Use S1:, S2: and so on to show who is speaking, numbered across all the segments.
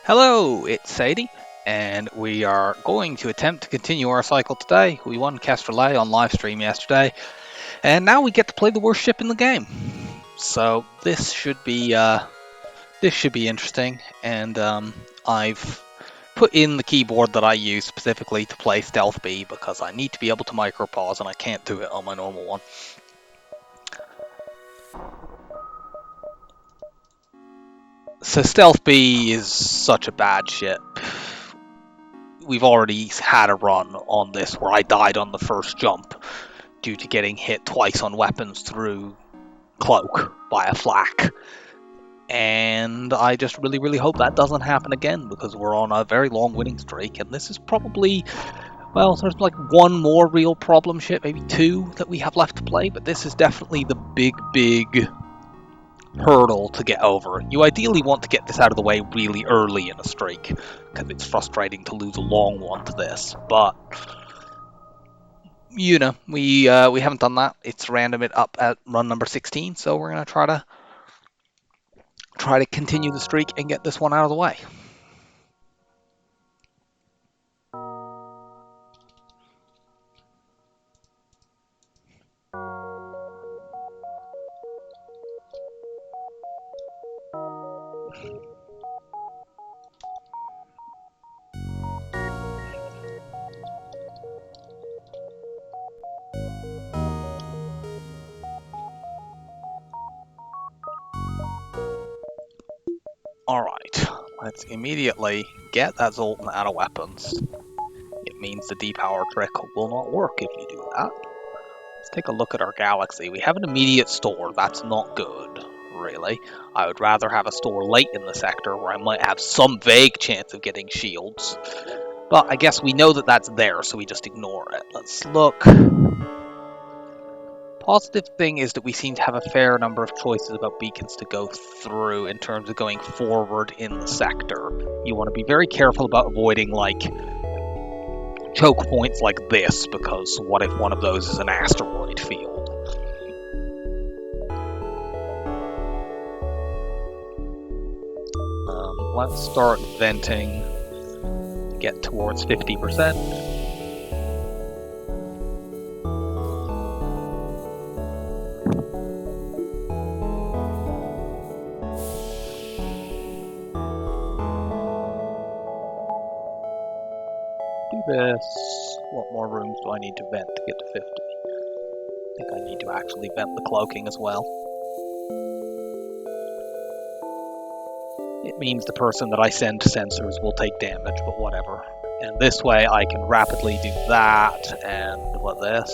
S1: Hello, it's Sadie, and we are going to attempt to continue our cycle today. We won Castrolay on live stream yesterday, and now we get to play the worst ship in the game. So this should be interesting. And I've put in the keyboard that I use specifically to play Stealth B because I need to be able to micropause, and I can't do it on my normal one. So Stealth B is such a bad ship. We've already had a run on this where I died on the first jump due to getting hit twice on weapons through cloak by a flak. And I just really hope that doesn't happen again, because we're on a very long winning streak, and this is probably, well, there's like one more real problem ship, maybe two, that we have left to play, but this is definitely the big hurdle to get over. You ideally want to get this out of the way really early in a streak, because it's frustrating to lose a long one to this, but you know, we haven't done that. It's random it up at run number 16, so we're gonna try to continue the streak and get this one out of the way. Alright, let's immediately get that Zoltan out of weapons. It means the depower trick will not work if you do that. Let's take a look at our galaxy. We have an immediate store. That's not good, really. I would rather have a store late in the sector where I might have some vague chance of getting shields. But I guess we know that that's there, so we just ignore it. Let's look. Positive thing is that we seem to have a fair number of choices about beacons to go through in terms of going forward in the sector. You want to be very careful about avoiding, like, choke points like this, because what if one of those is an asteroid field? Let's start venting, get towards 50%. This. What more rooms do I need to vent to get to 50? I think I need to actually vent the cloaking as well. It means the person that I send to sensors will take damage, but whatever. And this way I can rapidly do that, and what this?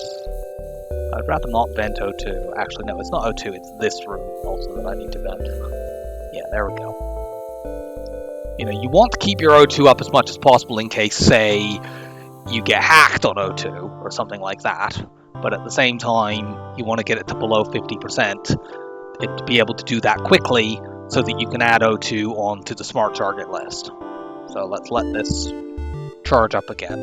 S1: I'd rather not vent O2. Actually, no, it's not O2, it's this room also that I need to vent. Yeah, there we go. You know, you want to keep your O2 up as much as possible in case, say, you get hacked on O2 or something like that. But at the same time, you want to get it to below 50% to be able to do that quickly so that you can add O2 onto the smart target list. So let's let this charge up again.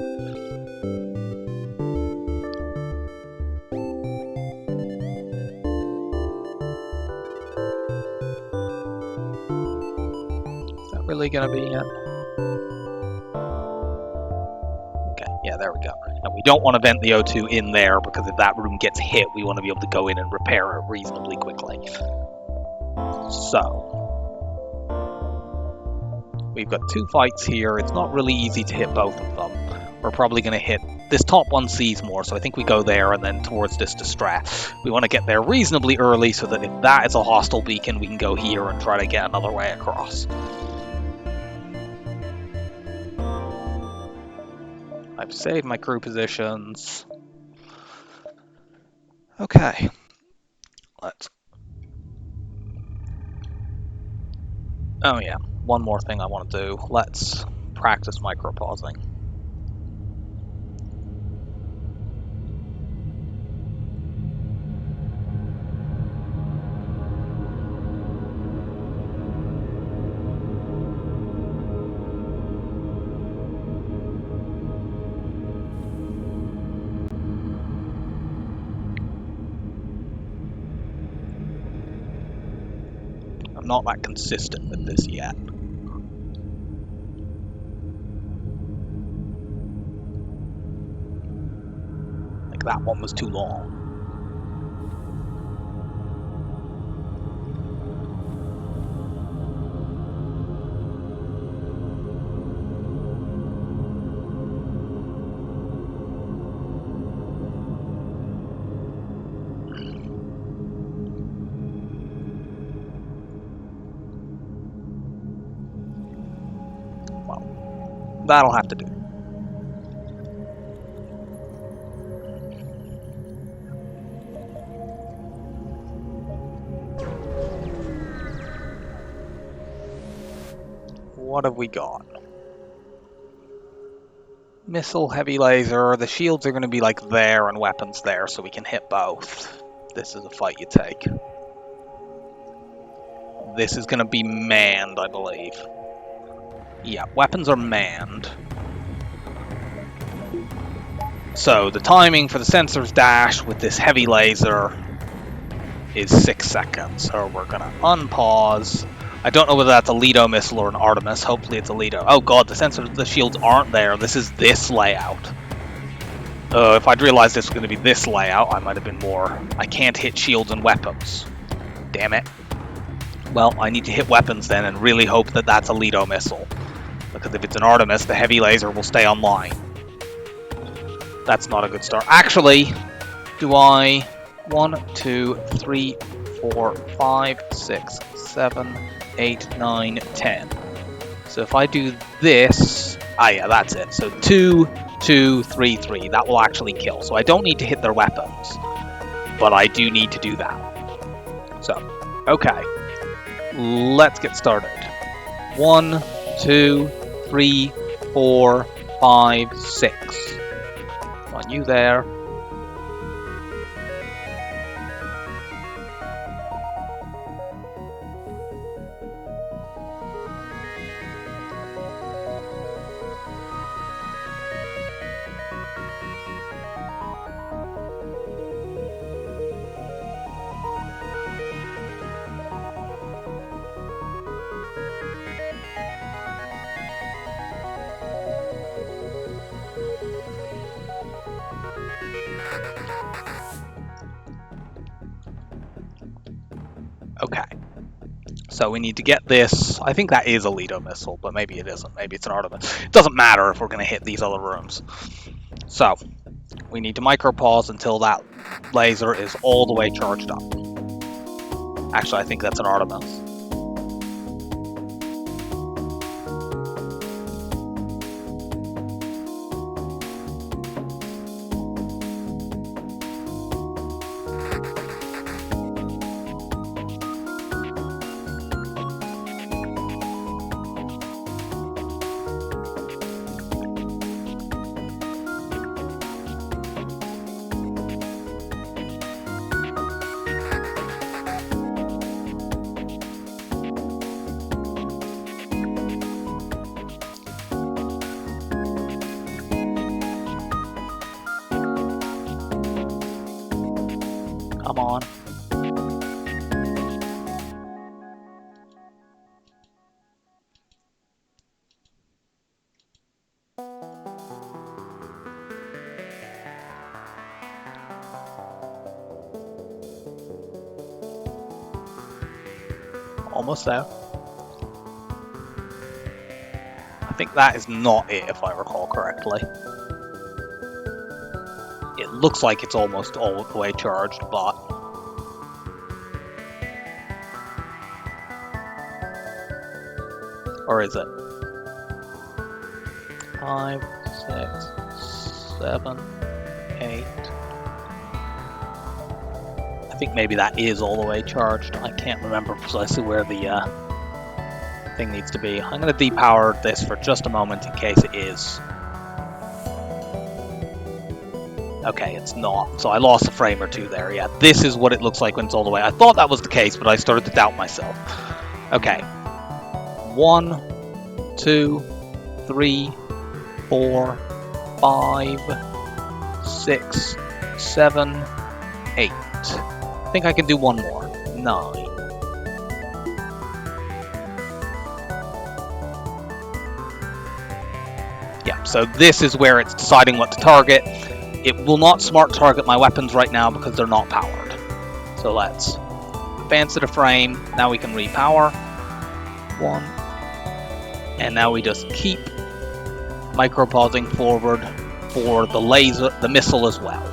S1: Is that really going to be it? Yeah, there we go. And we don't want to vent the O2 in there, because if that room gets hit, we want to be able to go in and repair it reasonably quickly. So, we've got two fights here. It's not really easy to hit both of them. We're probably going to hit... This top one sees more, so I think we go there and then towards this distress. We want to get there reasonably early so that if that is a hostile beacon, we can go here and try to get another way across. I've saved my crew positions. Okay. Let's... Oh yeah, one more thing I want to do. Let's practice micropausing. I'm not that consistent with this yet. that one was too long. Well, that'll have to do. What have we got? Missile, heavy laser. The shields are going to be like there and weapons there, so we can hit both. This is a fight you take. This is going to be manned, I believe. Yeah, weapons are manned. So the timing for the sensor's dash with this heavy laser is 6 seconds. So we're going to unpause. I don't know whether that's a Lido missile or an Artemis. Hopefully it's a Lido. Oh god, the shields aren't there. This is this layout. If I'd realized this was going to be this layout, I might have been more... I can't hit shields and weapons. Damn it. Well, I need to hit weapons then and really hope that that's a Lido missile. Because if it's an Artemis, the heavy laser will stay online. That's not a good start. Actually, do I... 1, 2, 3, 4, 5, 6, 7... 8, 9, 10. So if I do this, yeah, that's it. So 2, 2, 3, 3. That will actually kill. So I don't need to hit their weapons, but I do need to do that. So, okay, let's get started. 1, 2, 3, 4, 5, 6. On you there. Okay, so we need to get this. I think that is a Lido missile, but maybe it isn't. Maybe it's an Artemis. It doesn't matter if we're going to hit these other rooms. So, we need to micro-pause until that laser is all the way charged up. Actually, I think that's an Artemis. Come on. Almost there. I think that is not it, if I recall correctly. It looks like it's almost all the way charged, but... Or is it? 5, 6, 7, 8... I think maybe that is all the way charged. I can't remember precisely where the thing needs to be. I'm going to depower this for just a moment in case it is. Okay, it's not. So I lost a frame or two there. Yeah, this is what it looks like when it's all the way. I thought that was the case, but I started to doubt myself. Okay. 1, 2, 3, 4, 5, 6, 7, 8. I think I can do one more. 9. Yeah, so this is where it's deciding what to target. It will not smart target my weapons right now because they're not powered. So let's advance to the frame. Now we can repower. 1. And now we just keep micro-pausing forward for the laser, the missile as well.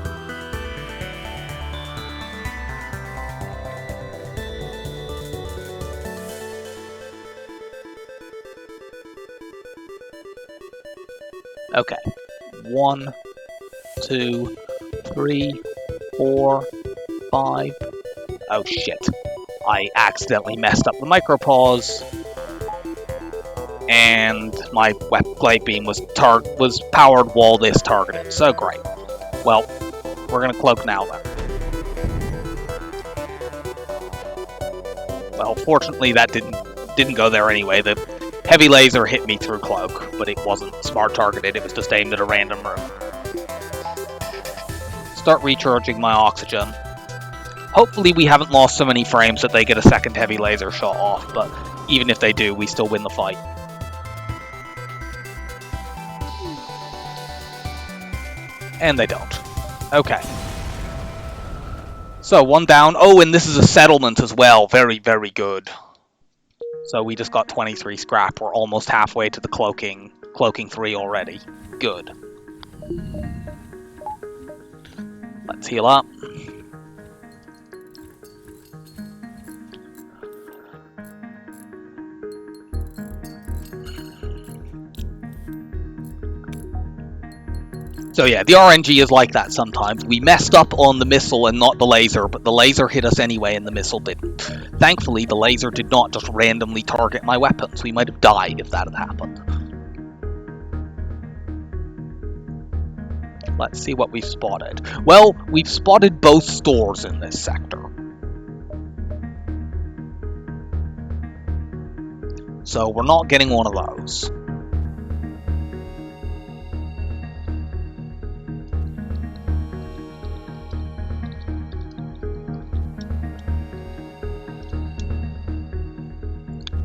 S1: Okay. 1, 2, 3, 4, 5. Oh shit. I accidentally messed up the micropause. And my glide beam was powered while this targeted. So great. Well, we're gonna cloak now then. Well, fortunately that didn't go there anyway. The heavy laser hit me through cloak, but it wasn't smart targeted, it was just aimed at a random room. Start recharging my oxygen. Hopefully we haven't lost so many frames that they get a second heavy laser shot off, but even if they do, we still win the fight. And they don't. Okay. So, 1 down. Oh, and this is a settlement as well. Very, very good. So we just got 23 scrap. We're almost halfway to the cloaking 3 already. Good. Let's heal up. So yeah, the RNG is like that sometimes. We messed up on the missile and not the laser, but the laser hit us anyway and the missile didn't. Thankfully, the laser did not just randomly target my weapons. We might have died if that had happened. Let's see what we've spotted. Well, we've spotted both stores in this sector. So we're not getting one of those.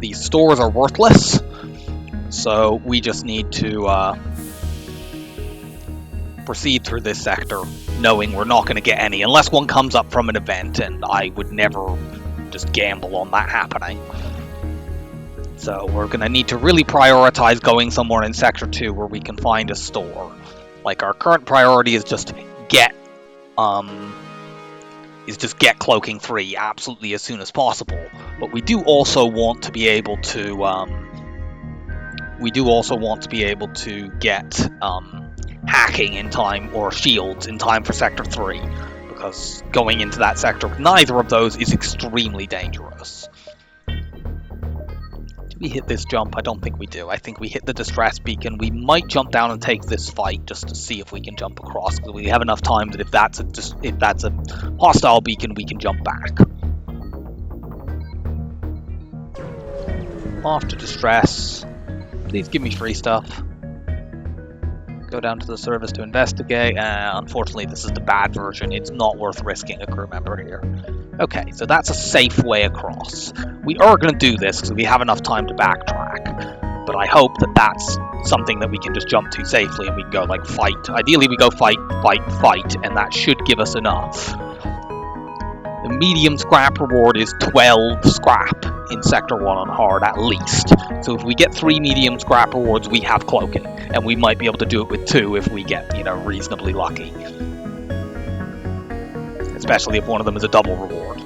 S1: These stores are worthless, so we just need to proceed through this sector, knowing we're not going to get any, unless one comes up from an event, and I would never just gamble on that happening. So we're going to need to really prioritize going somewhere in Sector 2 where we can find a store. Like, our current priority is just get cloaking 3 absolutely as soon as possible. But we do also want to be able to get hacking in time, or shields in time for Sector 3, because going into that sector with neither of those is extremely dangerous. Do we hit this jump? I don't think we do. I think we hit the distress beacon. We might jump down and take this fight just to see if we can jump across, because we have enough time that if that's a hostile beacon, we can jump back. Off to distress. Please give me free stuff. Go down to the service to investigate. Unfortunately, this is the bad version. It's not worth risking a crew member here. Okay, so that's a safe way across. We are going to do this because we have enough time to backtrack. But I hope that that's something that we can just jump to safely and we can go, like, fight. Ideally, we go fight, fight, fight, and that should give us enough. The medium scrap reward is 12 scrap in Sector 1 on hard, at least. So if we get 3 medium scrap rewards, we have cloaking. And we might be able to do it with 2 if we get, reasonably lucky. Especially if one of them is a double reward.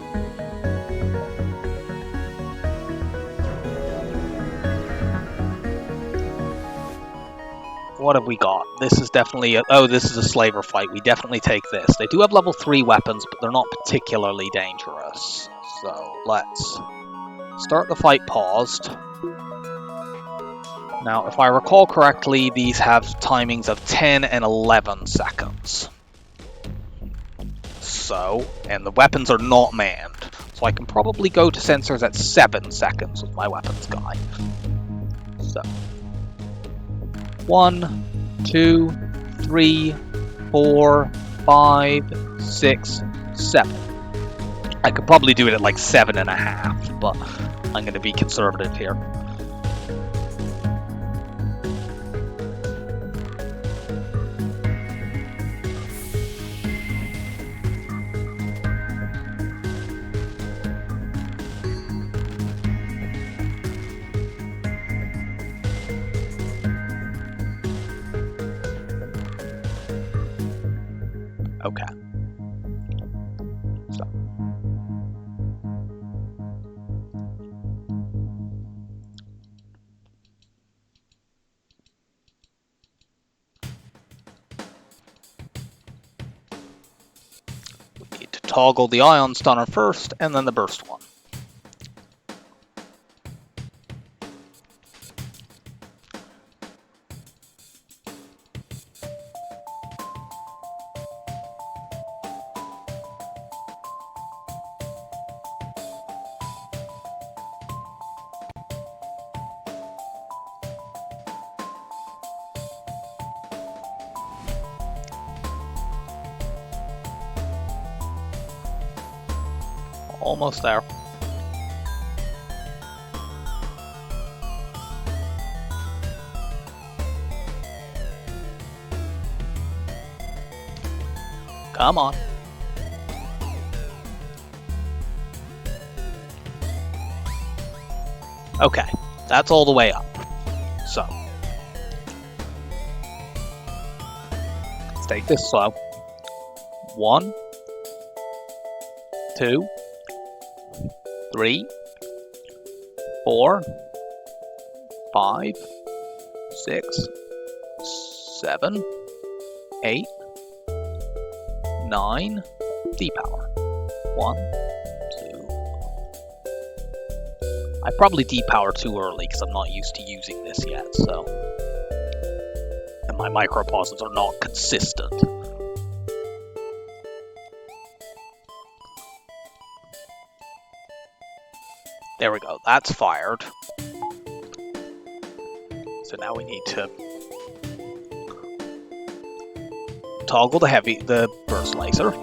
S1: What have we got? This is definitely this is a slaver fight. We definitely take this. They do have level 3 weapons, but they're not particularly dangerous. So let's start the fight paused. Now, if I recall correctly, these have timings of 10 and 11 seconds. So, and the weapons are not manned. So I can probably go to sensors at 7 seconds with my weapons guy. So 1, 2, 3, 4, 5, 6, 7. I could probably do it at like 7.5, but I'm going to be conservative here. Okay. So. We need to toggle the ion stunner first, and then the burst one. Almost there. Come on. Okay, that's all the way up. So, let's take this slow. 1, 2, 3, 4, 5, 6, 7, 8, 9, depower. 1, 2. I probably depower too early because I'm not used to using this yet, so. And my micropauses are not consistent. There we go, that's fired. So now we need to toggle the burst laser.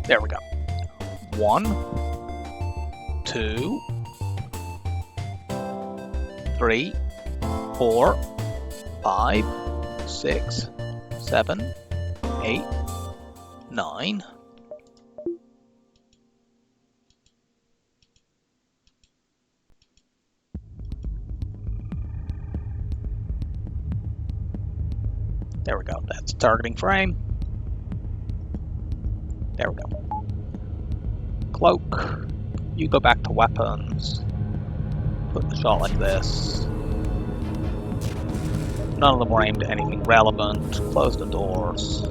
S1: There we go. 1, 2, 3, 4, 5, 6, 7, 8, 9. There we go. That's targeting frame. There we go. Cloak. You go back to weapons. Put the shot like this. None of them were aimed at anything relevant. Close the doors.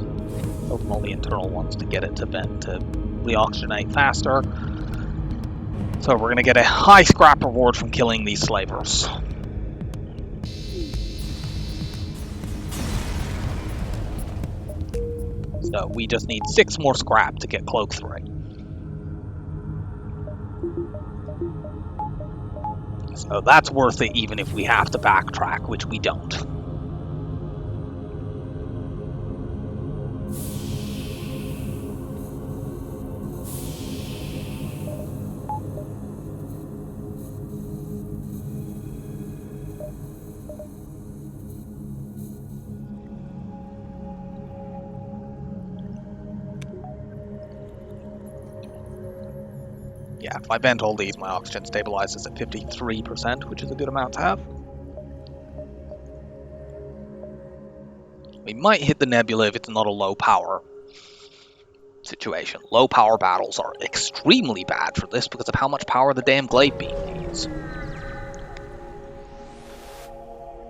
S1: Open all the internal ones to get it to vent to reoxygenate faster. So we're going to get a high scrap reward from killing these slavers. So we just need 6 more scrap to get Cloak 3. So that's worth it even if we have to backtrack, which we don't. Yeah, if I vent all these, my oxygen stabilizes at 53%, which is a good amount to have. We might hit the nebula if it's not a low power situation. Low power battles are extremely bad for this because of how much power the damn glaive beam needs.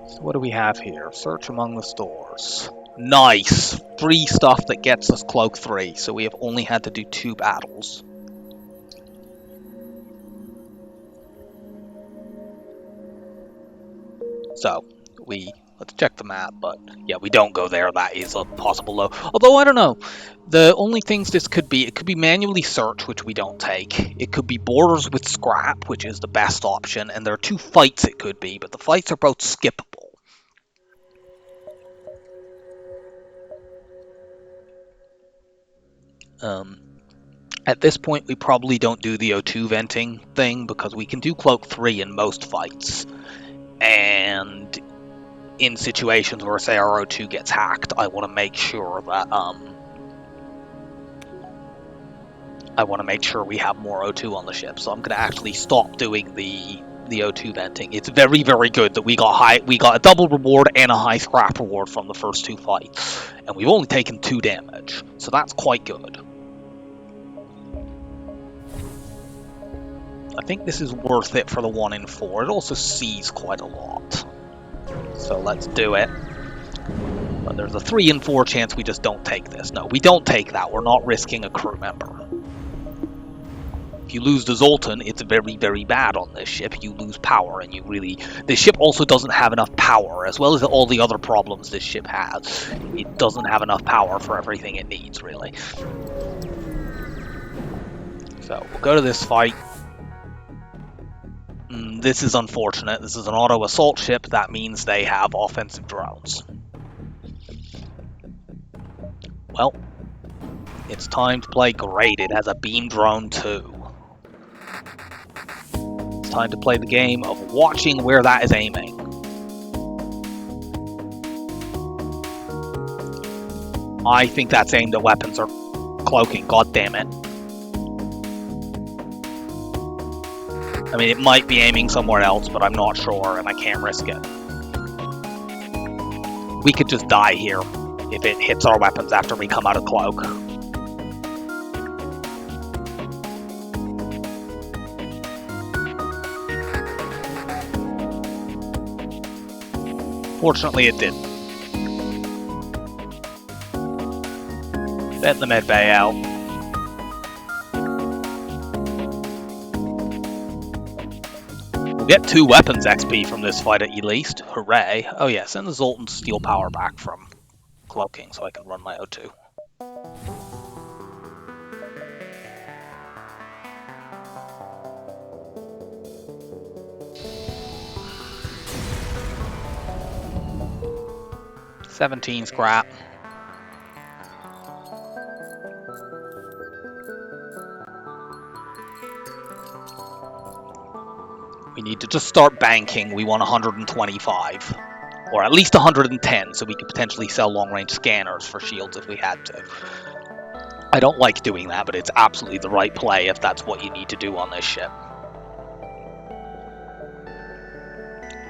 S1: So what do we have here? Search among the stores. Nice! Free stuff that gets us Cloak 3, so we have only had to do 2 battles. So, let's check the map, but yeah, we don't go there. That is a possible low. Although, I don't know. The only things this could be, it could be manually search, which we don't take. It could be borders with scrap, which is the best option. And there are 2 fights it could be, but the fights are both skippable. At this point, we probably don't do the O2 venting thing because we can do Cloak 3 in most fights. And in situations where, say, our O2 gets hacked, I want to make sure that we have more O2 on the ship. So I'm going to actually stop doing the O2 venting. It's very, very good that we got a double reward and a high scrap reward from the first 2 fights, and we've only taken 2 damage, so that's quite good. I think this is worth it for the 1 in 4. It also sees quite a lot, so let's do it. But there's a 3 in 4 chance we just don't take this. No, we don't take that. We're not risking a crew member. If you lose the Zoltan, it's very, very bad on this ship. You lose power, and this ship also doesn't have enough power, as well as all the other problems this ship has. It doesn't have enough power for everything it needs, really. So, we'll go to this fight. This is unfortunate. This is an auto assault ship. That means they have offensive drones. Well, it's time to play great. It has a beam drone too. It's time to play the game of watching where that is aiming. I think that's aimed at weapons or cloaking. God damn it. I mean, it might be aiming somewhere else, but I'm not sure, and I can't risk it. We could just die here if it hits our weapons after we come out of cloak. Fortunately, it didn't. Let the med bay out. We'll get 2 weapons XP from this fight at least. Hooray. Oh yeah, send the Zoltan to steal power back from cloaking so I can run my O2. $17 scrap. We need to just start banking. We want 125. Or at least 110, so we could potentially sell long-range scanners for shields if we had to. I don't like doing that, but it's absolutely the right play if that's what you need to do on this ship.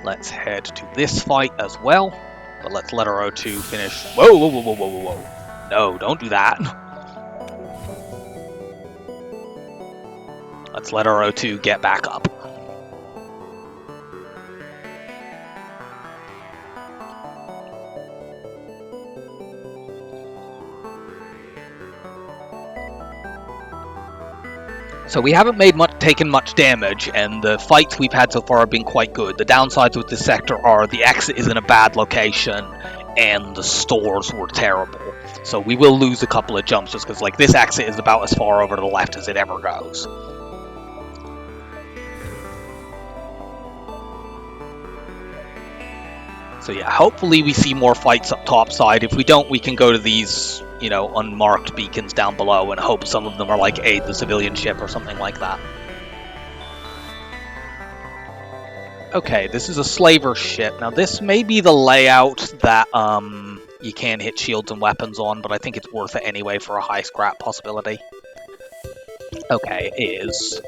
S1: Let's head to this fight as well, but let's let our O2 finish. Whoa, whoa, whoa, whoa, whoa, whoa, whoa. No, don't do that. Let's let our O2 get back up. So we haven't taken much damage, and the fights we've had so far have been quite good. The downsides with this sector are the exit is in a bad location, and the stores were terrible. So we will lose a couple of jumps just because, like, this exit is about as far over to the left as it ever goes. So yeah, hopefully we see more fights up topside. If we don't, we can go to these, you know, unmarked beacons down below and hope some of them are like aid the civilian ship or something like that. Okay, this is a slaver ship. Now this may be the layout that you can hit shields and weapons on, but I think it's worth it anyway for a high scrap possibility. Okay, it is.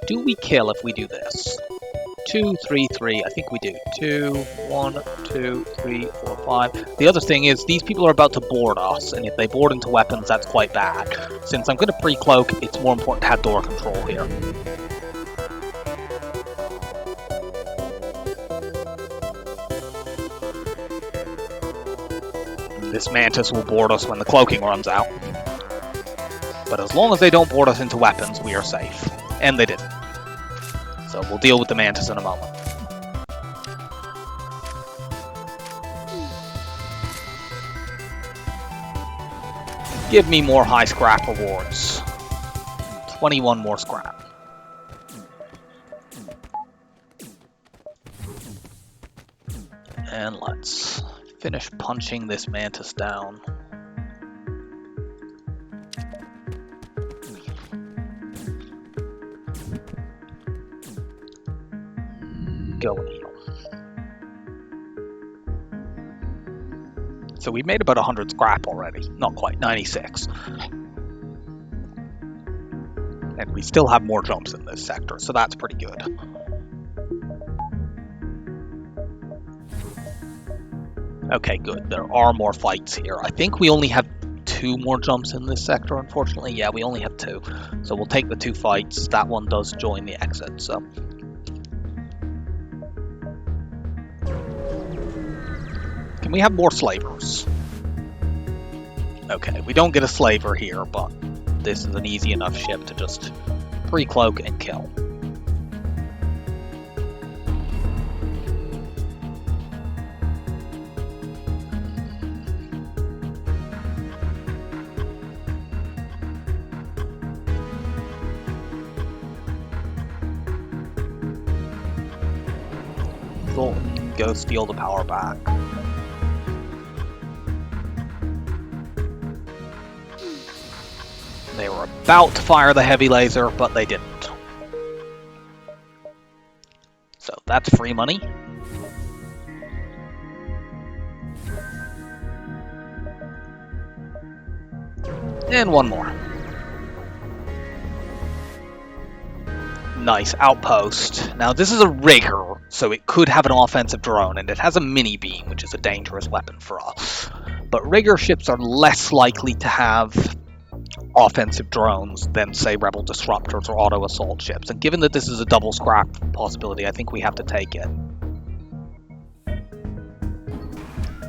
S1: Do we kill if we do this? 2, 3, 3. I think we do. 2, 1, 2, 3, 4, 5. The other thing is, these people are about to board us, and if they board into weapons, that's quite bad. Since I'm going to pre-cloak, it's more important to have door control here. This Mantis will board us when the cloaking runs out. But as long as they don't board us into weapons, we are safe. And they didn't. So we'll deal with the Mantis in a moment. Give me more high scrap rewards. 21 more scrap. And let's finish punching this Mantis down. Go and heal. So we've made about 100 scrap already. Not quite, 96. And we still have more jumps in this sector, so that's pretty good. Okay, good. There are more fights here. I think we only have 2 more jumps in this sector, unfortunately. Yeah, we only have 2. So we'll take the 2 fights. That one does join the exit, so... Can we have more slavers? Okay, we don't get a slaver here, but this is an easy enough ship to just pre-cloak and kill. Go steal the power back. They were about to fire the heavy laser, but they didn't. So that's free money. And one more. Nice, outpost. Now this is a rigger, so it could have an offensive drone, and it has a mini beam, which is a dangerous weapon for us. But rigger ships are less likely to have offensive drones than, say, rebel disruptors or auto assault ships. And given that this is a double scrap possibility, I think we have to take it.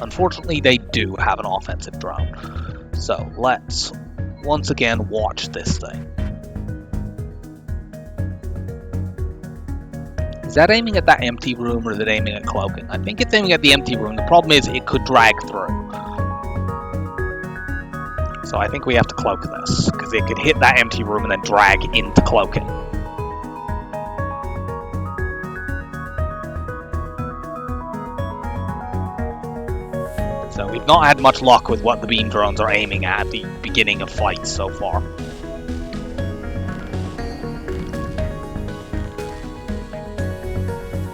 S1: Unfortunately, they do have an offensive drone. So let's once again watch this thing. Is that aiming at that empty room, or is it aiming at cloaking? I think it's aiming at the empty room. The problem is it could drag through. So I think we have to cloak this, because it could hit that empty room and then drag into cloaking. So we've not had much luck with what the beam drones are aiming at the beginning of fights so far.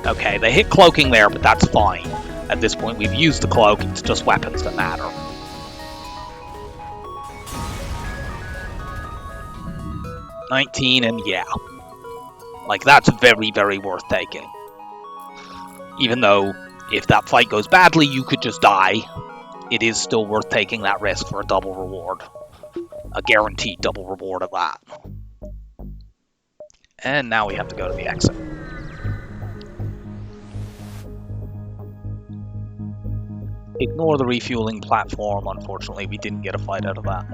S1: Okay, they hit cloaking there, but that's fine. At this point, we've used the cloak, it's just weapons that matter. $19, and yeah. Like, that's very, very worth taking. Even though, if that fight goes badly, you could just die. It is still worth taking that risk for a double reward. A guaranteed double reward of that. And now we have to go to the exit. Ignore the refueling platform, unfortunately we didn't get a fight out of that.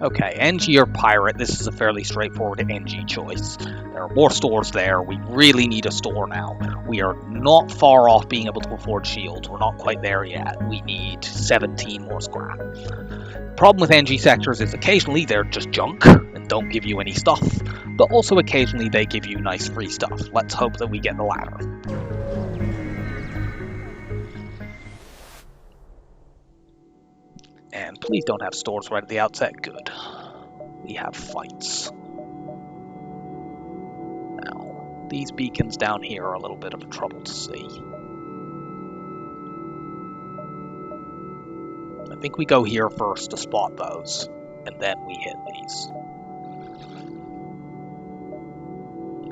S1: Okay, NG or Pirate, this is a fairly straightforward NG choice. There are more stores there, we really need a store now. We are not far off being able to afford shields, we're not quite there yet. We need 17 more scrap. Problem with NG sectors is occasionally they're just junk and don't give you any stuff, but also occasionally they give you nice free stuff. Let's hope that we get the latter. And please don't have stores right at the outset. Good. We have fights. Now, these beacons down here are a little bit of a trouble to see. I think we go here first to spot those, and then we hit these.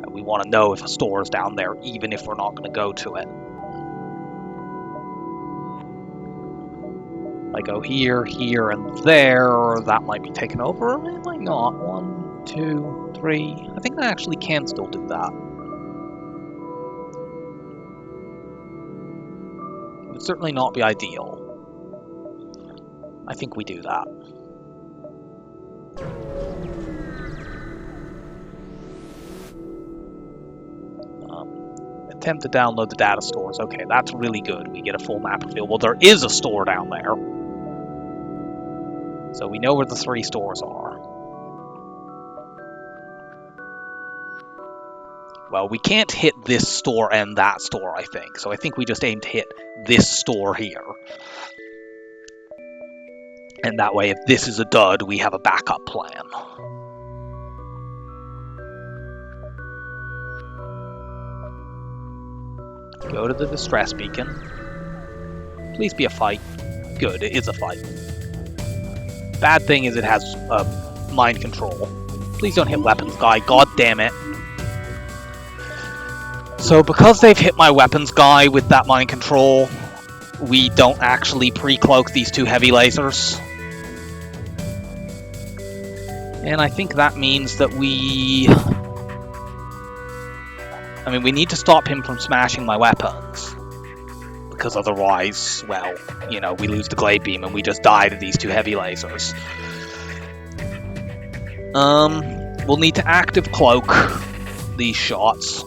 S1: We want to know if a store is down there, even if we're not going to go to it. I go here, here, and there, that might be taken over, it might not. 1, 2, 3, I think I actually can still do that. It would certainly not be ideal. I think we do that. Attempt to download the data stores. Okay, that's really good. We get a full map reveal. Well, there is a store down there. So we know where the 3 stores are. Well, we can't hit this store and that store, I think. So I think we just aim to hit this store here. And that way, if this is a dud, we have a backup plan. Go to the distress beacon. Please be a fight. Good, it is a fight. Bad thing is it has mind control. Please don't hit weapons guy, god damn it. So because they've hit my weapons guy with that mind control, we don't actually pre-cloak these two heavy lasers. And I think that means that we need to stop him from smashing my weapons. Because otherwise, well, you know, we lose the glade beam and we just die to these two heavy lasers. We'll need to active cloak these shots.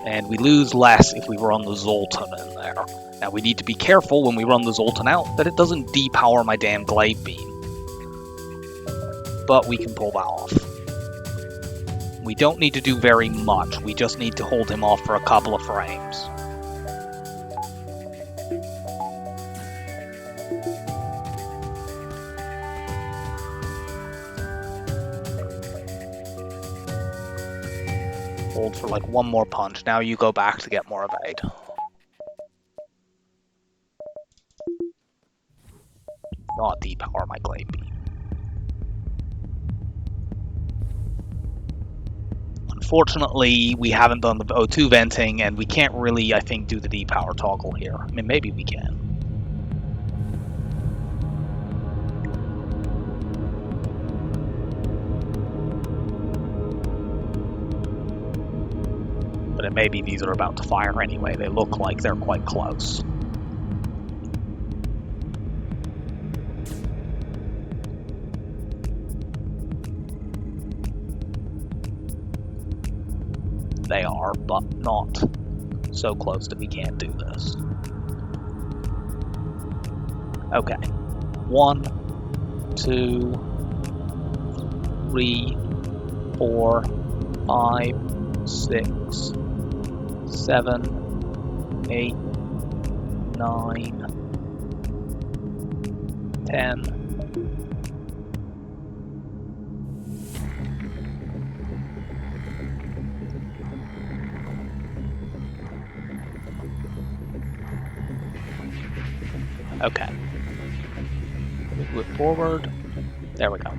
S1: And we lose less if we run the Zoltan in there. Now we need to be careful when we run the Zoltan out that it doesn't depower my damn glade beam. But we can pull that off. We don't need to do very much, we just need to hold him off for a couple of frames. Hold for like one more punch. Now you go back to get more evade. Not depower my glade beam. Unfortunately, we haven't done the O2 venting, and we can't really, I think, do the depower toggle here. I mean, maybe we can. But maybe these are about to fire anyway. They look like they're quite close. They are, but not so close that we can't do this. Okay. 1, 2, 3, 4, 5, 6, 7, 8, 9, 10. Okay. Move it forward. There we go.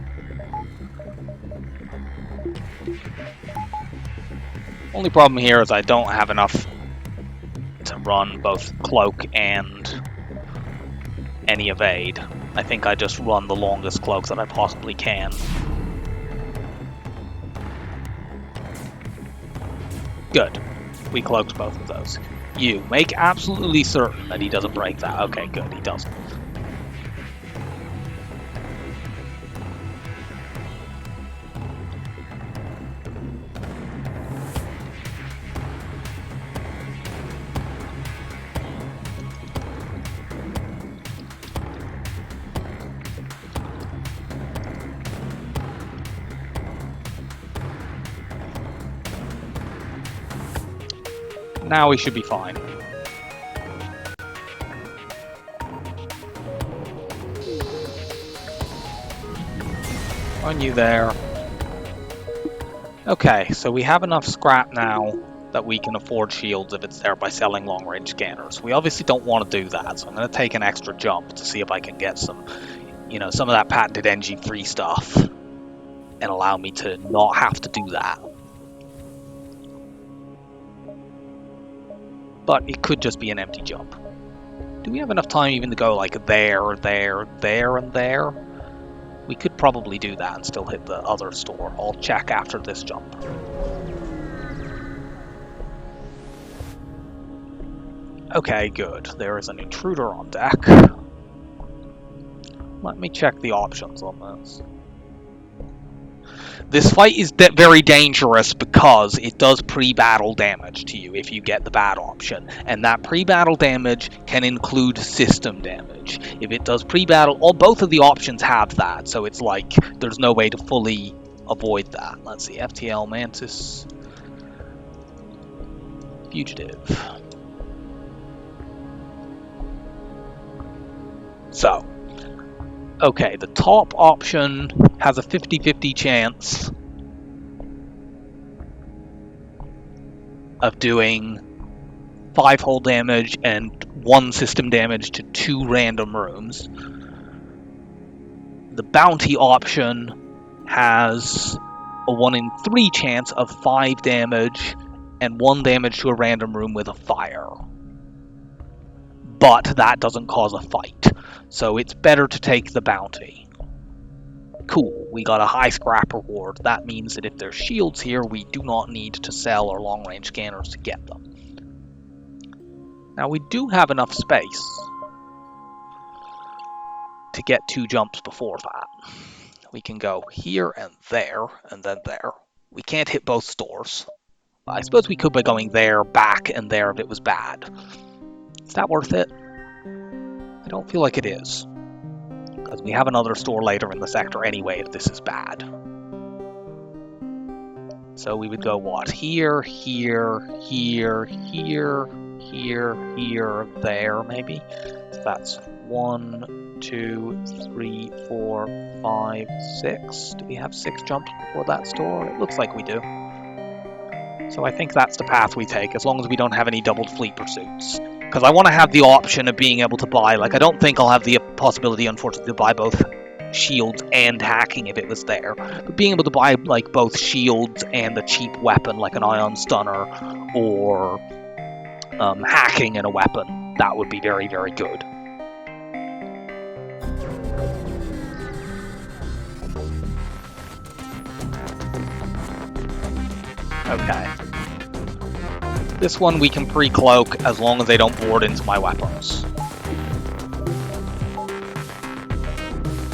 S1: Only problem here is I don't have enough to run both cloak and any evade. I think I just run the longest cloak that I possibly can. Good. We cloaked both of those. You make absolutely certain that he doesn't break that. Okay, good, he doesn't. Now we should be fine. On you there. Okay, so we have enough scrap now that we can afford shields if it's there by selling long-range scanners. We obviously don't want to do that, so I'm going to take an extra jump to see if I can get some, you know, some of that patented NG-free stuff and allow me to not have to do that. But it could just be an empty jump. Do we have enough time even to go like there, there, there, and there? We could probably do that and still hit the other store. I'll check after this jump. Okay, good. There is an intruder on deck. Let me check the options on this. This fight is very dangerous because it does pre-battle damage to you if you get the bad option. And that pre-battle damage can include system damage. If it does pre-battle, both of the options have that. So it's like, there's no way to fully avoid that. Let's see, FTL Mantis. Fugitive. So. Okay, the top option has a 50-50 chance of doing 5 hull damage and 1 system damage to 2 random rooms. The bounty option has a 1 in 3 chance of 5 damage and 1 damage to a random room with a fire. But that doesn't cause a fight, so it's better to take the bounty. Cool, we got a high scrap reward. That means that if there's shields here, we do not need to sell our long-range scanners to get them. Now we do have enough space to get 2 jumps before that. We can go here and then there. We can't hit both stores. I suppose we could by going there, back, and there if it was bad. Is that worth it? I don't feel like it is. Because we have another store later in the sector anyway if this is bad. So we would go what? Here, here, here, here, here, here, there maybe. So that's 1, 2, 3, 4, 5, 6. Do we have 6 jumps before that store? It looks like we do. So I think that's the path we take, as long as we don't have any doubled fleet pursuits. Because I want to have the option of being able to buy, like, I don't think I'll have the possibility, unfortunately, to buy both shields and hacking if it was there. But being able to buy, like, both shields and a cheap weapon, like an ion stunner, or hacking and a weapon, that would be very, very good. Okay. This one we can pre-cloak as long as they don't board into my weapons.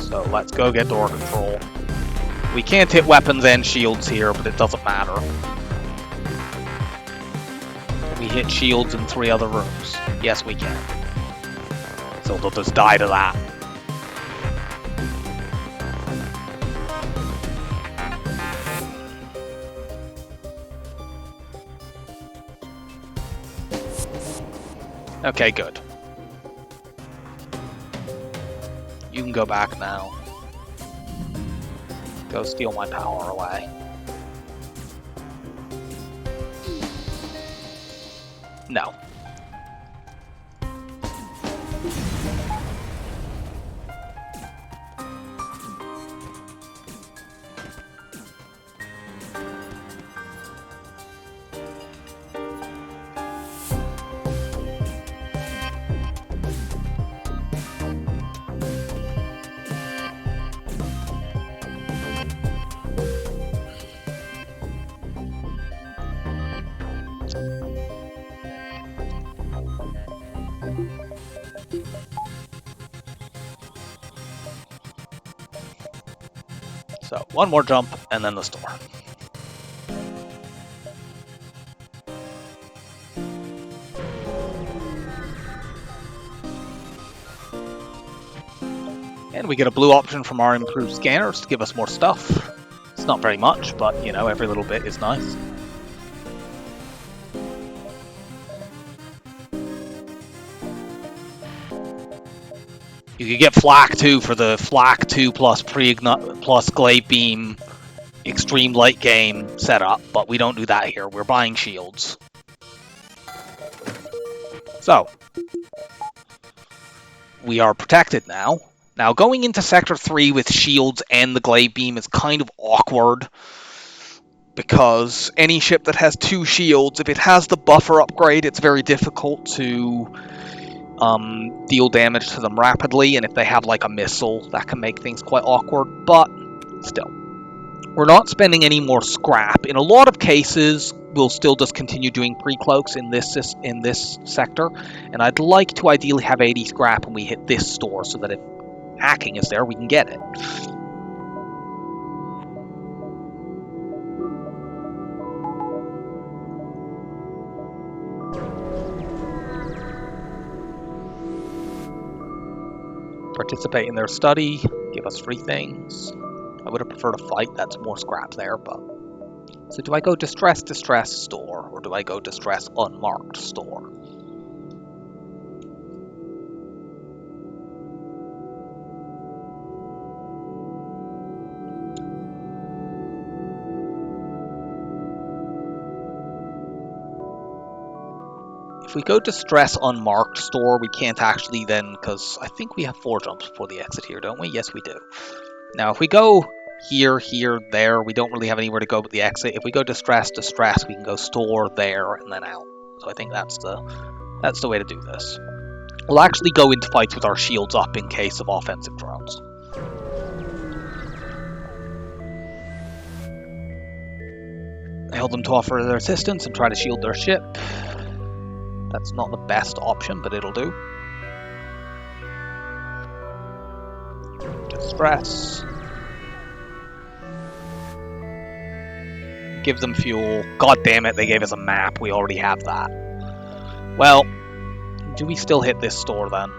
S1: So let's go get door control. We can't hit weapons and shields here, but it doesn't matter. We hit shields in 3 other rooms. Yes, we can. So they'll just die to that. Okay, good. You can go back now. Go steal my power away. No. So, one more jump, and then the store. And we get a blue option from our improved scanners to give us more stuff. It's not very much, but, you know, every little bit is nice. You could get Flak 2 for the Flak 2 plus pre-ignite plus Glaive Beam extreme late game setup, but we don't do that here. We're buying shields. So, we are protected now. Now, going into Sector 3 with shields and the Glaive Beam is kind of awkward, because any ship that has 2 shields, if it has the buffer upgrade, it's very difficult to deal damage to them rapidly, and if they have like a missile, that can make things quite awkward, but still. We're not spending any more scrap. In a lot of cases, we'll still just continue doing pre-cloaks in this sector, and I'd like to ideally have 80 scrap when we hit this store, so that if hacking is there, we can get it. Participate in their study, give us free things. I would have preferred a fight, that's more scrap there, but... So do I go distress store, or do I go distress unmarked store? If we go distress unmarked store, we can't actually then, because I think we have 4 jumps before the exit here, don't we? Yes, we do. Now, if we go here, here, there, we don't really have anywhere to go but the exit. If we go distress, distress, we can go store, there, and then out. So I think that's the way to do this. We'll actually go into fights with our shields up in case of offensive drones. Hail them to offer their assistance and try to shield their ship. That's not the best option, but it'll do. Distress. Give them fuel. God damn it, they gave us a map. We already have that. Well, do we still hit this store then?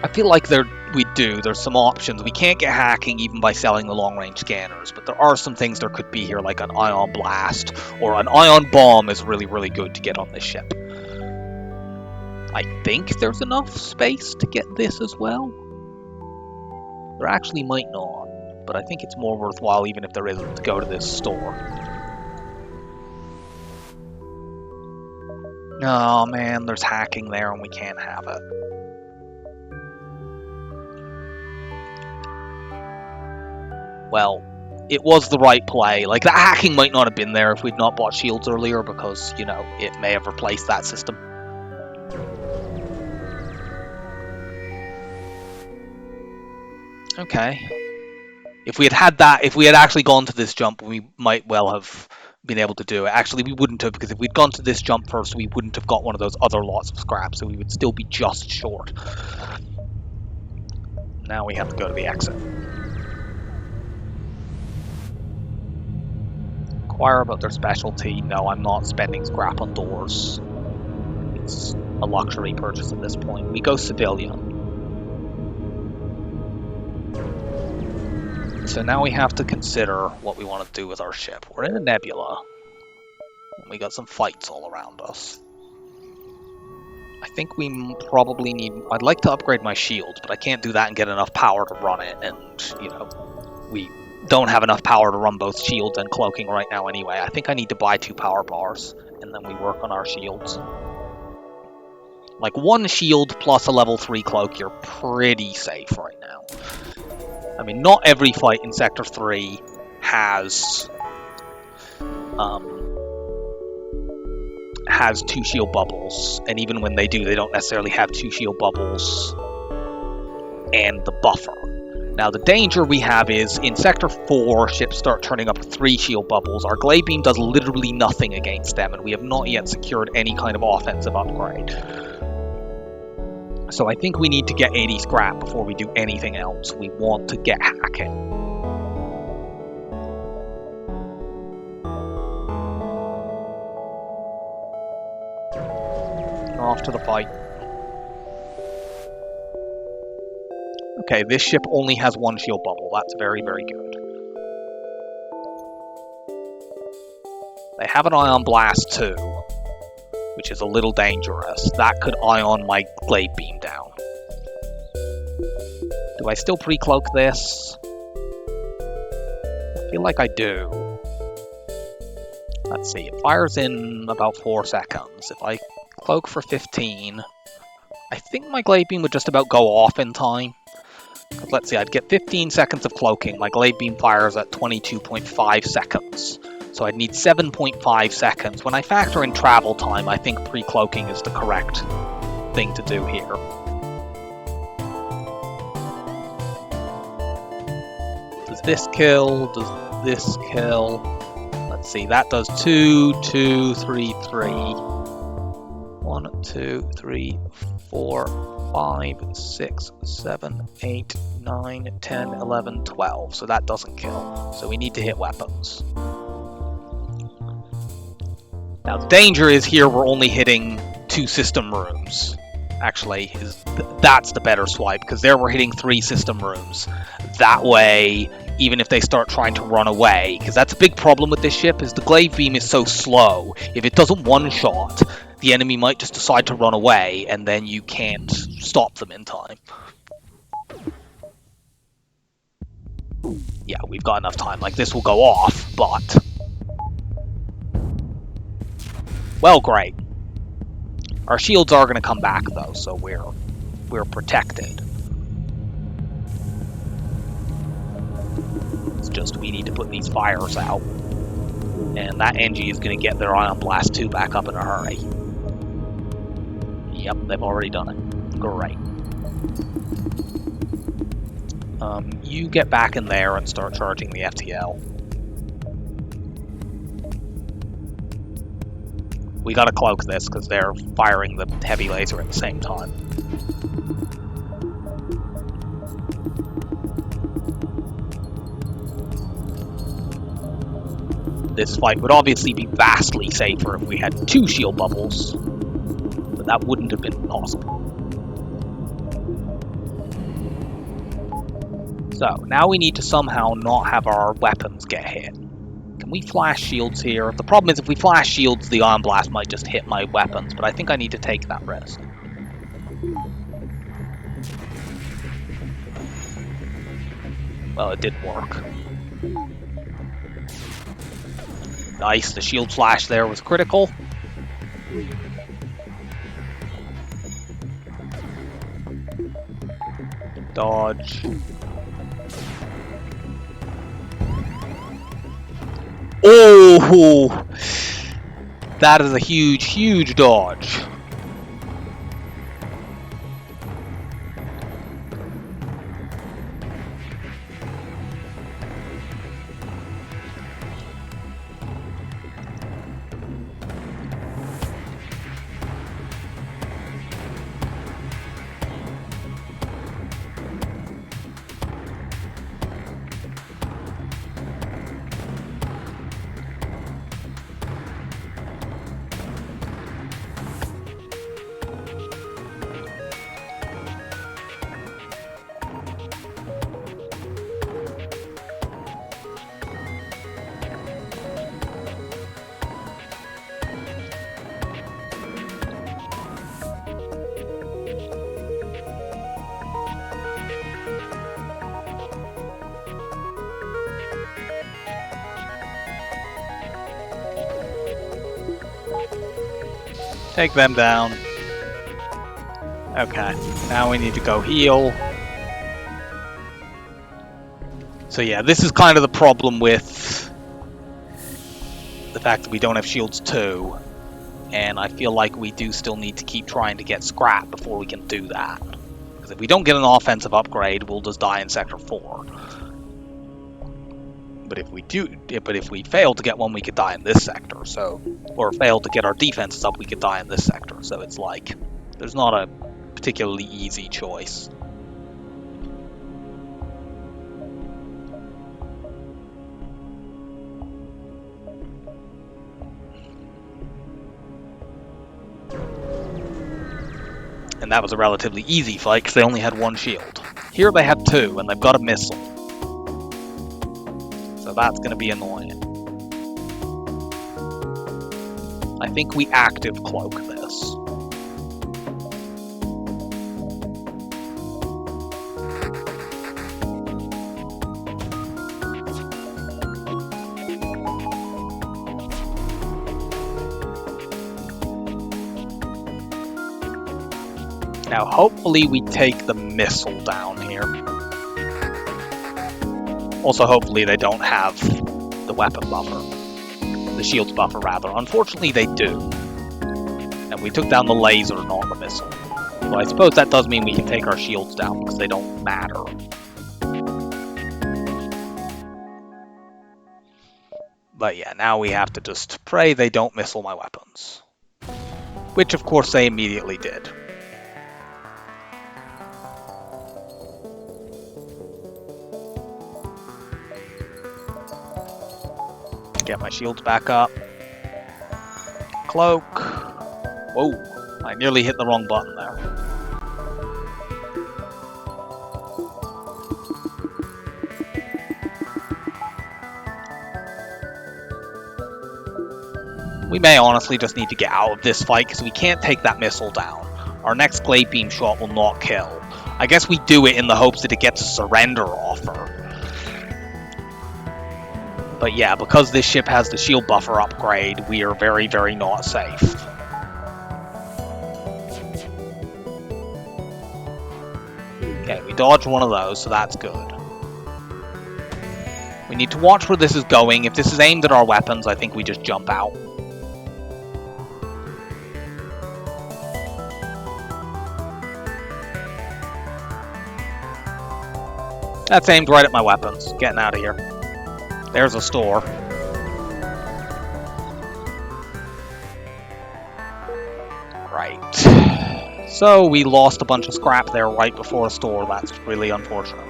S1: I feel like we do. There's some options. We can't get hacking even by selling the long-range scanners, but there are some things there could be here, like an ion blast, or an ion bomb is really, really good to get on this ship. I think there's enough space to get this as well. There actually might not, but I think it's more worthwhile, even if there isn't, to go to this store. Oh man, there's hacking there and we can't have it. Well, it was the right play. Like, the hacking might not have been there if we'd not bought shields earlier, because, you know, it may have replaced that system. Okay. If we had actually gone to this jump, we might well have been able to do it. Actually, we wouldn't have, because if we'd gone to this jump first, we wouldn't have got one of those other lots of scrap, so we would still be just short. Now we have to go to the exit. Inquire about their specialty. No, I'm not spending scrap on doors. It's a luxury purchase at this point. We go civilian. So now we have to consider what we want to do with our ship. We're in a nebula. And we got some fights all around us. I think we probably need... I'd like to upgrade my shield, but I can't do that and get enough power to run it. And, you know, we don't have enough power to run both shields and cloaking right now anyway. I think I need to buy 2 power bars, and then we work on our shields. Like, 1 shield plus a level 3 cloak, you're pretty safe right now. I mean, not every fight in Sector 3 has 2 shield bubbles, and even when they do, they don't necessarily have 2 shield bubbles and the buffer. Now, the danger we have is, in Sector 4, ships start turning up with 3 shield bubbles. Our glaive beam does literally nothing against them, and we have not yet secured any kind of offensive upgrade. So I think we need to get 80 scrap before we do anything else. We want to get hacking. Off to the fight. Okay, this ship only has 1 shield bubble. That's very, very good. They have an ion blast too, which is a little dangerous. That could ion my glaive beam down. Do I still pre-cloak this? I feel like I do. Let's see, it fires in about 4 seconds. If I cloak for 15, I think my glaive beam would just about go off in time. Let's see, I'd get 15 seconds of cloaking. My glaive beam fires at 22.5 seconds. So I'd need 7.5 seconds. When I factor in travel time, I think pre-cloaking is the correct thing to do here. Does this kill? Does this kill? Let's see, that does 2, 2, 3, 3. 1, 2, 3, 4, 5, 6, 7, 8, 9, 10, 11, 12. So that doesn't kill. So we need to hit weapons. Now the danger is here we're only hitting 2 system rooms. Actually, that's the better swipe, because there we're hitting 3 system rooms. That way, even if they start trying to run away, because that's a big problem with this ship, is the glaive beam is so slow. If it doesn't one-shot, the enemy might just decide to run away, and then you can't stop them in time. Yeah, we've got enough time. Like, this will go off, but... Well, great. Our shields are going to come back though, so we're protected. It's just we need to put these fires out. And that NG is going to get their Ion Blast 2 back up in a hurry. Yep, they've already done it. Great. You get back in there and start charging the FTL. We gotta cloak this because they're firing the heavy laser at the same time. This fight would obviously be vastly safer if we had 2 shield bubbles, but that wouldn't have been possible. So, now we need to somehow not have our weapons get hit. Can we flash shields here? The problem is if we flash shields, the Ion Blast might just hit my weapons, but I think I need to take that risk. Well, it did work. Nice, the shield flash there was critical. Dodge. Oh! That is a huge, huge dodge. Take them down. Okay, now we need to go heal. So yeah, this is kind of the problem with the fact that we don't have shields 2. And I feel like we do still need to keep trying to get scrap before we can do that. Because if we don't get an offensive upgrade, we'll just die in Sector 4. But if we fail to get one, we could die in this sector. So, or fail to get our defenses up, we could die in this sector. So it's like, there's not a particularly easy choice. And that was a relatively easy fight because they only had 1 shield. Here they have 2, and they've got a missile. So that's going to be annoying. I think we active cloak this. Now hopefully we take the missile down here. Also, hopefully they don't have the weapon buffer. The shields buffer, rather. Unfortunately, they do. And we took down the laser, not the missile. So I suppose that does mean we can take our shields down, because they don't matter. But yeah, now we have to just pray they don't missile my weapons. Which, of course, they immediately did. Get my shields back up. Cloak. Whoa, I nearly hit the wrong button there. We may honestly just need to get out of this fight because we can't take that missile down. Our next Glade Beam shot will not kill. I guess we do it in the hopes that it gets a surrender offer. But yeah, because this ship has the shield buffer upgrade, we are very, very not safe. Okay, we dodged one of those, so that's good. We need to watch where this is going. If this is aimed at our weapons, I think we just jump out. That's aimed right at my weapons. Getting out of here. There's a store. Right. So we lost a bunch of scrap there right before a store. That's really unfortunate.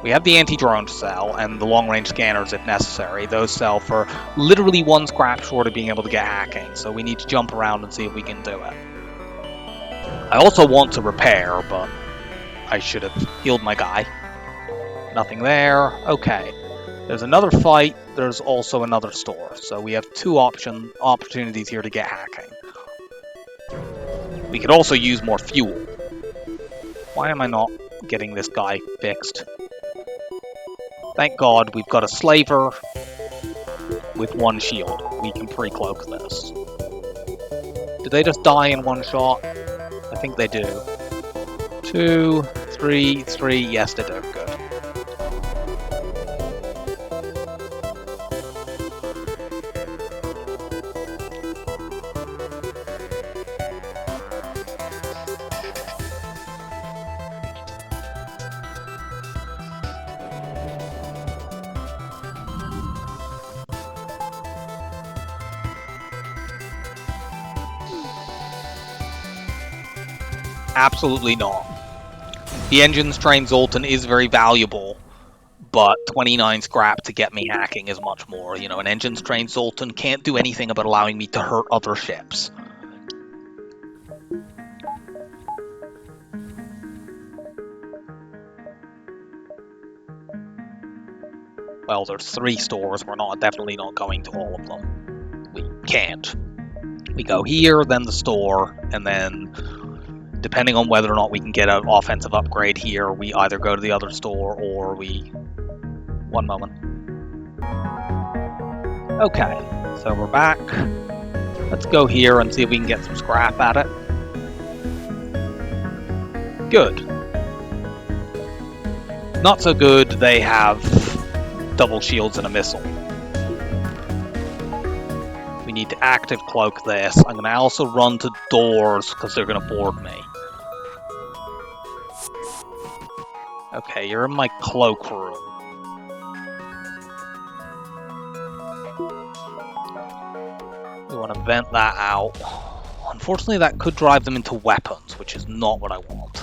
S1: We have the anti-drone to sell, and the long-range scanners if necessary. Those sell for literally 1 scrap short of being able to get hacking, so we need to jump around and see if we can do it. I also want to repair, but I should have healed my guy. Nothing there. Okay. There's another fight. There's also another store, so we have 2 opportunities here to get hacking. We could also use more fuel. Why am I not getting this guy fixed? Thank God we've got a slaver with 1 shield. We can pre-cloak this. Do they just die in 1 shot? I think they do. 2, 3, 3. Yes, they do. Good. Absolutely not. The engines train Zoltan is very valuable, but 29 scrap to get me hacking is much more. You know, an engines trained Zoltan can't do anything about allowing me to hurt other ships. Well, there's 3 stores. We're definitely not going to all of them. We can't. We go here, then the store, and then depending on whether or not we can get an offensive upgrade here, we either go to the other store or we... One moment. Okay, so we're back. Let's go here and see if we can get some scrap at it. Good. Not so good, they have double shields and a missile. We need to active cloak this. I'm going to also run to doors because they're going to board me. Okay, you're in my cloak room. We want to vent that out. Unfortunately, that could drive them into weapons, which is not what I want.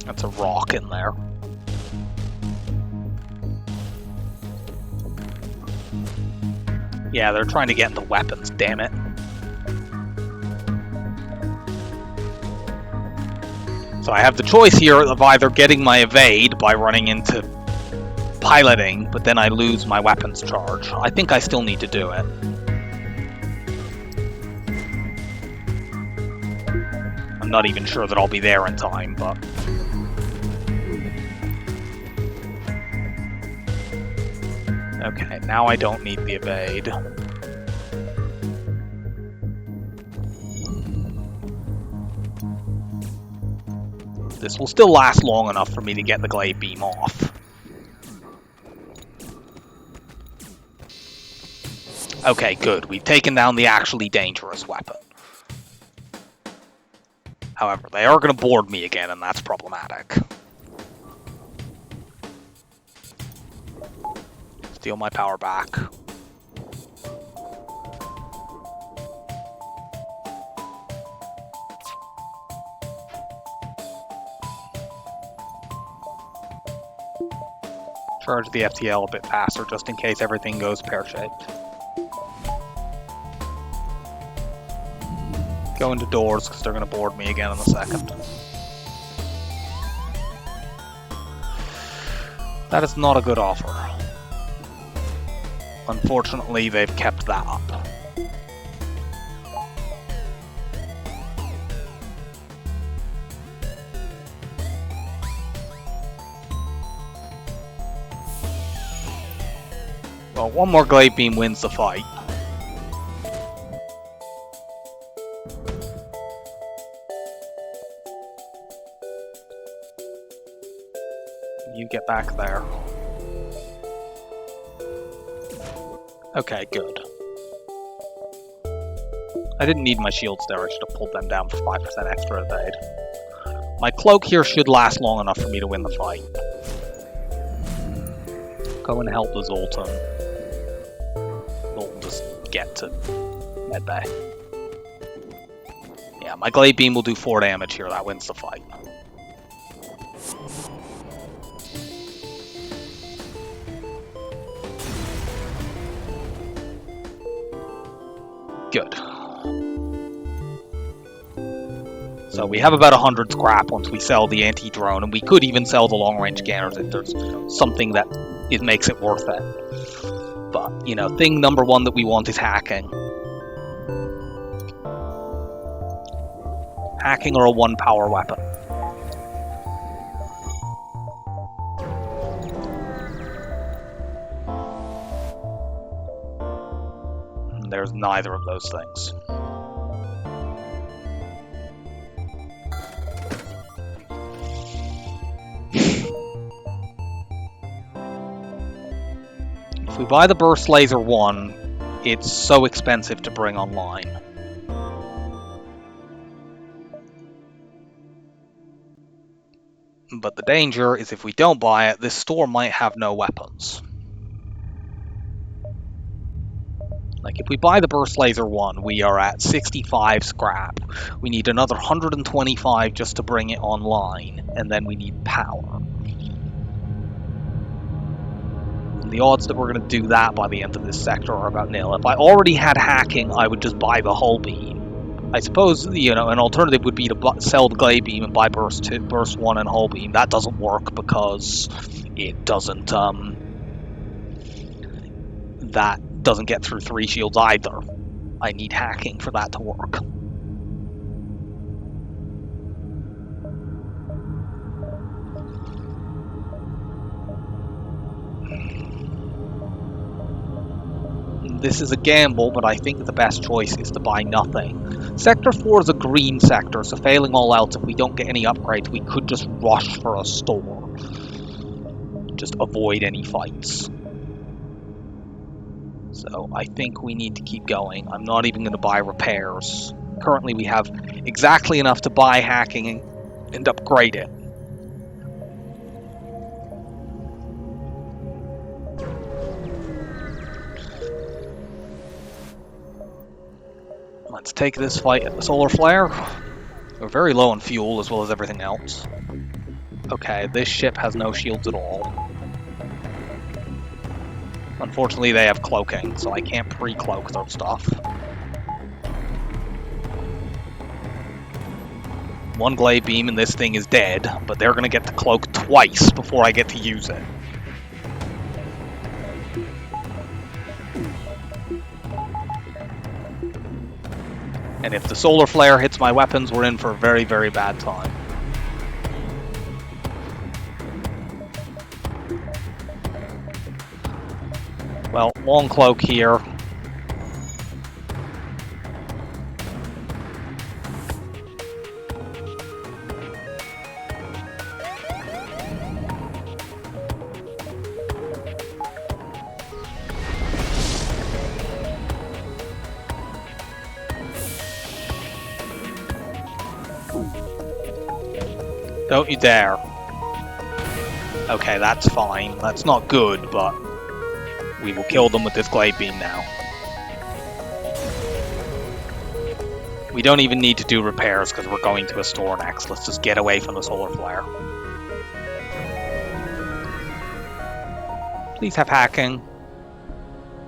S1: That's a rock in there. Yeah, they're trying to get into weapons, damn it. So I have the choice here of either getting my evade by running into piloting, but then I lose my weapons charge. I think I still need to do it. I'm not even sure that I'll be there in time, but... Okay, now I don't need the evade. This will still last long enough for me to get the glaive beam off. Okay, good. We've taken down the actually dangerous weapon. However, they are going to board me again, and that's problematic. Steal my power back. Charge the FTL a bit faster, just in case everything goes pear-shaped. Go into doors, because they're going to board me again in a second. That is not a good offer. Unfortunately, they've kept that up. Well, one more glaive beam wins the fight. you get back there. Okay, good. I didn't need my shields there, I should have pulled them down for 5% extra evade. My cloak here should last long enough for me to win the fight. Go and help the Zoltan. Zoltan just get to medbay. Yeah, my Glade Beam will do 4 damage here, that wins the fight. Good. So we have about 100 scrap once we sell the anti-drone, and we could even sell the long-range scanners if there's something that makes it worth it. But, you know, thing number one that we want is hacking. Hacking or a 1-power weapon. And there's neither of those things. If we buy the Burst Laser 1, it's so expensive to bring online. But the danger is if we don't buy it, this store might have no weapons. Like, if we buy the Burst Laser 1, we are at 65 scrap. We need another 125 just to bring it online, and then we need power. And the odds that we're going to do that by the end of this sector are about nil. If I already had hacking, I would just buy the hull beam. I suppose, you know, an alternative would be to sell the Glade Beam and buy Burst 1 and Hull Beam. That doesn't work because it doesn't, that doesn't get through 3 shields either. I need hacking for that to work. This is a gamble, but I think the best choice is to buy nothing. Sector 4 is a green sector, so failing all else, if we don't get any upgrades, we could just rush for a store. Just avoid any fights. So I think we need to keep going. I'm not even going to buy repairs. Currently we have exactly enough to buy hacking and upgrade it. Let's take this fight at the solar flare. We're very low on fuel as well as everything else. Okay, this ship has no shields at all. Unfortunately, they have cloaking, so I can't pre-cloak their stuff. One Glade Beam and this thing is dead, but they're going to get to cloak twice before I get to use it. And if the solar flare hits my weapons, we're in for a very, very bad time. Well, long cloak here. Don't you dare. Okay, that's fine. That's not good, but we will kill them with this Glade Beam now. We don't even need to do repairs because we're going to a store next. Let's just get away from the solar flare. Please have hacking.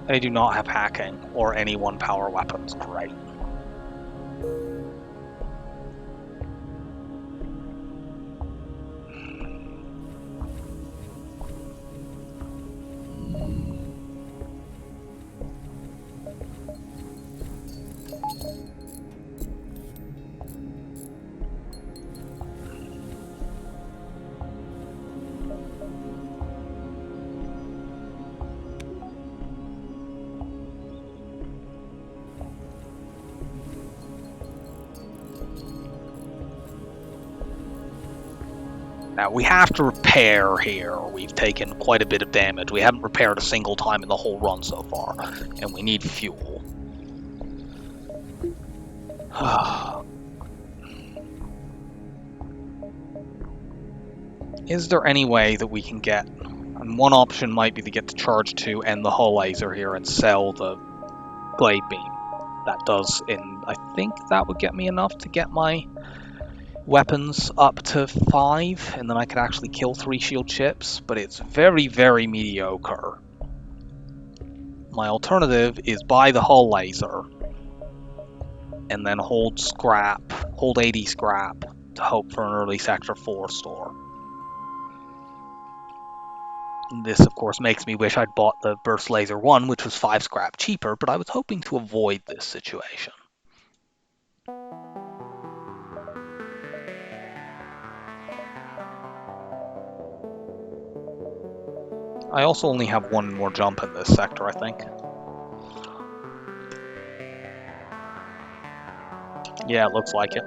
S1: They do not have hacking or any 1-power weapons. Great. Now, we have to repair here. We've taken quite a bit of damage. We haven't repaired a single time in the whole run so far. And we need fuel. Is there any way that we can get... And one option might be to get the charge 2 and the hull laser here and sell the glade beam. That does I think that would get me enough to get my weapons up to 5, and then I could actually kill 3 shield chips, but it's very, very mediocre. My alternative is buy the hull laser, and then hold 80 scrap to hope for an early Sector 4 store. And this, of course, makes me wish I'd bought the Burst Laser 1, which was 5 scrap cheaper, but I was hoping to avoid this situation. I also only have 1 more jump in this sector, I think. Yeah, it looks like it.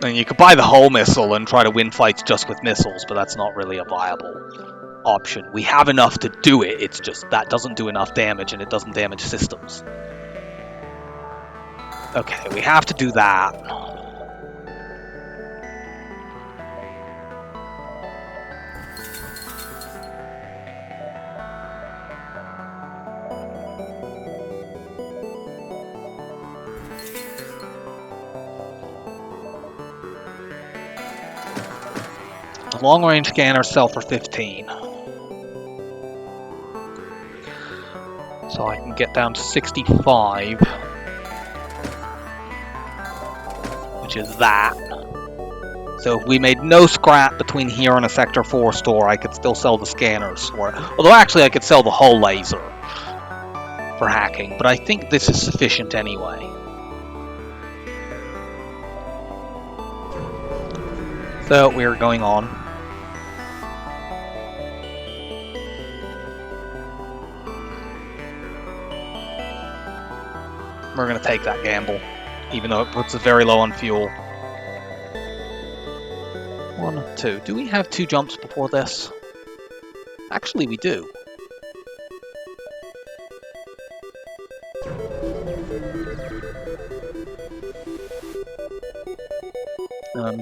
S1: And you could buy the hull missile and try to win fights just with missiles, but that's not really a viable option. We have enough to do it, it's just that doesn't do enough damage and it doesn't damage systems. Okay, we have to do that. The long-range scanners sell for 15. So I can get down to 65. Which is that. So if we made no scrap between here and a Sector 4 store, I could still sell the scanners for it. Although actually I could sell the hull laser for hacking, but I think this is sufficient anyway. So we're going on. We're going to take that gamble, even though it puts us very low on fuel. 1, 2. Do we have 2 jumps before this? Actually, we do.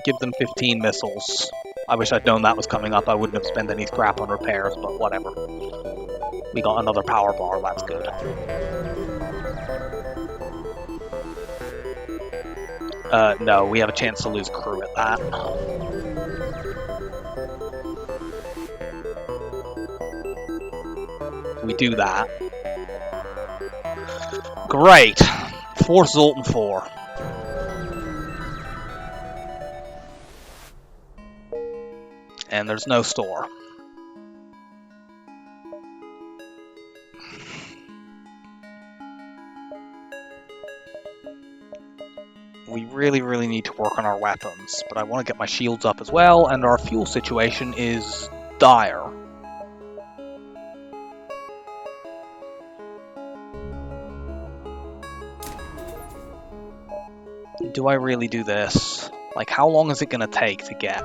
S1: Give them 15 missiles. I wish I'd known that was coming up. I wouldn't have spent any scrap on repairs, but whatever. We got another power bar, that's good. No, we have a chance to lose crew at that. We do that. Great! Fourth Zoltan 4. And there's no store. We really need to work on our weapons, but I want to get my shields up as well, and our fuel situation is dire. Do I really do this? Like, how long is it going to take to get?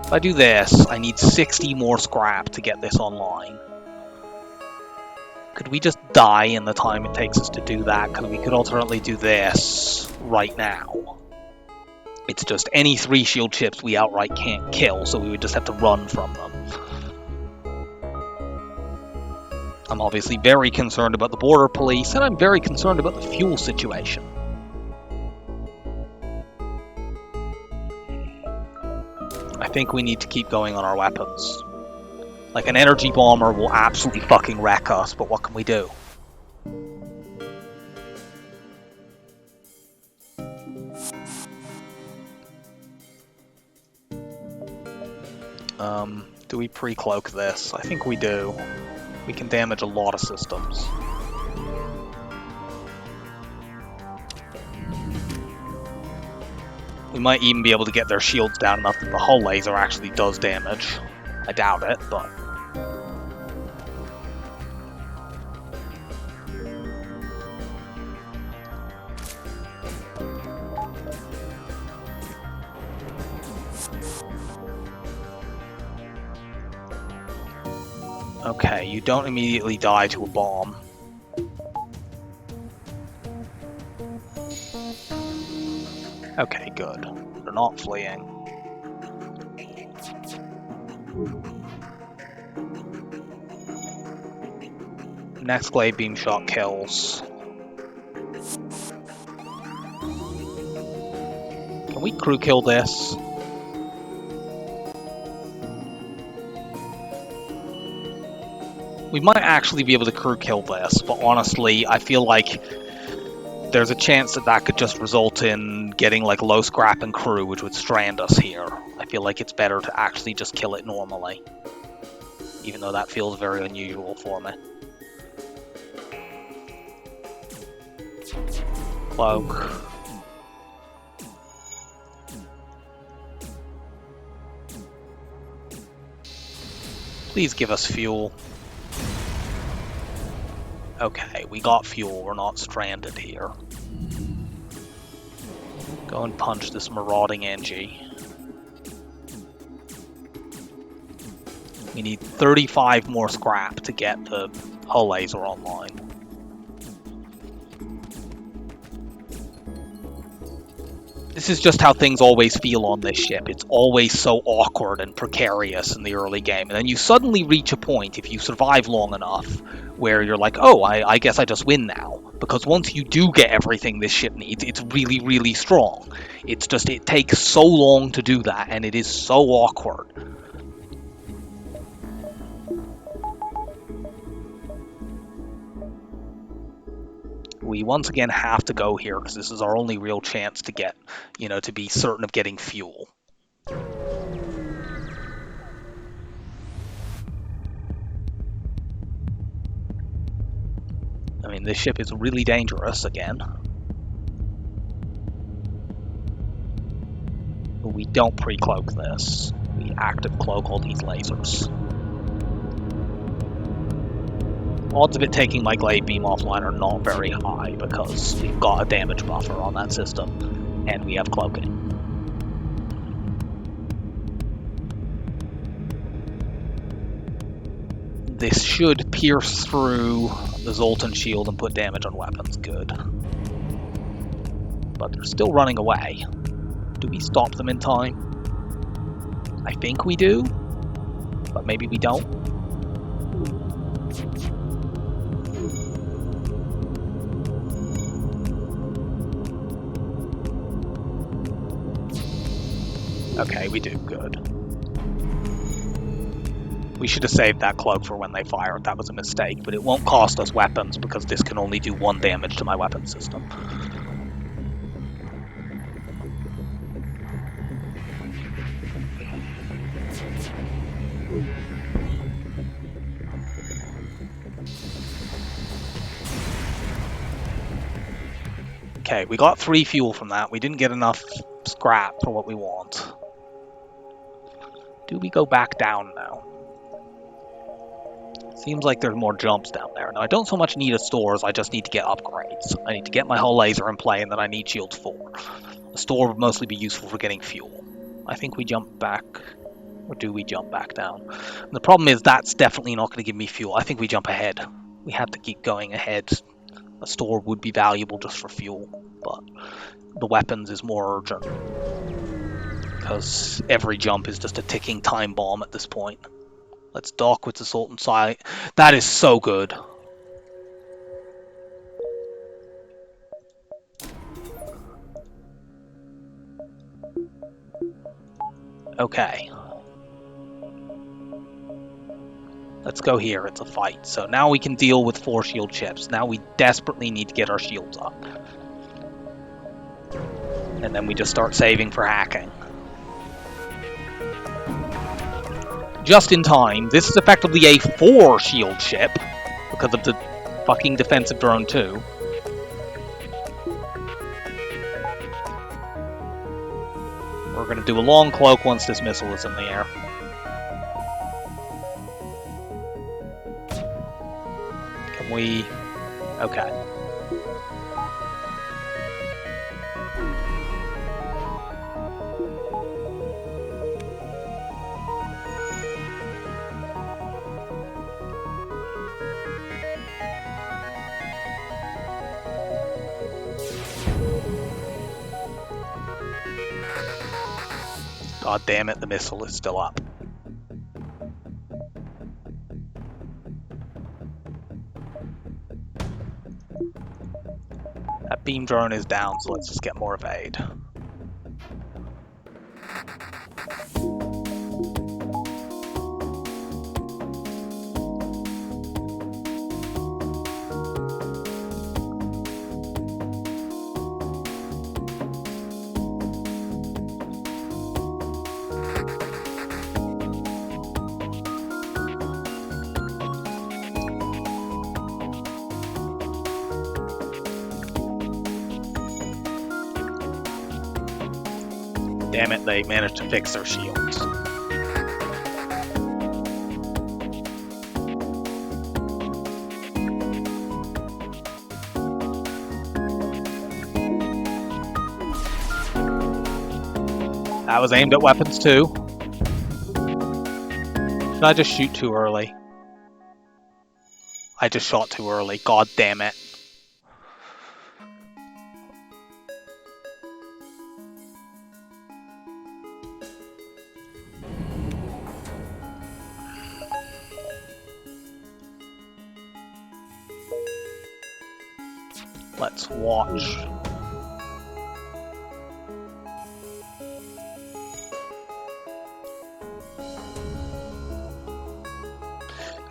S1: If I do this, I need 60 more scrap to get this online. Could we just die in the time it takes us to do that? Because we could alternately do this right now. It's just any 3 shield chips we outright can't kill, so we would just have to run from them. I'm obviously very concerned about the border police, and I'm very concerned about the fuel situation. I think we need to keep going on our weapons. Like, an energy bomber will absolutely fucking wreck us, but what can we do? Do we pre-cloak this? I think we do. We can damage a lot of systems. We might even be able to get their shields down enough that the hull laser actually does damage. I doubt it, but... Okay, you don't immediately die to a bomb. Okay, good. They're not fleeing. Next glade beam shot kills. Can we crew kill this? We might actually be able to crew kill this, but honestly, I feel like there's a chance that that could just result in getting like low scrap and crew, which would strand us here. I feel like it's better to actually just kill it normally, even though that feels very unusual for me. Cloak. Please give us fuel. Okay, we got fuel, we're not stranded here. Go and punch this marauding NG. We need 35 more scrap to get the hull laser online. This is just how things always feel on this ship. It's always so awkward and precarious in the early game. And then you suddenly reach a point, if you survive long enough, where you're like, oh, I guess I just win now. Because once you do get everything this ship needs, it's really, really strong. It's just, it takes so long to do that, and it is so awkward. We once again have to go here because this is our only real chance to get, you know, to be certain of getting fuel. I mean, this ship is really dangerous again. But we don't pre-cloak this. We active cloak all these lasers. Odds of it taking my glade beam offline are not very high because we've got a damage buffer on that system and we have cloaking. This should pierce through the Zoltan shield and put damage on weapons. Good. But they're still running away. Do we stop them in time? I think we do, but maybe we don't. Okay, we do. Good. We should have saved that cloak for when they fire it. That was a mistake, but it won't cost us weapons because this can only do 1 damage to my weapon system. Okay, we got 3 fuel from that. We didn't get enough scrap for what we want. Do we go back down now? Seems like there's more jumps down there. Now, I don't so much need a stores, I just need to get upgrades. I need to get my hull laser in play, and then I need shields 4. A store would mostly be useful for getting fuel. I think we jump back, or do we jump back down? And the problem is that's definitely not going to give me fuel. I think we jump ahead. We have to keep going ahead. A store would be valuable just for fuel, but the weapons is more urgent. Because every jump is just a ticking time bomb at this point. Let's dock with the Sultan Sight. That is so good. Okay. Let's go here. It's a fight. So now we can deal with 4 shield ships. Now we desperately need to get our shields up. And then we just start saving for hacking. Just in time. This is effectively a 4 shield ship because of the fucking defensive drone too. We're going to do a long cloak once this missile is in the air. Can we... Okay. God damn it, the missile is still up. That beam drone is down, so let's just get more evade. Damn it, they managed to fix their shields. That was aimed at weapons too. Did I just shoot too early? I just shot too early. God damn it. Let's watch.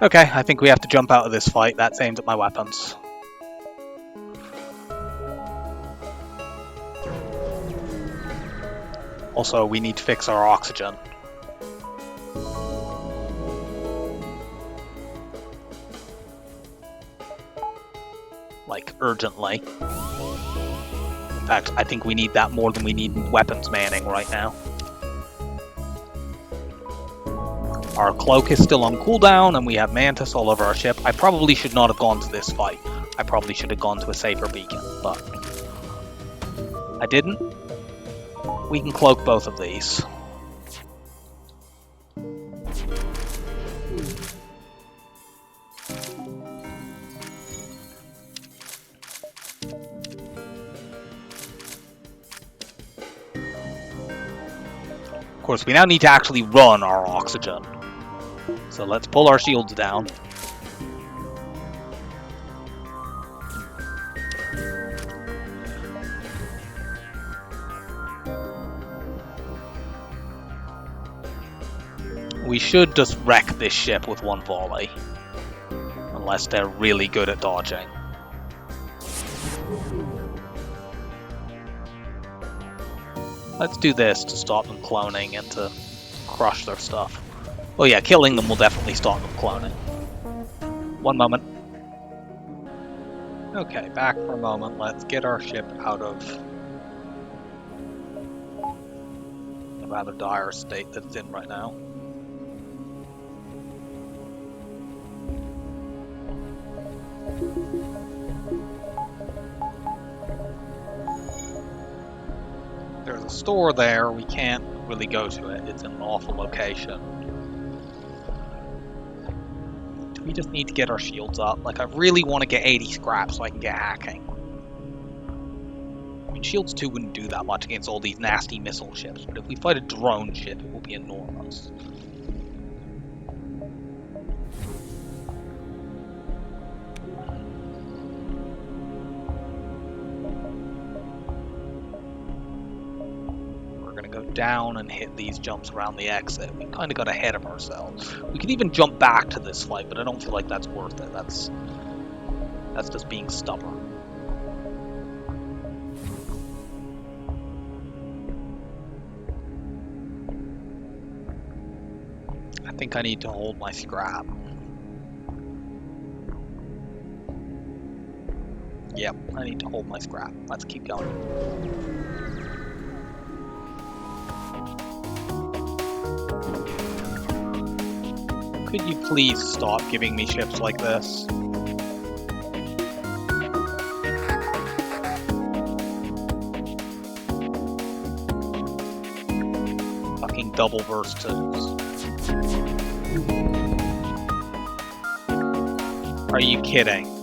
S1: Okay, I think we have to jump out of this fight. That's aimed at my weapons. Also, we need to fix our oxygen. Like, urgently. In fact, I think we need that more than we need weapons manning right now. Our cloak is still on cooldown, and we have Mantis all over our ship. I probably should not have gone to this fight. I probably should have gone to a safer beacon, but I didn't. We can cloak both of these. Of course, we now need to actually run our oxygen. So let's pull our shields down. We should just wreck this ship with one volley. Unless they're really good at dodging. Let's do this to stop them cloning and to crush their stuff. Oh yeah, killing them will definitely stop them cloning. One moment. Okay, back for a moment. Let's get our ship out of a rather dire state that it's in right now. There's a store there. We can't really go to it. It's in an awful location. Do we just need to get our shields up? Like, I really want to get 80 scrap so I can get hacking. I mean, shields 2 wouldn't do that much against all these nasty missile ships, but if we fight a drone ship, it will be enormous. Down and hit these jumps around the exit. We kind of got ahead of ourselves. We could even jump back to this fight, but I don't feel like that's worth it. That's just being stubborn. I think I need to hold my scrap. Yep, I need to hold my scrap. Let's keep going. Could you please stop giving me ships like this? Fucking double burst twos. Are you kidding?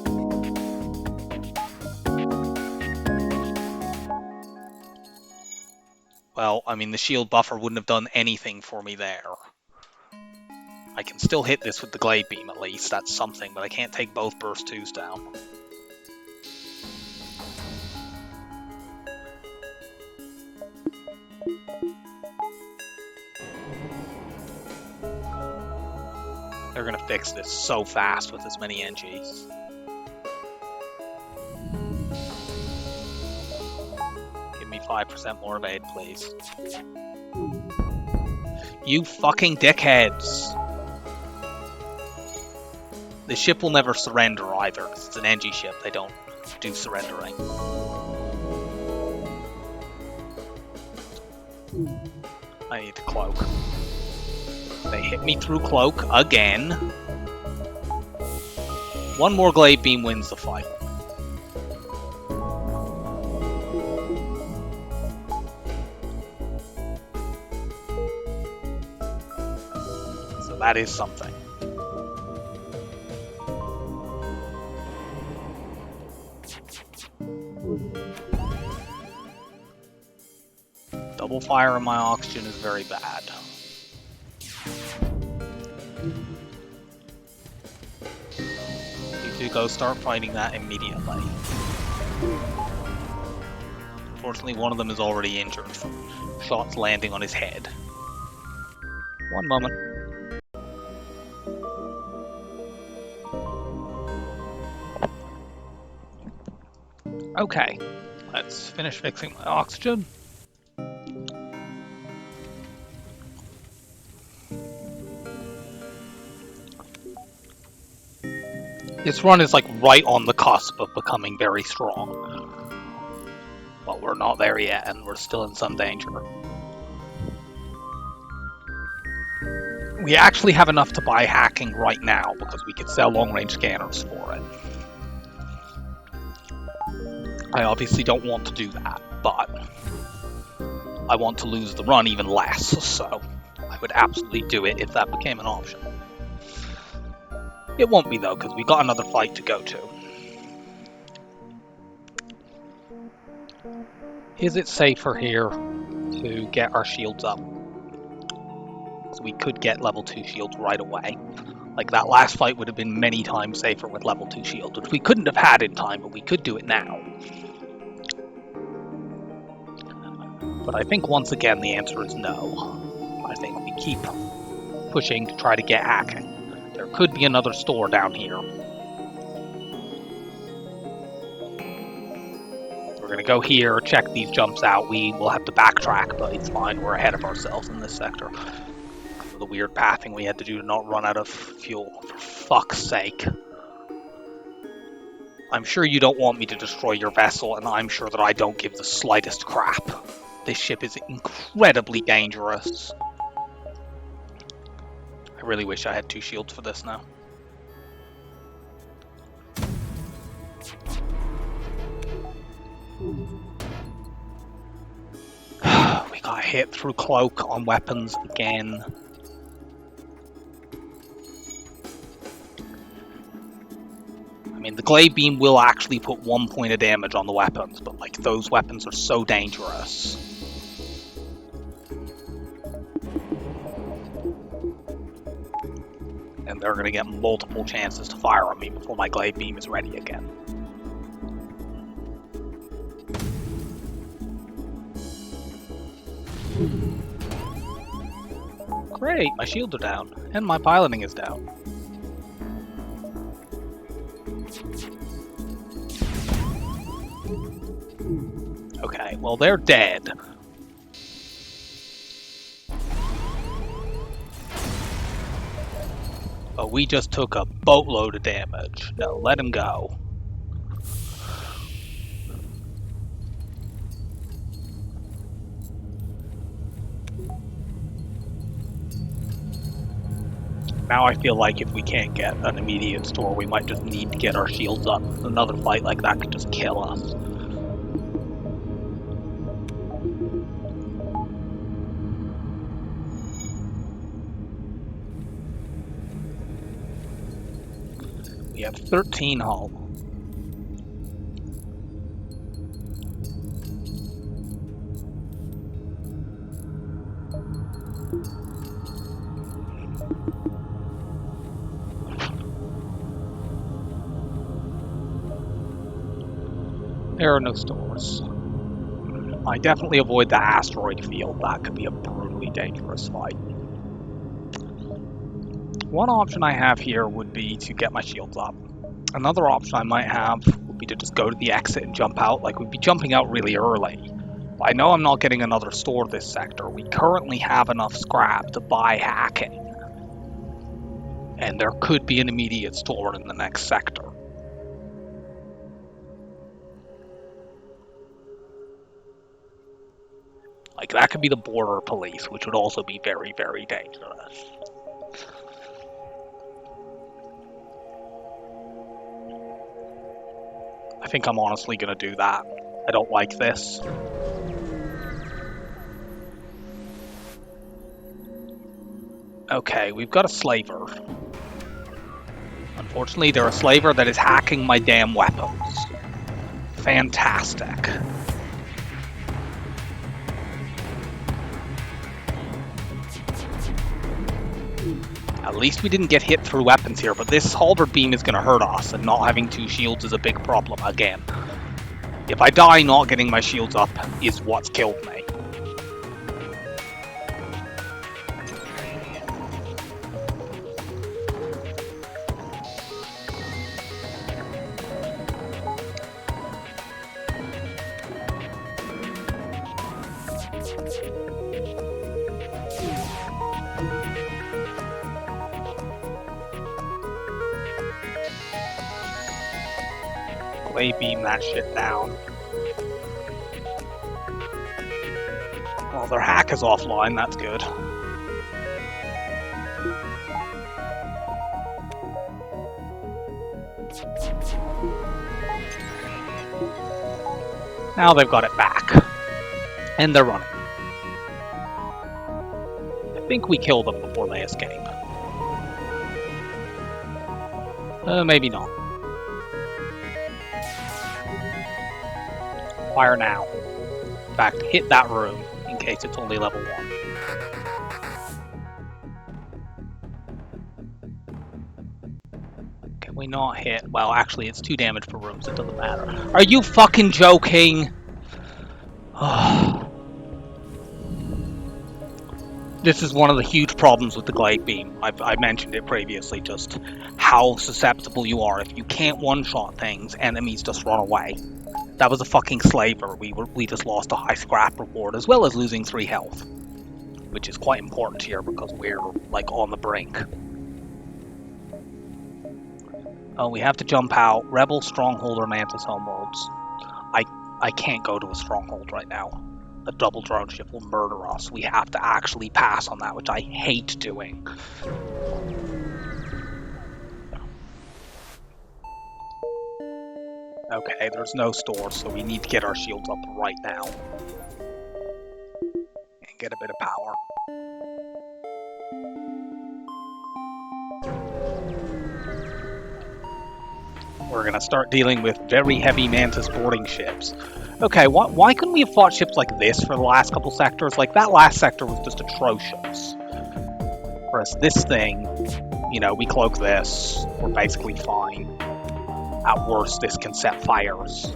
S1: Well, I mean, the shield buffer wouldn't have done anything for me there. I can still hit this with the Glade Beam at least, that's something, but I can't take both Burst 2s down. They're gonna fix this so fast with as many NGs. Give me 5% more evade, please. You fucking dickheads! The ship will never surrender either, because it's an NG ship, they don't do surrendering. I need to cloak. They hit me through cloak again. One more Glade Beam wins the fight. So that is something. Double fire on my oxygen is very bad. You two go start fighting that immediately. Unfortunately, one of them is already injured from shots landing on his head. One moment. Okay, let's finish fixing my oxygen. This run is like right on the cusp of becoming very strong. But we're not there yet, and we're still in some danger. We actually have enough to buy hacking right now, because we could sell long-range scanners for it. I obviously don't want to do that, but I want to lose the run even less, so I would absolutely do it if that became an option. It won't be though, because we got another fight to go to. Is it safer here to get our shields up? So we could get level 2 shields right away. Like that last fight would have been many times safer with level 2 shields, which we couldn't have had in time, but we could do it now. But I think once again the answer is no. I think we keep pushing to try to get hacking. There could be another store down here. We're gonna go here, check these jumps out. We will have to backtrack, but it's fine. We're ahead of ourselves in this sector. The weird pathing we had to do to not run out of fuel. For fuck's sake. I'm sure you don't want me to destroy your vessel, and I'm sure that I don't give the slightest crap. This ship is incredibly dangerous. I really wish I had 2 shields for this now. We got hit through cloak on weapons again. I mean, the Glade Beam will actually put 1 point of damage on the weapons, but like those weapons are so dangerous. And they're going to get multiple chances to fire on me before my Glade Beam is ready again. Great, my shields are down, and my piloting is down. Okay, well they're dead. But we just took a boatload of damage. No, let him go. Now I feel like if we can't get an immediate store, we might just need to get our shields up. Another fight like that could just kill us. We have 13 hull. There are no stores. I definitely avoid the asteroid field. That could be a brutally dangerous fight. One option I have here would be to get my shields up. Another option I might have would be to just go to the exit and jump out. Like, we'd be jumping out really early. I know I'm not getting another store this sector. We currently have enough scrap to buy hacking. And there could be an immediate store in the next sector. Like, that could be the border police, which would also be very, very dangerous. I think I'm honestly gonna do that. I don't like this. Okay, we've got a slaver. Unfortunately, they're a slaver that is hacking my damn weapons. Fantastic. At least we didn't get hit through weapons here, but this halberd beam is going to hurt us, and not having two shields is a big problem again. If I die not getting my shields up is what's killed me. Play beam that shit down. Well, their hack is offline, that's good. Now they've got it back. And they're running. I think we kill them before they escape. Maybe not. Fire now. In fact, hit that room in case it's only level 1. Can we not hit? Well, actually, it's 2 damage per room, so it doesn't matter. Are you fucking joking? This is one of the huge problems with the glide beam. I mentioned it previously, just how susceptible you are. If you can't one-shot things, enemies just run away. That was a fucking slaver. We just lost a high scrap reward, as well as losing 3 health. Which is quite important here, because we're, like, on the brink. Oh, we have to jump out. Rebel, Stronghold, or Mantis Homeworlds. I can't go to a Stronghold right now. A double drone ship will murder us. We have to actually pass on that, which I hate doing. Okay, there's no store, so we need to get our shields up right now. And get a bit of power. We're gonna start dealing with very heavy Mantis boarding ships. Okay, why couldn't we have fought ships like this for the last couple sectors? Like, that last sector was just atrocious. Whereas this thing, you know, we cloak this, we're basically fine. At worst, this can set fires.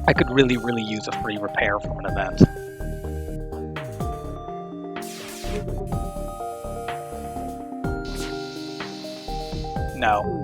S1: I could really, really use a free repair from an event. No.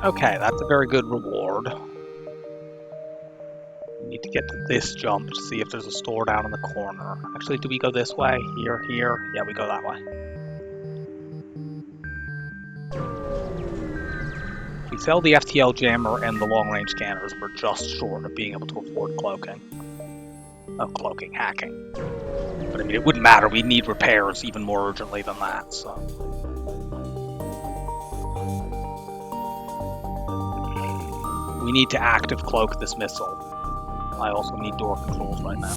S1: Okay, that's a very good reward. We need to get to this jump to see if there's a store down in the corner. Actually, do we go this way? Here, here? Yeah, we go that way. If we sell the FTL jammer and the long-range scanners, we're just short of being able to afford cloaking. Of cloaking, hacking. But I mean, it wouldn't matter. We need repairs even more urgently than that, so... We need to active cloak this missile. I also need door controls right now.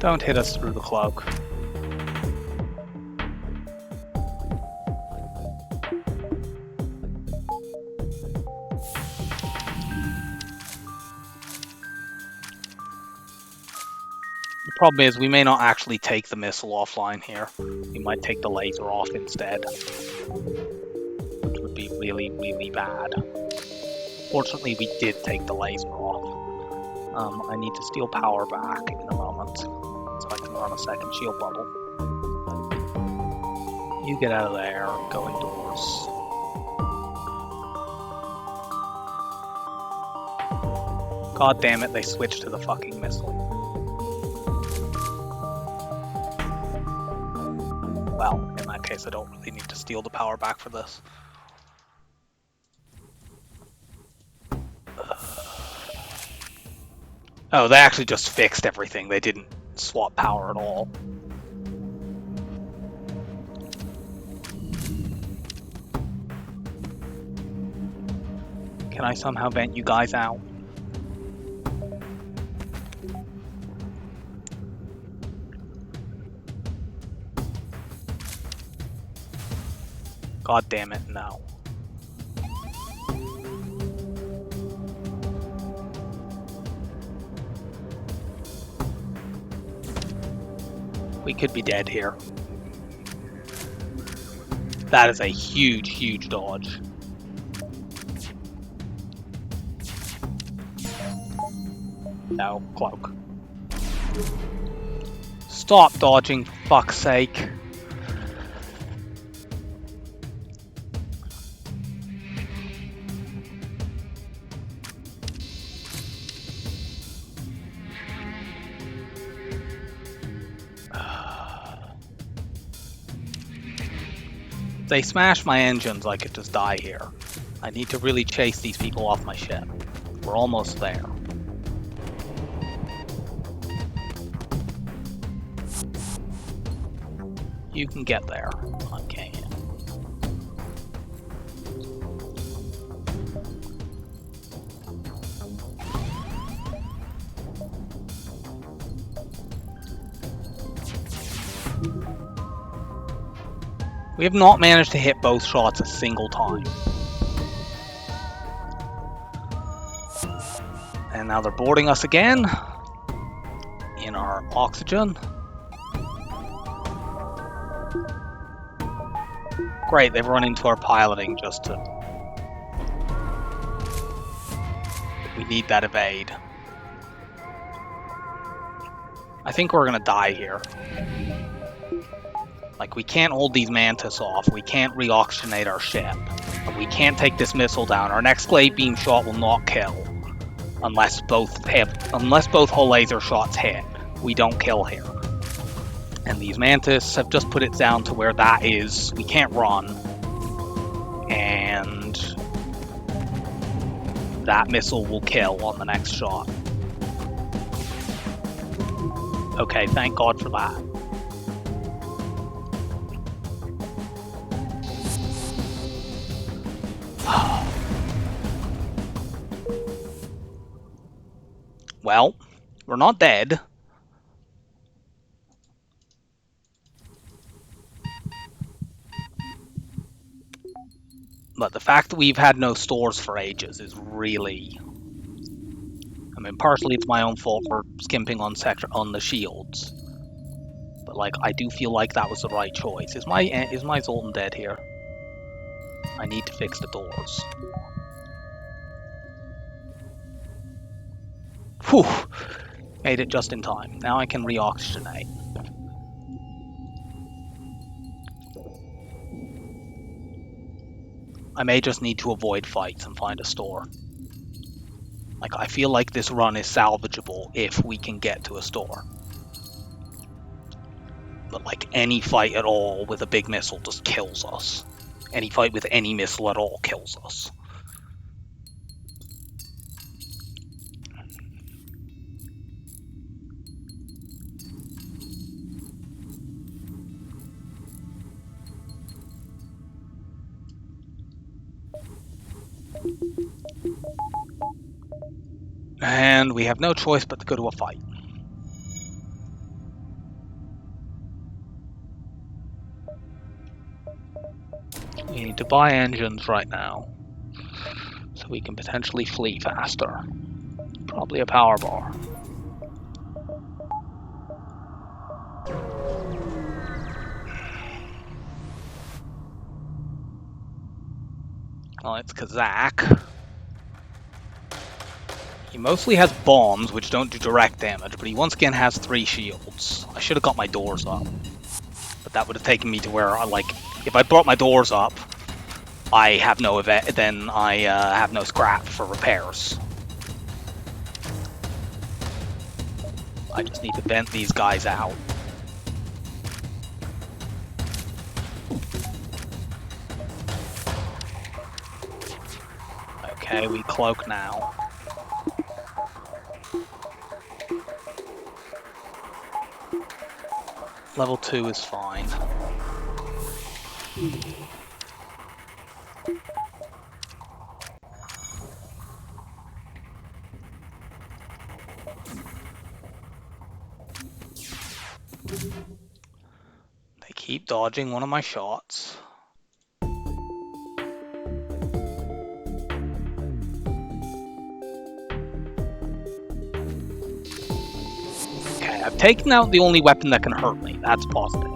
S1: Don't hit us through the cloak. The problem is we may not actually take the missile offline here. We might take the laser off instead, which would be really, really bad. Fortunately, we did take the laser off. I need to steal power back in a moment, so I can run a second shield bubble. You get out of there and go indoors. God damn it, they switched to the fucking missile. Well, in that case, I don't really need to steal the power back for this. Oh, they actually just fixed everything. They didn't swap power at all. Can I somehow vent you guys out? God damn it, no. We could be dead here. That is a huge, huge dodge. No, cloak. Stop dodging, for fuck's sake. If they smash my engines, I could just die here. I need to really chase these people off my ship. We're almost there. You can get there. I can't. We have not managed to hit both shots a single time. And now they're boarding us again in our oxygen. Great, they've run into our piloting just to... We need that evade. I think we're gonna die here. Like, we can't hold these Mantis off, we can't re-oxygenate our ship, and we can't take this missile down. Our next glade beam shot will not kill unless both hull laser shots hit. We don't kill here. And these Mantis have just put it down to where that is. We can't run. And that missile will kill on the next shot. Okay, thank God for that. Well, we're not dead. But the fact that we've had no stores for ages is really... I mean, partially it's my own fault for skimping on the shields. But, like, I do feel like that was the right choice. Is my Zoltan dead here? I need to fix the doors. Whew! Made it just in time. Now I can re-oxygenate. I may just need to avoid fights and find a store. Like, I feel like this run is salvageable if we can get to a store. But, like, any fight at all with a big missile just kills us. Any fight with any missile at all kills us. And we have no choice but to go to a fight. We need to buy engines right now, so we can potentially flee faster. Probably a power bar. Well, it's Kazakh. He mostly has bombs, which don't do direct damage, but he once again has 3 shields. I should have got my doors up. But that would have taken me to where, if I brought my doors up, I have no event, then I have no scrap for repairs. I just need to vent these guys out. Okay, we cloak now. Level 2 is fine. They keep dodging one of my shots. Okay, I've taken out the only weapon that can hurt me. That's positive.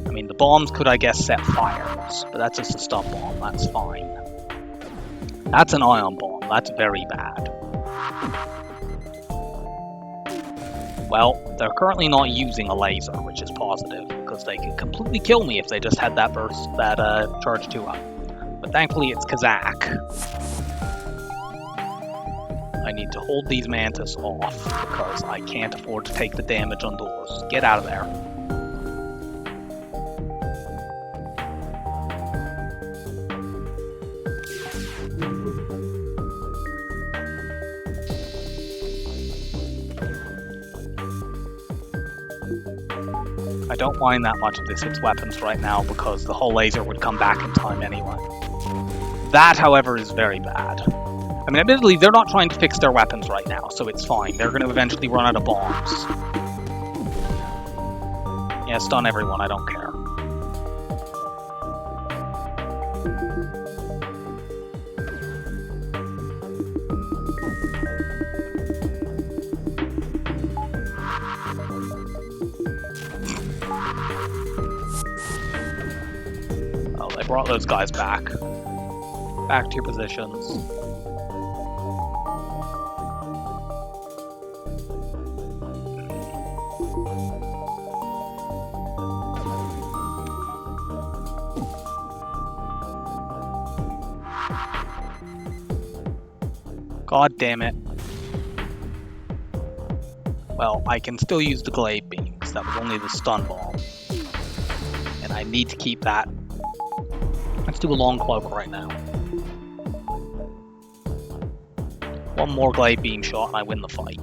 S1: I mean, the bombs could, I guess, set fires, but that's just a stun bomb. That's fine. That's an ion bomb. That's very bad. Well, they're currently not using a laser, which is positive, because they could completely kill me if they just had that charge 2 up. But thankfully it's Kazakh. I need to hold these mantis off, because I can't afford to take the damage on doors. Get out of there. I don't mind that much of this hits weapons right now because the whole laser would come back in time anyway. That, however, is very bad. I mean, admittedly, they're not trying to fix their weapons right now, so it's fine. They're going to eventually run out of bombs. Yeah, stun everyone, I don't care. Brought those guys back. Back to your positions. God damn it. Well, I can still use the glaive beam, because that was only the stun bomb. And I need to keep that. Let's do a long cloak right now. One more glaive beam shot and I win the fight.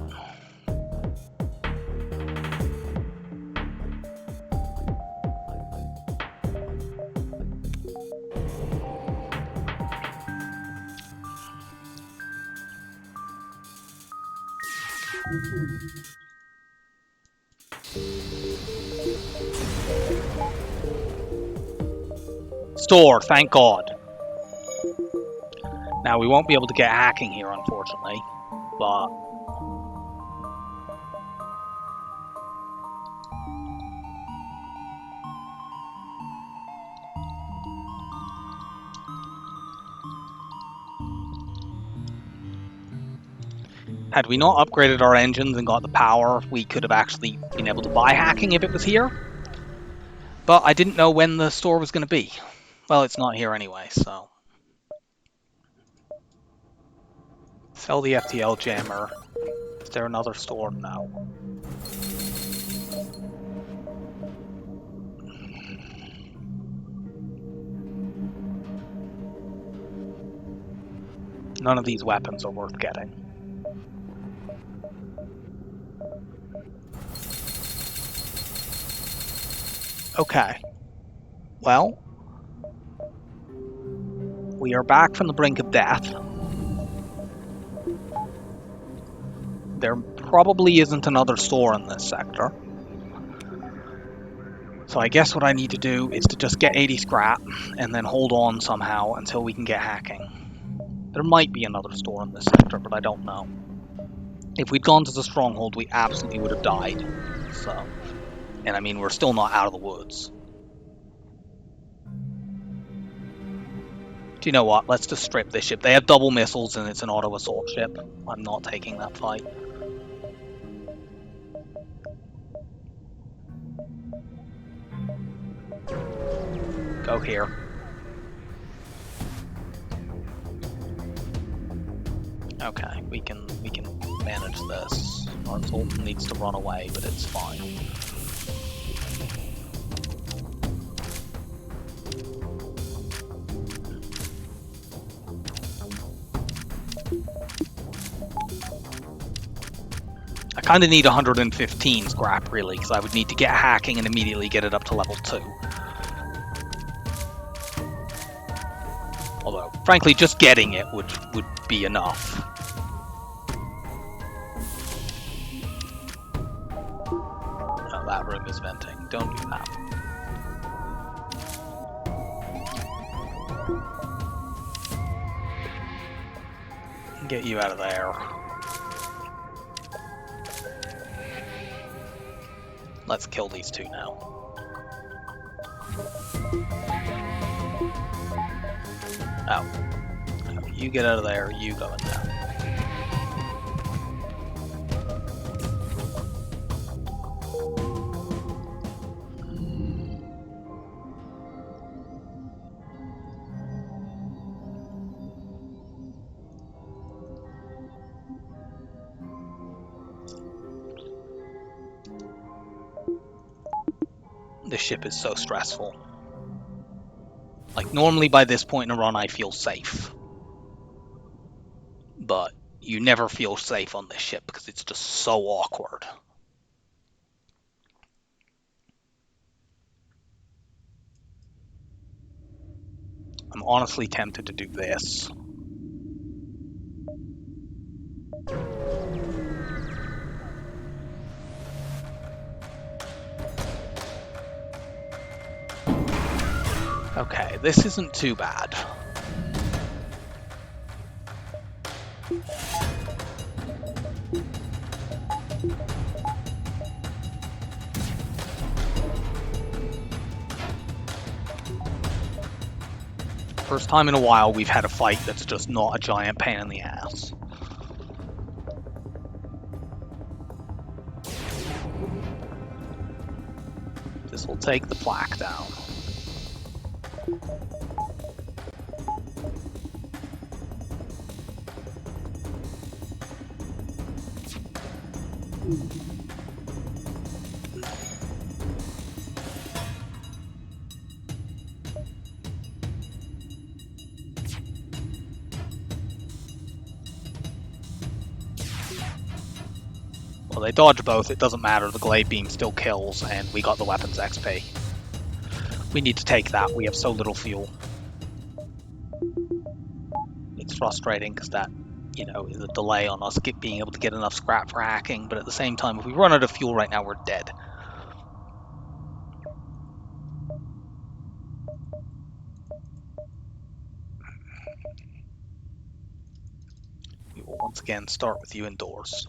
S1: Store, thank God. Now, we won't be able to get hacking here, unfortunately, but... Had we not upgraded our engines and got the power, we could have actually been able to buy hacking if it was here. But I didn't know when the store was going to be. Well, it's not here anyway, so... Sell the FTL jammer. Is there another store? No. None of these weapons are worth getting. Okay. Well, We are back from the brink of death. There probably isn't another store in this sector. So I guess what I need to do is to just get 80 scrap and then hold on somehow until we can get hacking. There might be another store in this sector, but I don't know. If we'd gone to the stronghold, we absolutely would have died. So, and I mean, we're still not out of the woods. Do you know what? Let's just strip this ship. They have double missiles and it's an auto assault ship. I'm not taking that fight. Go here. Okay, we can manage this. Our assault needs to run away, but it's fine. I kind of need 115 scrap, really, because I would need to get hacking and immediately get it up to level 2. Although, frankly, just getting it would be enough. Oh, that room is venting. Don't do that. Get you out of there. Let's kill these two now. Oh. No, you get out of there, you go in there. This ship is so stressful. Like, normally by this point in a run I feel safe. But you never feel safe on this ship because it's just so awkward. I'm honestly tempted to do this. Okay, this isn't too bad. First time in a while we've had a fight that's just not a giant pain in the ass. This will take the plaque down. Well, they dodge both, it doesn't matter, the glade beam still kills, and we got the weapons XP. We need to take that, we have so little fuel. It's frustrating because that, you know, is a delay on us being able to get enough scrap for hacking, but at the same time, if we run out of fuel right now, we're dead. We will once again start with you indoors.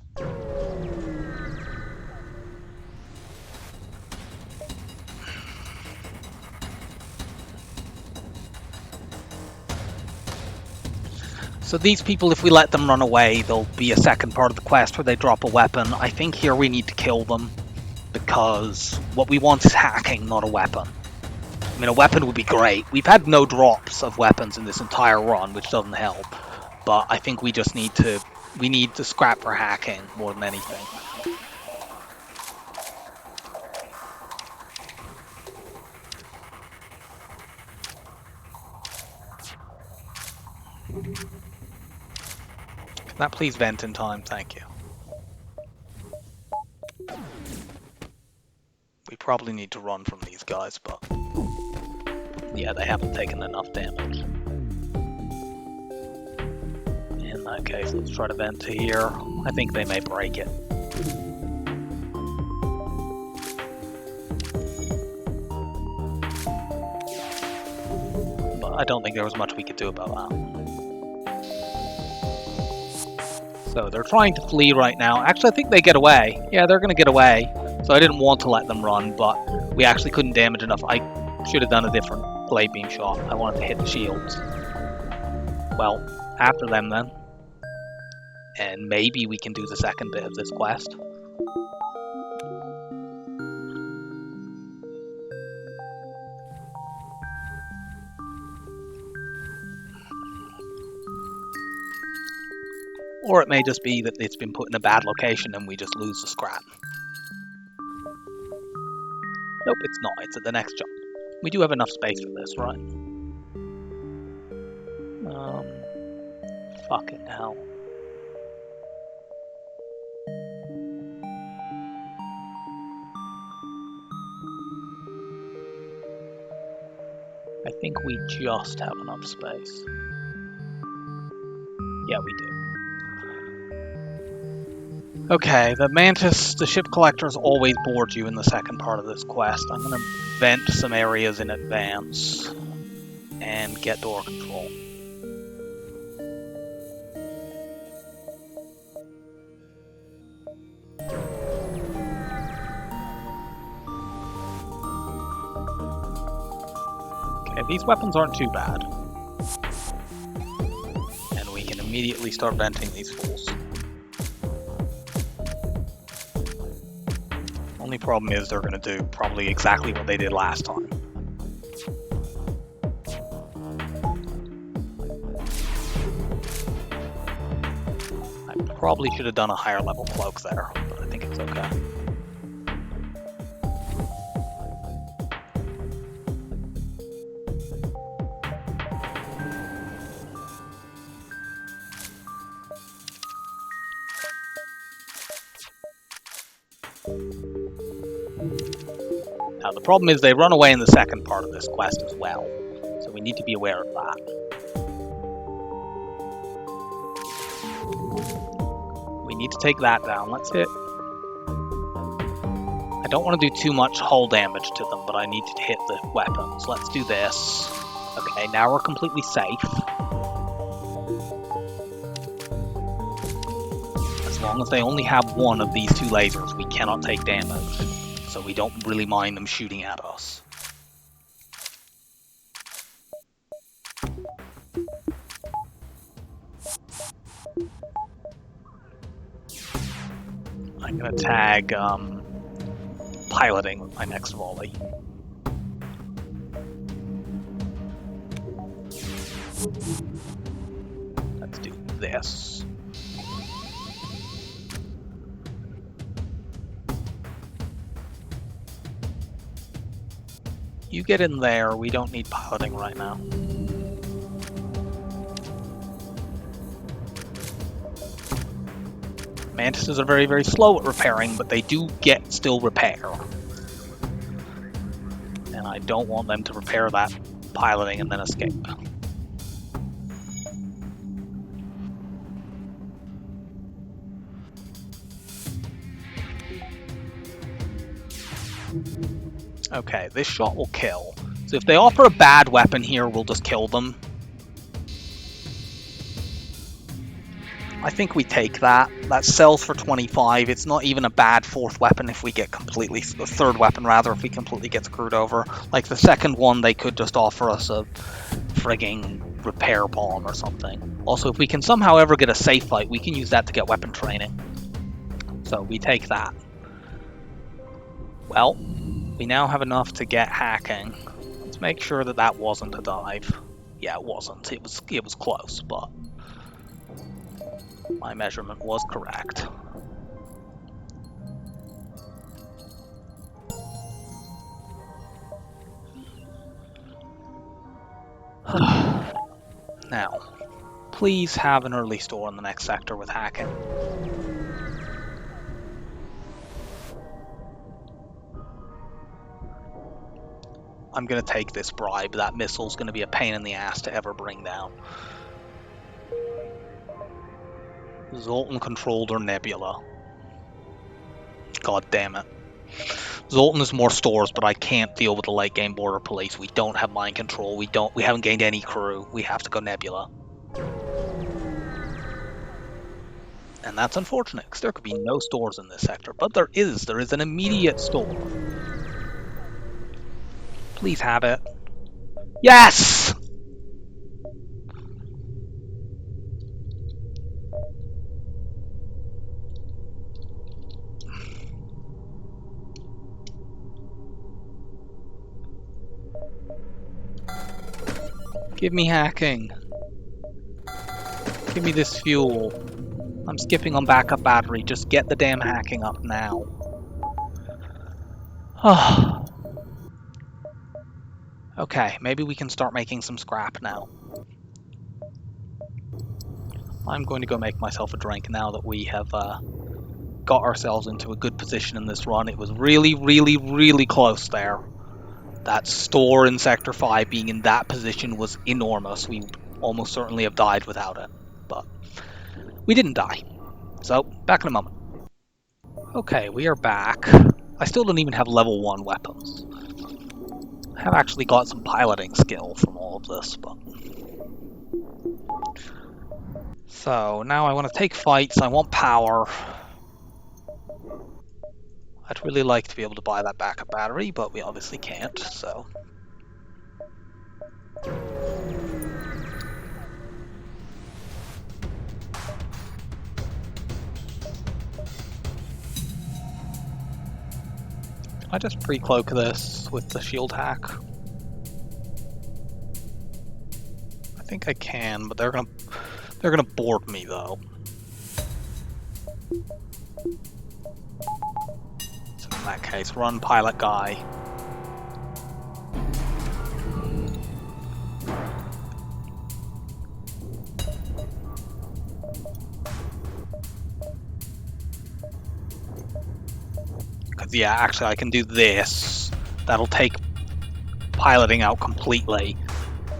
S1: So these people, if we let them run away, there'll be a second part of the quest where they drop a weapon. I think here we need to kill them, because what we want is hacking, not a weapon. I mean, a weapon would be great. We've had no drops of weapons in this entire run, which doesn't help. But I think we just need to scrap for hacking more than anything. Can that please vent in time? Thank you. We probably need to run from these guys, but yeah, they haven't taken enough damage. that case, let's try to vent to here. I think they may break it. But I don't think there was much we could do about that. So they're trying to flee right now. Actually, I think they get away. Yeah, they're going to get away. So I didn't want to let them run, but we actually couldn't damage enough. I should have done a different blade beam shot. I wanted to hit the shields. Well, after them then. And maybe we can do the second bit of this quest. Or it may just be that it's been put in a bad location and we just lose the scrap. Nope, it's not. It's at the next jump. We do have enough space for this, right? Fucking hell. I think we just have enough space. Yeah, we do. Okay, the Mantis, the ship collectors always board you in the second part of this quest. I'm going to vent some areas in advance and get door control. Okay, these weapons aren't too bad. And we can immediately start venting these fools. Only problem is they're going to do probably exactly what they did last time. I probably should have done a higher level cloak there, but I think it's okay. Now the problem is they run away in the second part of this quest as well, so we need to be aware of that. We need to take that down. Let's hit. I don't want to do too much hull damage to them, but I need to hit the weapons. Let's do this. Okay, now we're completely safe. As long as they only have one of these two lasers, we cannot take damage. So we don't really mind them shooting at us. I'm going to tag piloting with my next volley. Let's do this. You get in there, we don't need piloting right now. Mantises are very, very slow at repairing, but they do get still repair. And I don't want them to repair that piloting and then escape. Okay, this shot will kill. So if they offer a bad weapon here, we'll just kill them. I think we take that. That sells for 25. It's not even a bad fourth weapon if we get completely... a third weapon, rather, if we completely get screwed over. Like the second one, they could just offer us a frigging repair bomb or something. Also, if we can somehow ever get a safe fight, we can use that to get weapon training. So we take that. Well, we now have enough to get hacking. Let's make sure that that wasn't a dive. Yeah, it wasn't. It was close, but my measurement was correct. Now, please have an early store in the next sector with hacking. I'm going to take this bribe. That missile's going to be a pain in the ass to ever bring down. Zoltan controlled or Nebula. God damn it. Zoltan is more stores, but I can't deal with the late game border police. We don't have mind control. We haven't gained any crew. We have to go Nebula. And that's unfortunate, because there could be no stores in this sector. But there is an immediate store. Please have it. Yes! Give me hacking. Give me this fuel. I'm skipping on backup battery. Just get the damn hacking up now. Okay, maybe we can start making some scrap now. I'm going to go make myself a drink now that we have got ourselves into a good position in this run. It was really, really, really close there. That store in Sector 5 being in that position was enormous. We almost certainly have died without it, but we didn't die. So, back in a moment. Okay, we are back. I still don't even have level 1 weapons. I have actually got some piloting skill from all of this, but... So, now I want to take fights, I want power. I'd really like to be able to buy that backup battery, but we obviously can't, so... Can I just pre-cloak this with the shield hack? I think I can, but they're gonna board me though. So in that case, run pilot guy. Because yeah, actually I can do this. That'll take piloting out completely.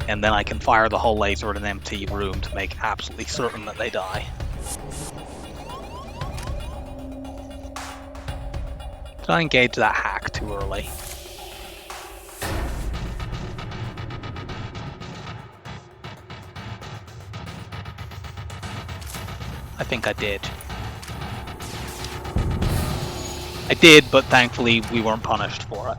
S1: And then I can fire the whole laser at an empty room to make absolutely certain that they die. Did I engage that hack too early? I think I did. I did, but thankfully we weren't punished for it.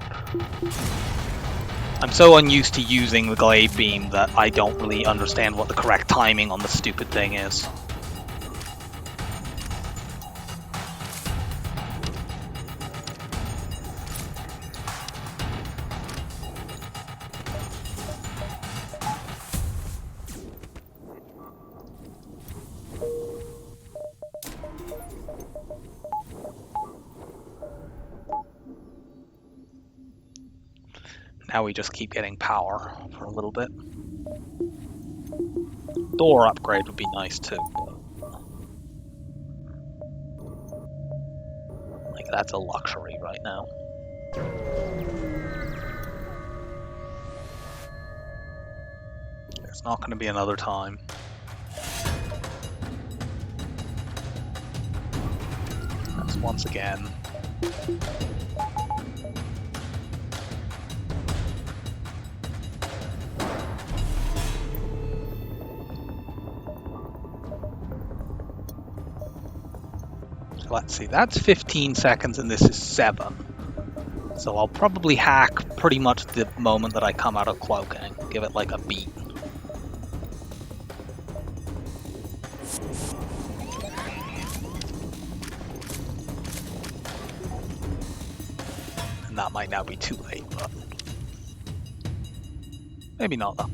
S1: I'm so unused to using the glaive beam that I don't really understand what the correct timing on the stupid thing is. Now we just keep getting power for a little bit. Door upgrade would be nice too. Like, that's a luxury right now. There's not going to be another time. That's once again. Let's see, that's 15 seconds and this is 7. So I'll probably hack pretty much the moment that I come out of cloaking. Give it like a beat. And that might now be too late, but... maybe not though.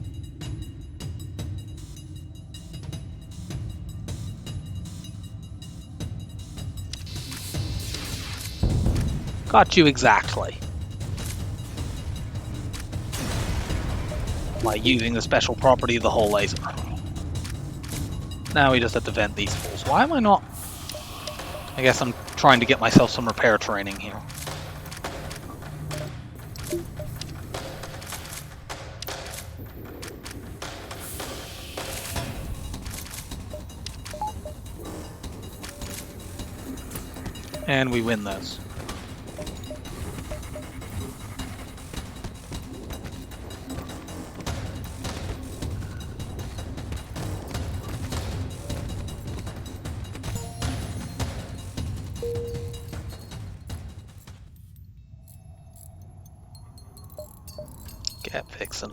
S1: Got you exactly. By using the special property of the whole laser. Now we just have to vent these fools. Why am I not... I guess I'm trying to get myself some repair training here. And we win this. Get fixin'.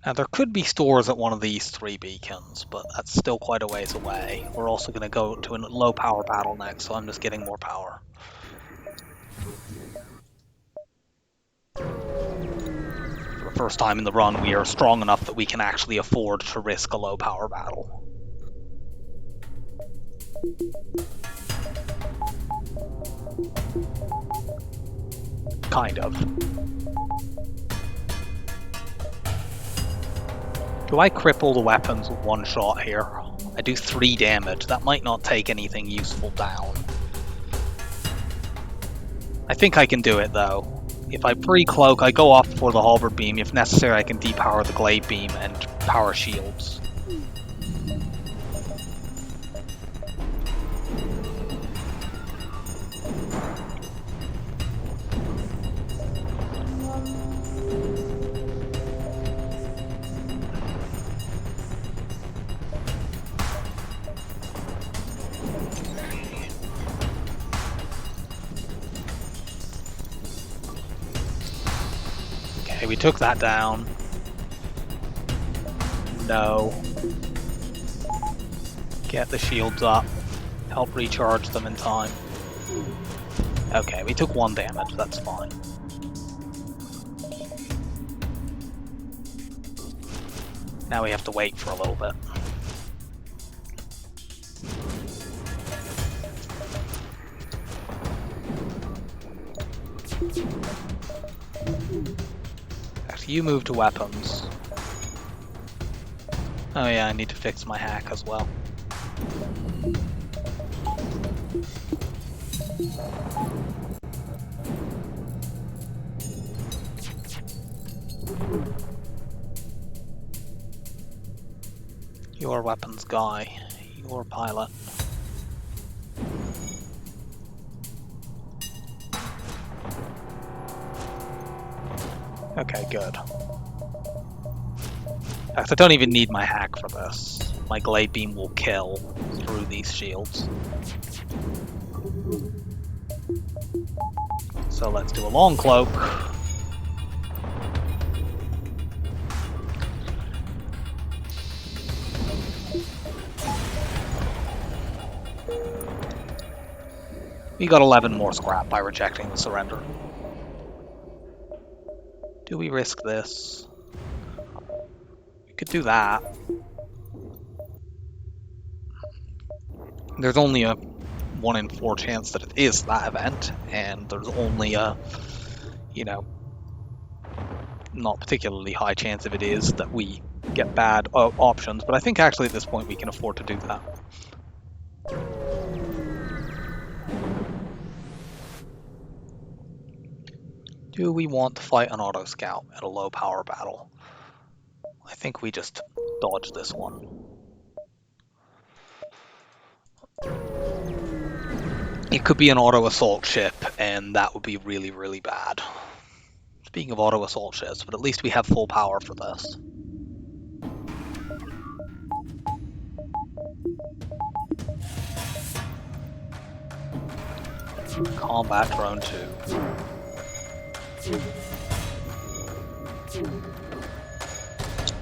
S1: Now there could be stores at one of these 3 beacons, but that's still quite a ways away. We're also going to go to a low power battle next, so I'm just getting more power. For the first time in the run, we are strong enough that we can actually afford to risk a low power battle. Kind of. Do I cripple the weapons with 1 shot here? I do 3 damage. That might not take anything useful down. I think I can do it though. If I pre-cloak, I go off for the halberd beam. If necessary, I can depower the glaive beam and power shields. Okay, we took that down. No. Get the shields up. Help recharge them in time. Okay, we took 1 damage, that's fine. Now we have to wait for a little bit. Actually, you move to weapons. Oh yeah, I need to fix my hack as well. Your weapons guy, your pilot. Okay, good. I don't even need my hack for this. My glaive beam will kill through these shields. So let's do a long cloak. We got 11 more scrap by rejecting the surrender. Do we risk this? We could do that. There's only a 1 in 4 chance that it is that event, and there's only a, you know, not particularly high chance if it is that we get bad options, but I think actually at this point we can afford to do that. Do we want to fight an auto scout at a low power battle? I think we just dodge this one. It could be an auto assault ship, and that would be really, really bad. Speaking of auto assault ships, but at least we have full power for this. Combat drone 2. I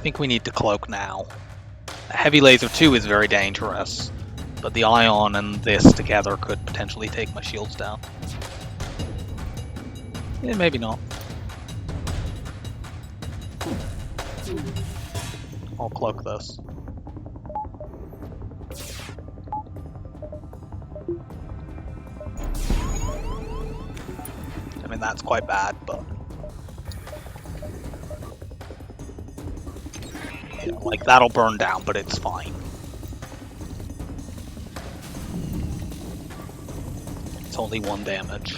S1: think we need to cloak now. A heavy laser 2 is very dangerous, but the ion and this together could potentially take my shields down. Yeah, maybe not. I'll cloak this. I mean, that's quite bad, but... yeah, like, that'll burn down, but it's fine. It's only 1 damage.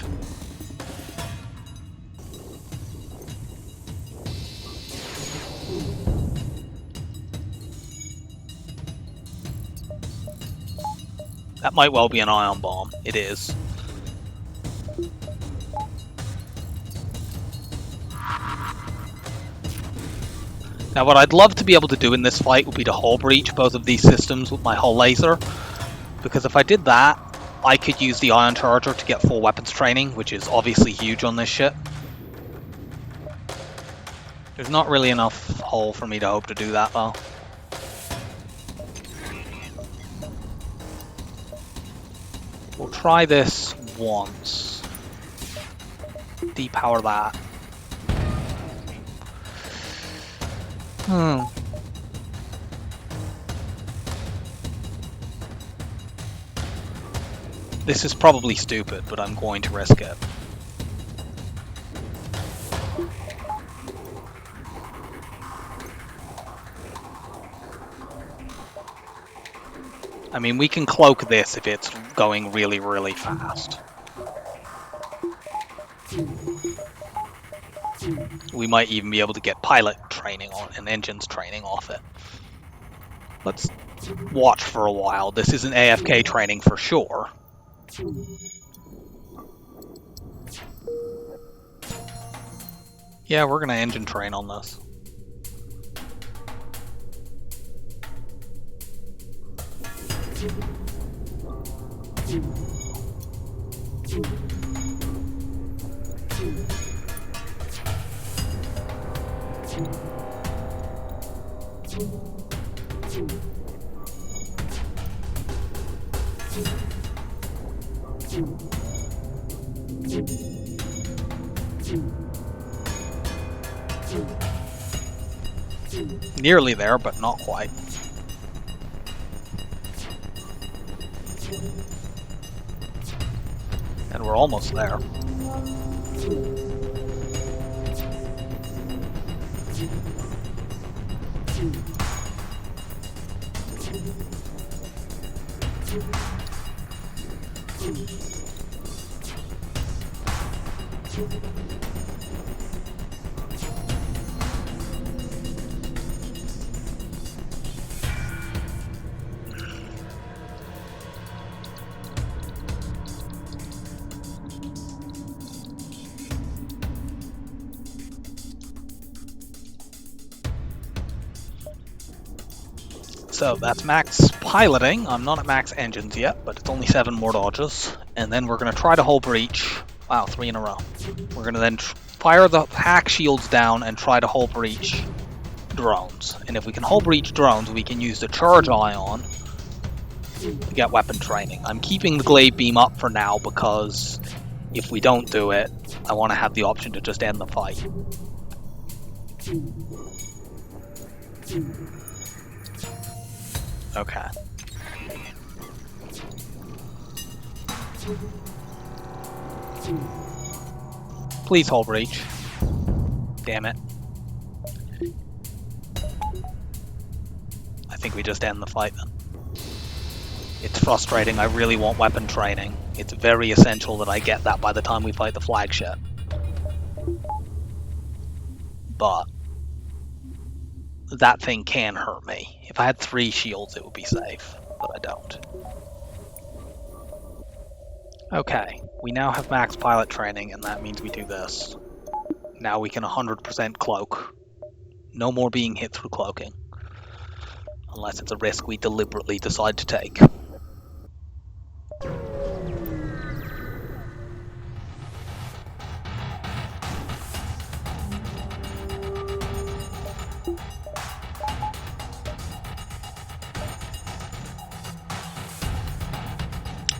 S1: That might well be an ion bomb. It is. Now what I'd love to be able to do in this fight would be to hull breach both of these systems with my hull laser. Because if I did that, I could use the ion charger to get full weapons training, which is obviously huge on this shit. There's not really enough hull for me to hope to do that though. We'll try this once. Depower that. This is probably stupid, but I'm going to risk it. I mean, we can cloak this if it's going really, really fast. We might even be able to get pilot training on and engines training off it. Let's watch for a while. This isn't AFK training for sure. Yeah, we're gonna engine train on this. Nearly there, but not quite. And we're almost there. So that's max piloting. I'm not at max engines yet, but it's only 7 more dodges. And then we're going to try to hull breach. Wow, 3 in a row. We're going to then fire the hack shields down and try to hull breach drones. And if we can hull breach drones, we can use the charge ion to get weapon training. I'm keeping the glaive beam up for now because if we don't do it, I want to have the option to just end the fight. Okay. Please hull breach. Damn it. I think we just end the fight then. It's frustrating. I really want weapon training. It's very essential that I get that by the time we fight the flagship. But that thing can hurt me. If I had 3 shields, it would be safe, but I don't. Okay, we now have max pilot training, and that means we do this. Now we can 100% cloak. No more being hit through cloaking. Unless it's a risk we deliberately decide to take.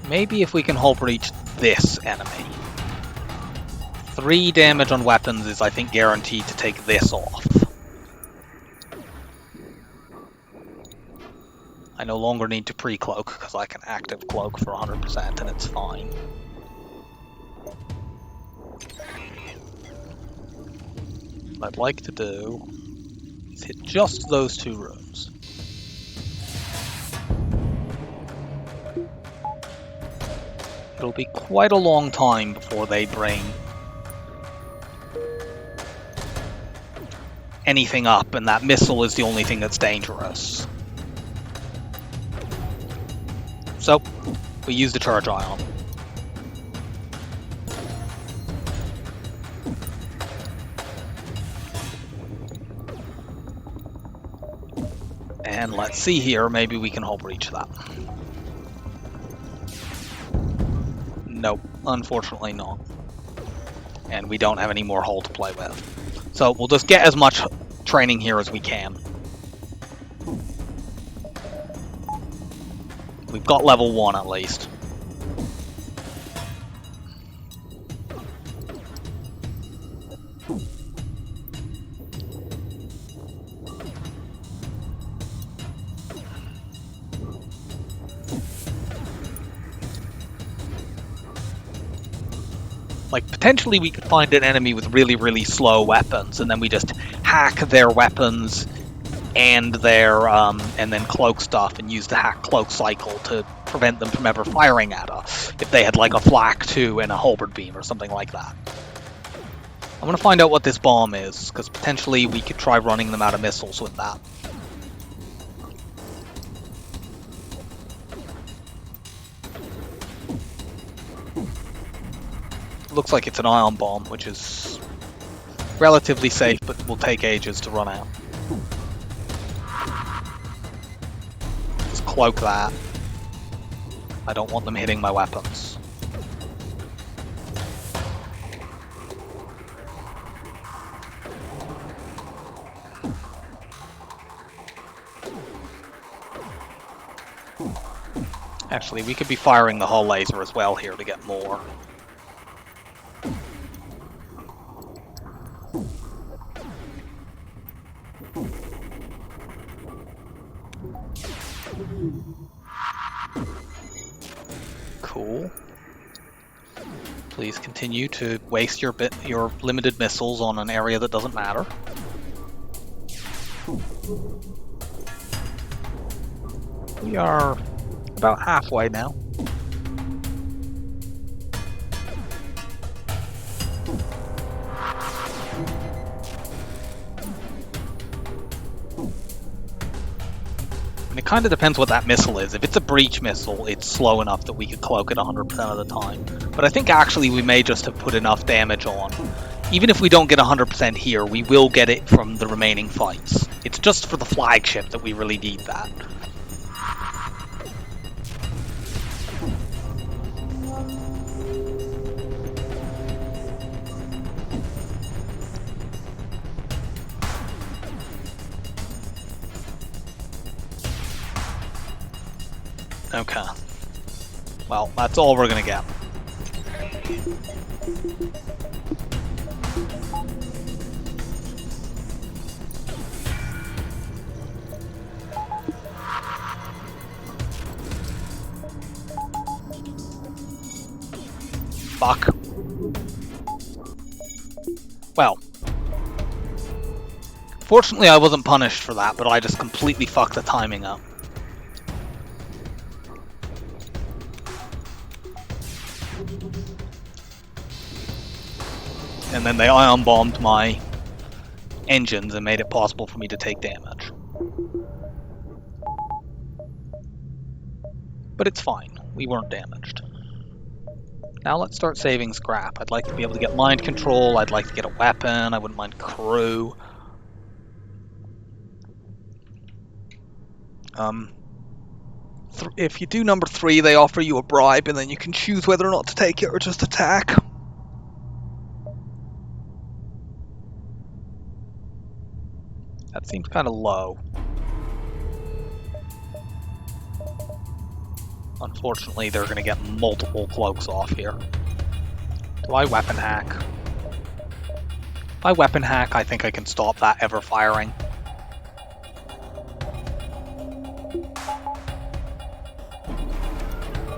S1: Maybe if we can hull breach this enemy. 3 damage on weapons is, I think, guaranteed to take this off. I no longer need to pre-cloak because I can active cloak for 100% and it's fine. What I'd like to do is hit just those 2 rooms. It'll be quite a long time before they bring anything up, and that missile is the only thing that's dangerous. So, We use the charge ion. And let's see here, maybe we can hull breach that. Nope, unfortunately not. And we don't have any more hull to play with. So we'll just get as much training here as we can. We've got level 1 at least. Like, potentially we could find an enemy with really, really slow weapons, and then we just hack their weapons and their, and then cloak stuff, and use the hack cloak cycle to prevent them from ever firing at us, if they had, like, a flak 2 and a halberd beam or something like that. I'm gonna find out what this bomb is, because potentially we could try running them out of missiles with that. Looks like it's an ion bomb, which is relatively safe, but will take ages to run out. Just cloak that. I don't want them hitting my weapons. Actually, we could be firing the hull laser as well here to get more. Cool. Please continue to waste your limited missiles on an area that doesn't matter. We are about halfway now. And it kind of depends what that missile is. If it's a breach missile, it's slow enough that we could cloak it 100% of the time. But I think actually we may just have put enough damage on. Even if we don't get 100% here, we will get it from the remaining fights. It's just for the flagship that we really need that. Okay. Well, that's all we're gonna get. Fuck. Well. Fortunately, I wasn't punished for that, but I just completely fucked the timing up. And then they ion bombed my engines and made it possible for me to take damage. But it's fine. We weren't damaged. Now let's start saving scrap. I'd like to be able to get mind control. I'd like to get a weapon. I wouldn't mind crew. If you do number 3, they offer you a bribe, and then you can choose whether or not to take it or just attack. That seems kind of low. Unfortunately, they're going to get multiple cloaks off here. Do I weapon hack? If I weapon hack, I think I can stop that ever firing.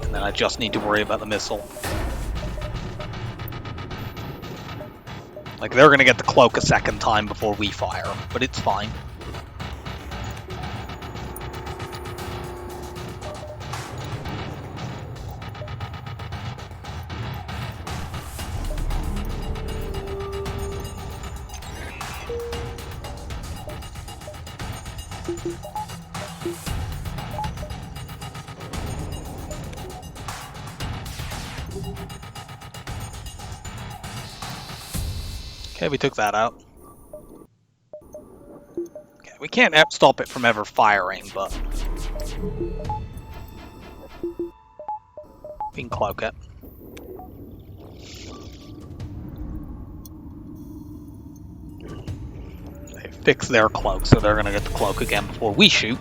S1: And then I just need to worry about the missile. Like, they're going to get the cloak a second time before we fire, but it's fine. Okay, we took that out. Okay, we can't stop it from ever firing, but we can cloak it. They fix their cloak, so they're gonna get the cloak again before we shoot.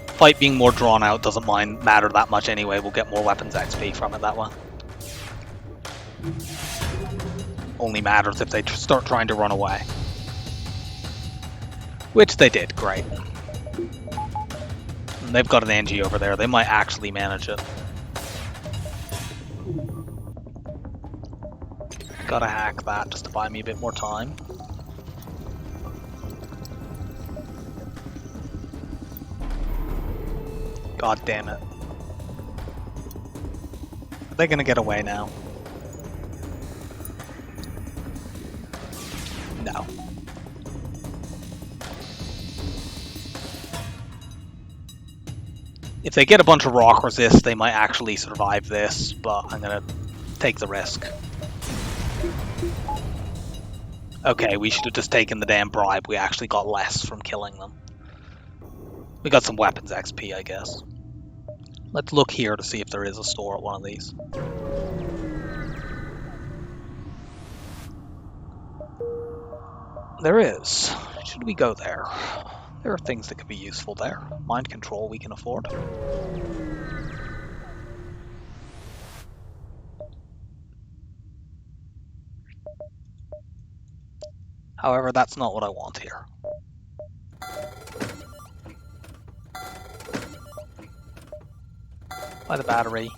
S1: Fight being more drawn out doesn't matter that much anyway. We'll get more weapons XP from it that way. Only matters if they start trying to run away. Which they did, great. And they've got an Angie over there, they might actually manage it. Gotta hack that just to buy me a bit more time. God damn it. Are they gonna get away now? No. If they get a bunch of rock resist, they might actually survive this, but I'm gonna take the risk. Okay, we should have just taken the damn bribe. We actually got less from killing them. We got some weapons XP, I guess. Let's look here to see if there is a store at one of these. There is. Should we go there? There are things that could be useful there. Mind control we can afford. However, that's not what I want here. Buy the battery.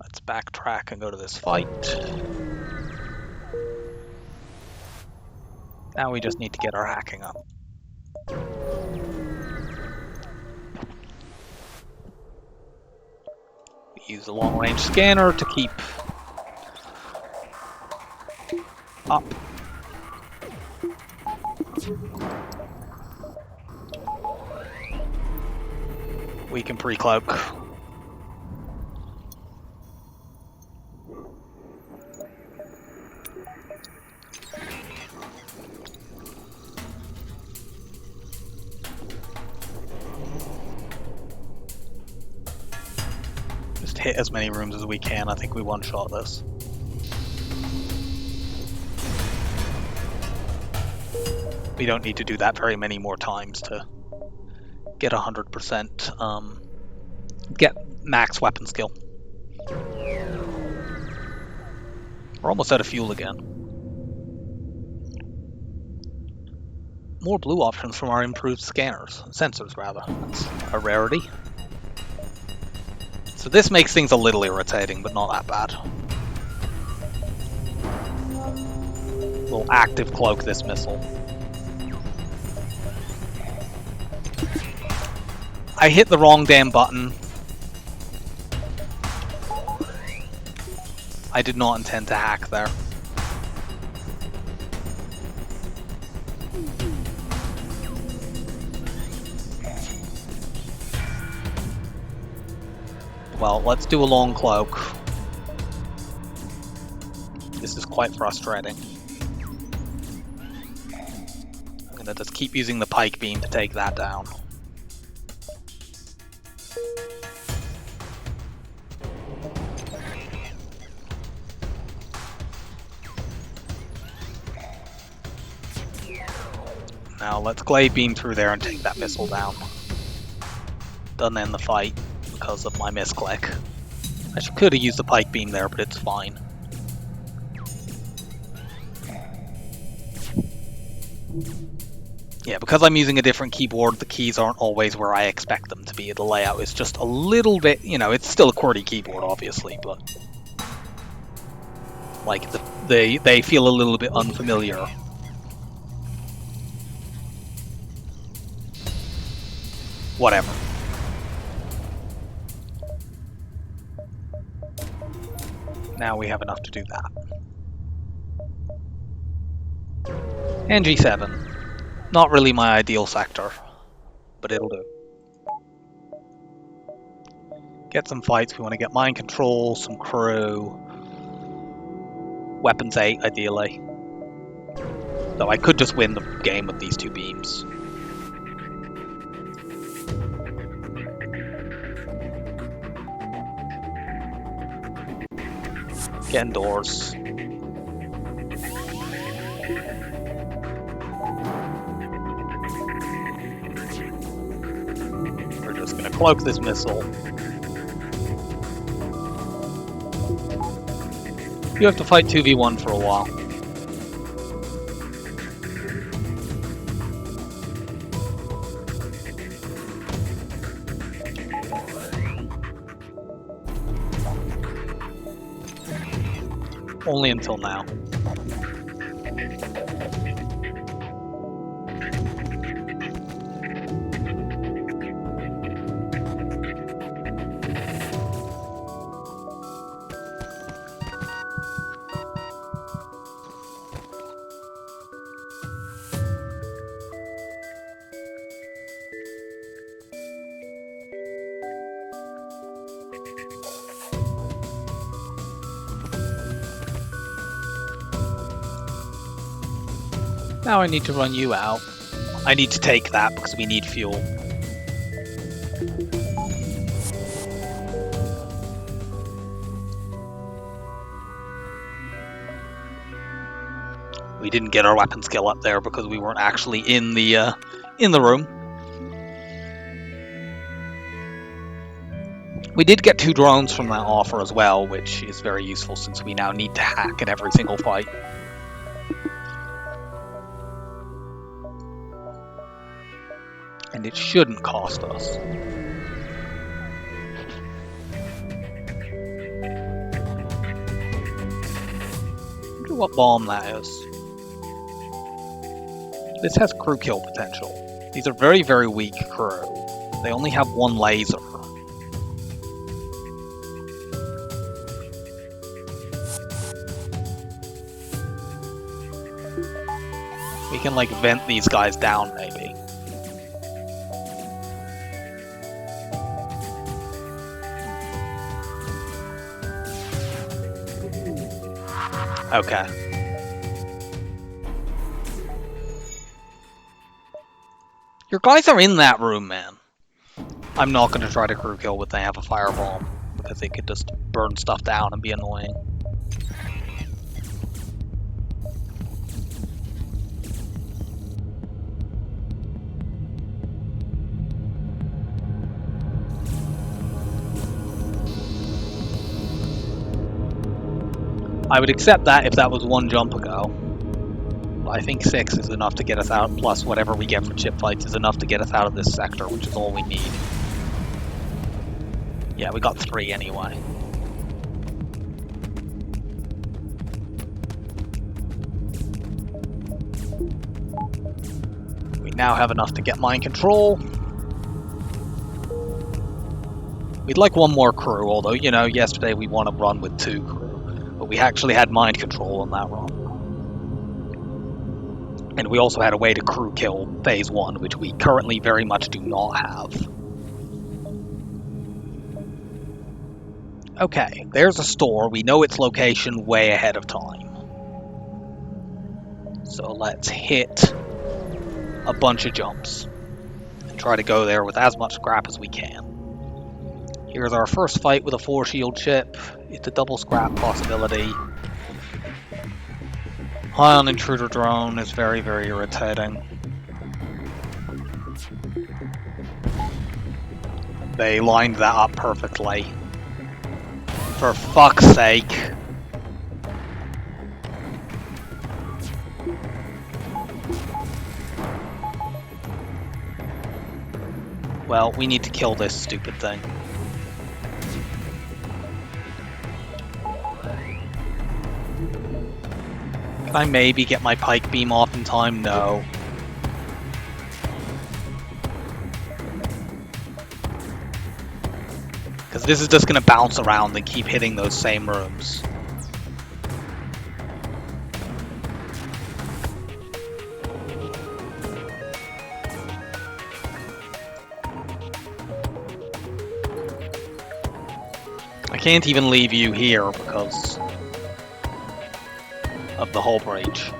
S1: Let's backtrack and go to this fight. Now we just need to get our hacking up. We use the long-range scanner to keep up. We can pre-cloak. Just hit as many rooms as we can. I think we one-shot this. We don't need to do that very many more times to get 100%, get max weapon skill. We're almost out of fuel again. More blue options from our improved sensors rather. That's a rarity. So this makes things a little irritating, but not that bad. We'll active cloak this missile. I hit the wrong damn button. I did not intend to hack there. Well, let's do a long cloak. This is quite frustrating. I'm gonna just keep using the pike beam to take that down. Now let's glaive beam through there and take that missile down. Doesn't end the fight because of my misclick. I could have used the pike beam there, but it's fine. Yeah, because I'm using a different keyboard, the keys aren't always where I expect them to be. The layout is just a little bit, you know, it's still a QWERTY keyboard, obviously, but like they feel a little bit unfamiliar. Whatever. Now we have enough to do that. And G7. Not really my ideal sector, but it'll do. Get some fights. We want to get mind control, some crew. Weapons 8, ideally. Though I could just win the game with these 2 beams. Get indoors. We're just gonna cloak this missile. You have to fight 2v1 for a while. Only until now. Now I need to run you out. I need to take that because we need fuel. We didn't get our weapon skill up there because we weren't actually in the room. We did get 2 drones from that offer as well, which is very useful since we now need to hack in every single fight. And it shouldn't cost us. I wonder what bomb that is. This has crew kill potential. These are very, very weak crew. They only have 1 laser. We can like vent these guys down maybe. Okay. Your guys are in that room, man. I'm not going to try to crew kill when they have a firebomb, because they could just burn stuff down and be annoying. I would accept that if that was 1 jump ago. I think 6 is enough to get us out, plus whatever we get for chip fights is enough to get us out of this sector, which is all we need. Yeah, we got 3 anyway. We now have enough to get mind control. We'd like 1 more crew, although, you know, yesterday we won a run with 2 crew. But we actually had mind control on that run. And we also had a way to crew kill phase 1, which we currently very much do not have. Okay, there's a store. We know its location way ahead of time. So let's hit a bunch of jumps and try to go there with as much scrap as we can. Here's our first fight with a 4 shield chip. It's a double scrap possibility. High on intruder drone is very, very irritating. They lined that up perfectly. For fuck's sake. Well, we need to kill this stupid thing. Can I maybe get my pike beam off in time? No. Because this is just going to bounce around and keep hitting those same rooms. can't even leave you here because of the hull breach.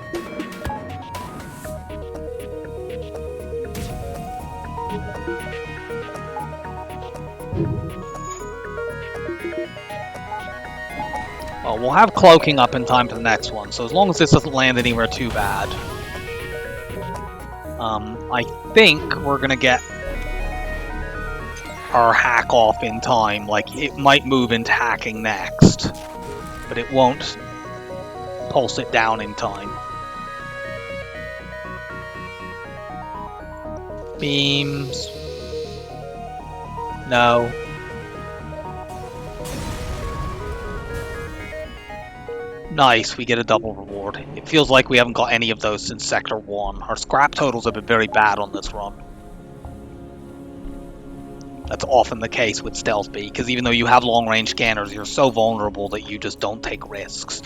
S1: Well, we'll have cloaking up in time for the next one, so as long as this doesn't land anywhere too bad. I think we're gonna get our hack off in time. Like, it might move into hacking next, but it won't pulse it down in time. Beams. No. Nice, we get a double reward. It feels like we haven't got any of those since Sector 1. Our scrap totals have been very bad on this run. That's often the case with Stealth B, because even though you have long-range scanners, you're so vulnerable that you just don't take risks.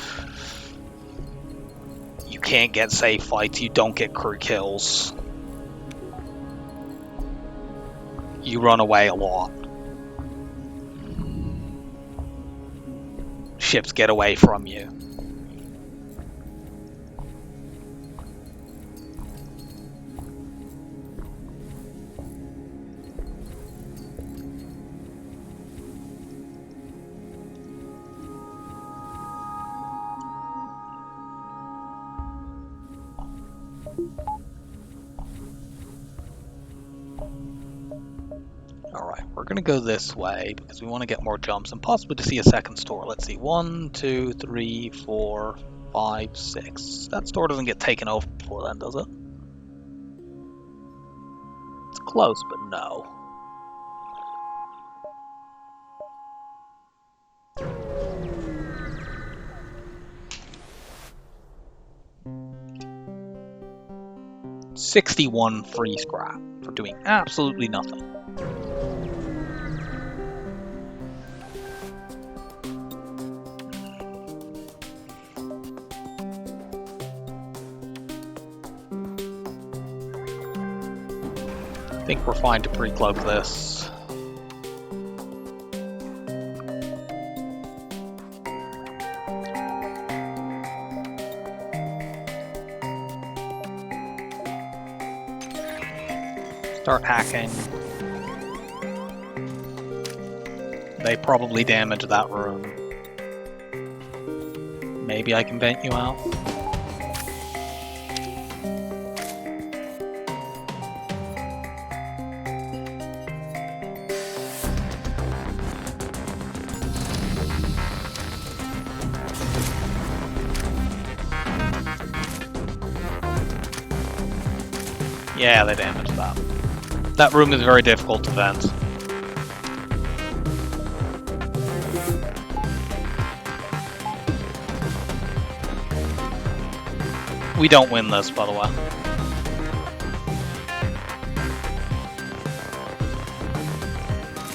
S1: You can't get safe fights, you don't get crew kills. You run away a lot. Ships get away from you. Alright, we're going to go this way because we want to get more jumps and possibly to see a second store. Let's see, 1, 2, 3, 4, 5, 6. That store doesn't get taken over before then, does it? It's close, but no. $61 free scrap for doing absolutely nothing. I think we're fine to pre-cloak this. Start hacking. They probably damaged that room. Maybe I can vent you out. Yeah, they damaged that. That room is very difficult to vent. We don't win this, by the way.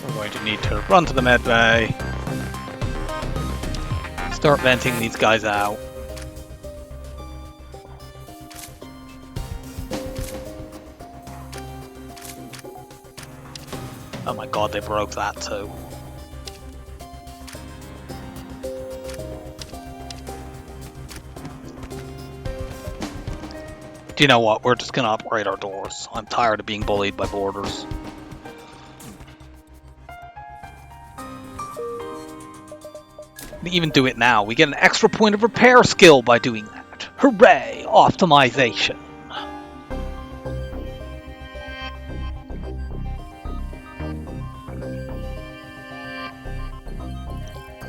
S1: We're going to need to run to the med bay. Start venting these guys out. Oh my god, they broke that too. Do you know what? We're just gonna upgrade our doors. I'm tired of being bullied by boarders. We even do it now. We get an extra point of repair skill by doing that. Hooray! Optimization.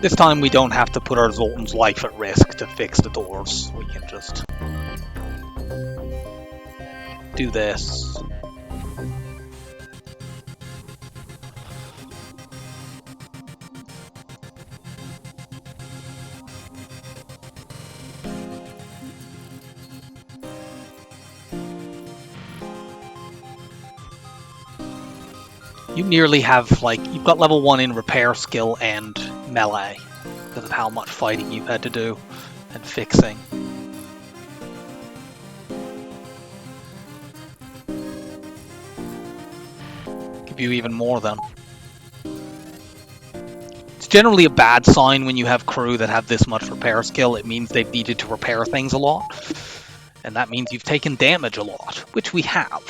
S1: This time we don't have to put our Zoltan's life at risk to fix the doors. We can just do this. You nearly have, like, you've got level 1 in repair skill and melee because of how much fighting you've had to do and fixing. Give you even more then. It's generally a bad sign when you have crew that have this much repair skill. It means they've needed to repair things a lot. And that means you've taken damage a lot, which we have.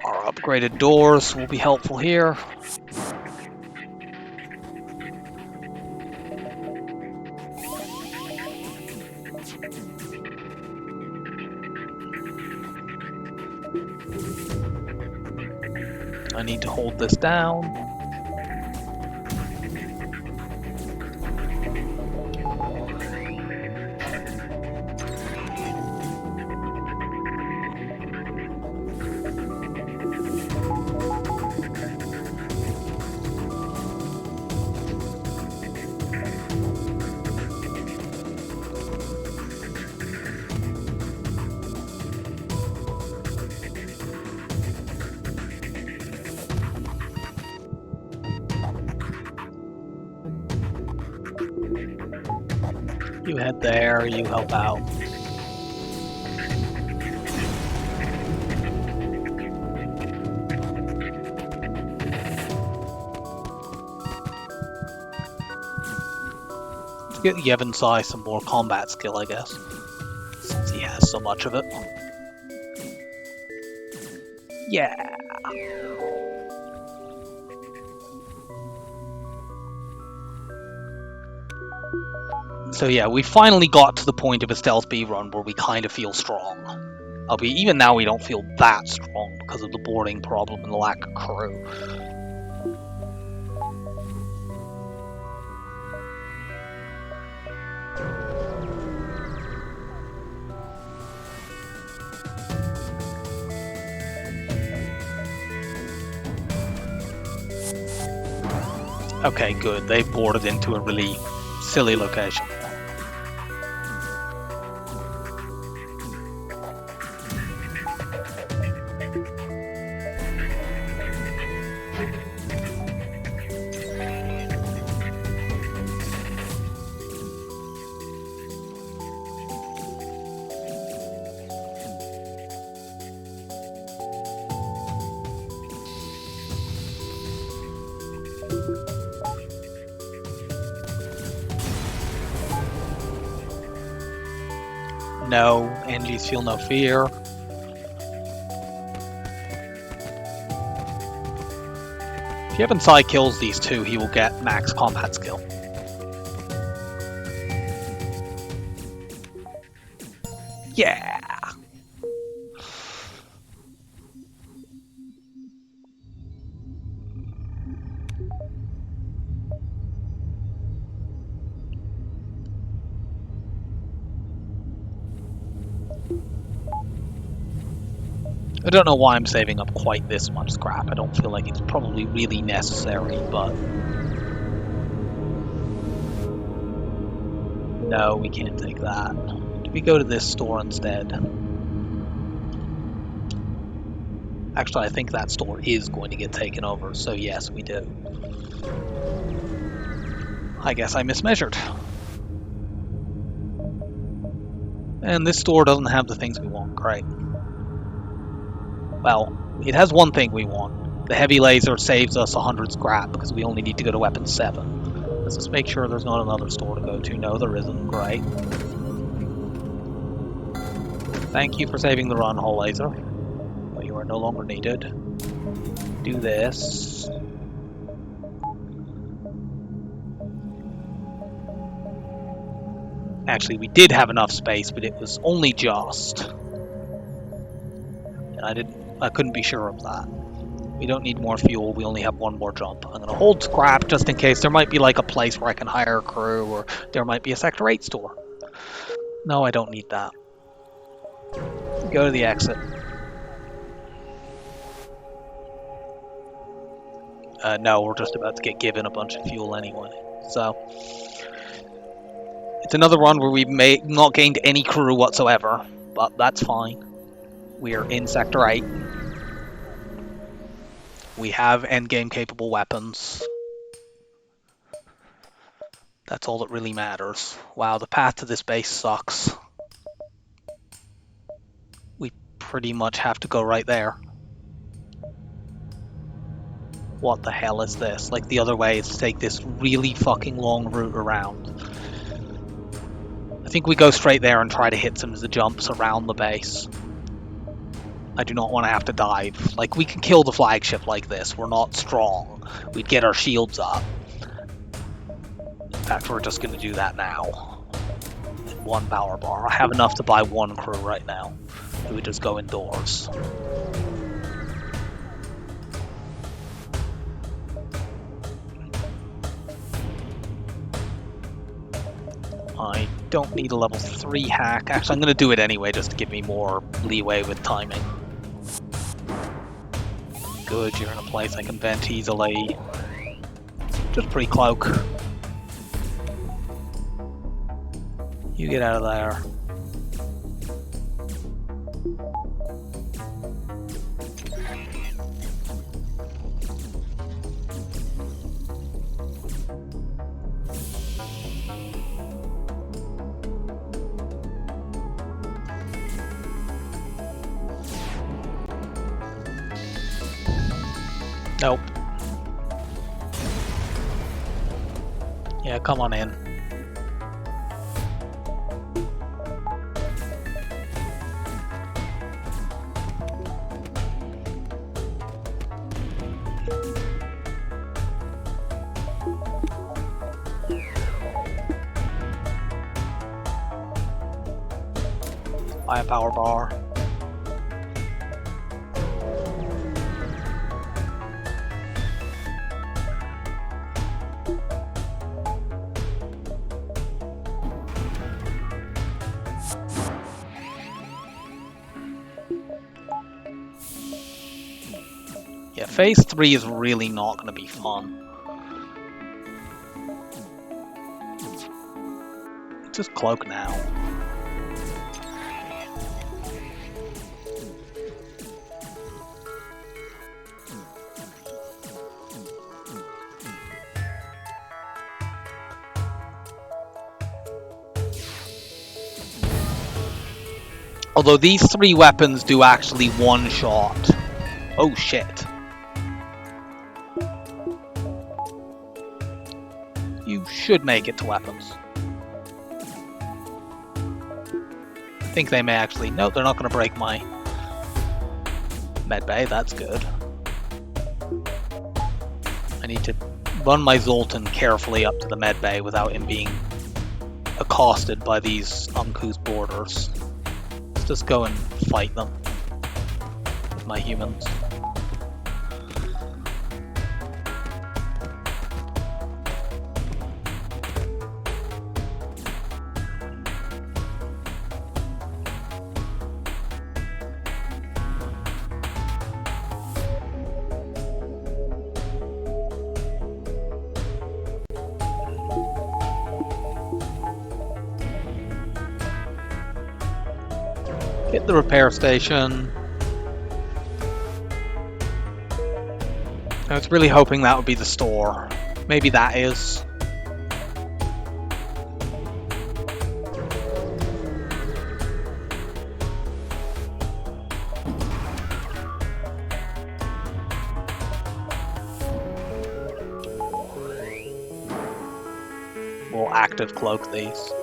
S1: Our upgraded doors will be helpful here. I need to hold this down. You head there, you help out. Let's get Yevonsai some more combat skill, I guess, since he has so much of it. Yeah. So yeah, we finally got to the point of a stealth B run where we kind of feel strong. Albeit even now we don't feel that strong because of the boarding problem and the lack of crew. Okay, good. They boarded into a really silly location. No, NGs feel no fear. If Yevonsai kills these two, he will get max combat skill. Yeah! I don't know why I'm saving up quite this much scrap. I don't feel like it's probably really necessary, but... No, we can't take that. Do we go to this store instead? Actually, I think that store is going to get taken over, so yes, we do. I guess I mismeasured. And this store doesn't have the things we want, great. Well, it has one thing we want. The heavy laser saves us 100 scrap because we only need to go to weapon 7. Let's just make sure there's not another store to go to. No, there isn't. Great. Thank you for saving the run, hull laser. But you are no longer needed. Do this. Actually, we did have enough space, but it was only just. And I couldn't be sure of that. We don't need more fuel, we only have one more jump. I'm gonna hold scrap just in case there might be like a place where I can hire a crew, or there might be a Sector 8 store. No, I don't need that. Go to the exit. No, we're just about to get given a bunch of fuel anyway. So, it's another run where we've not gained any crew whatsoever, but that's fine. We are in Sector 8. We have endgame capable weapons. That's all that really matters. Wow, the path to this base sucks. pretty much have to go right there. What the hell is this? Like, the other way is to take this really fucking long route around. I think we go straight there and try to hit some of the jumps around the base. I do not want to have to dive. Like, we can kill the flagship like this. We're not strong. We'd get our shields up. In fact, we're just going to do that now. One power bar. I have enough to buy one crew right now. We would just go indoors. I don't need a level 3 hack. Actually, I'm going to do it anyway just to give me more leeway with timing. Good, you're in a place I can vent easily. Just pre-cloak. You get out of there. Nope. Yeah, come on in. Buy a power bar. Yeah, phase 3 is really not going to be fun. Just cloak now. Although these 3 weapons do actually one shot. Oh shit. You should make it to weapons. I think they may actually... No, they're not going to break my medbay. That's good. I need to run my Zoltan carefully up to the medbay without him being accosted by these uncouth boarders. Let's just go and fight them with my humans. Hit the repair station. I was really hoping that would be the store. Maybe that is. We'll active cloak these.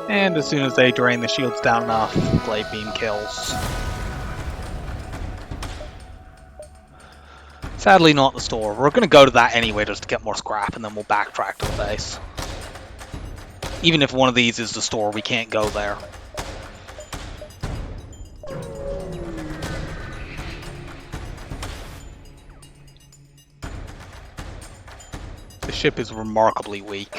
S1: And as soon as they drain the shields down enough, Blade Beam kills. Sadly not the store. We're going to go to that anyway just to get more scrap, and then we'll backtrack to the base. Even if one of these is the store, we can't go there. The ship is remarkably weak.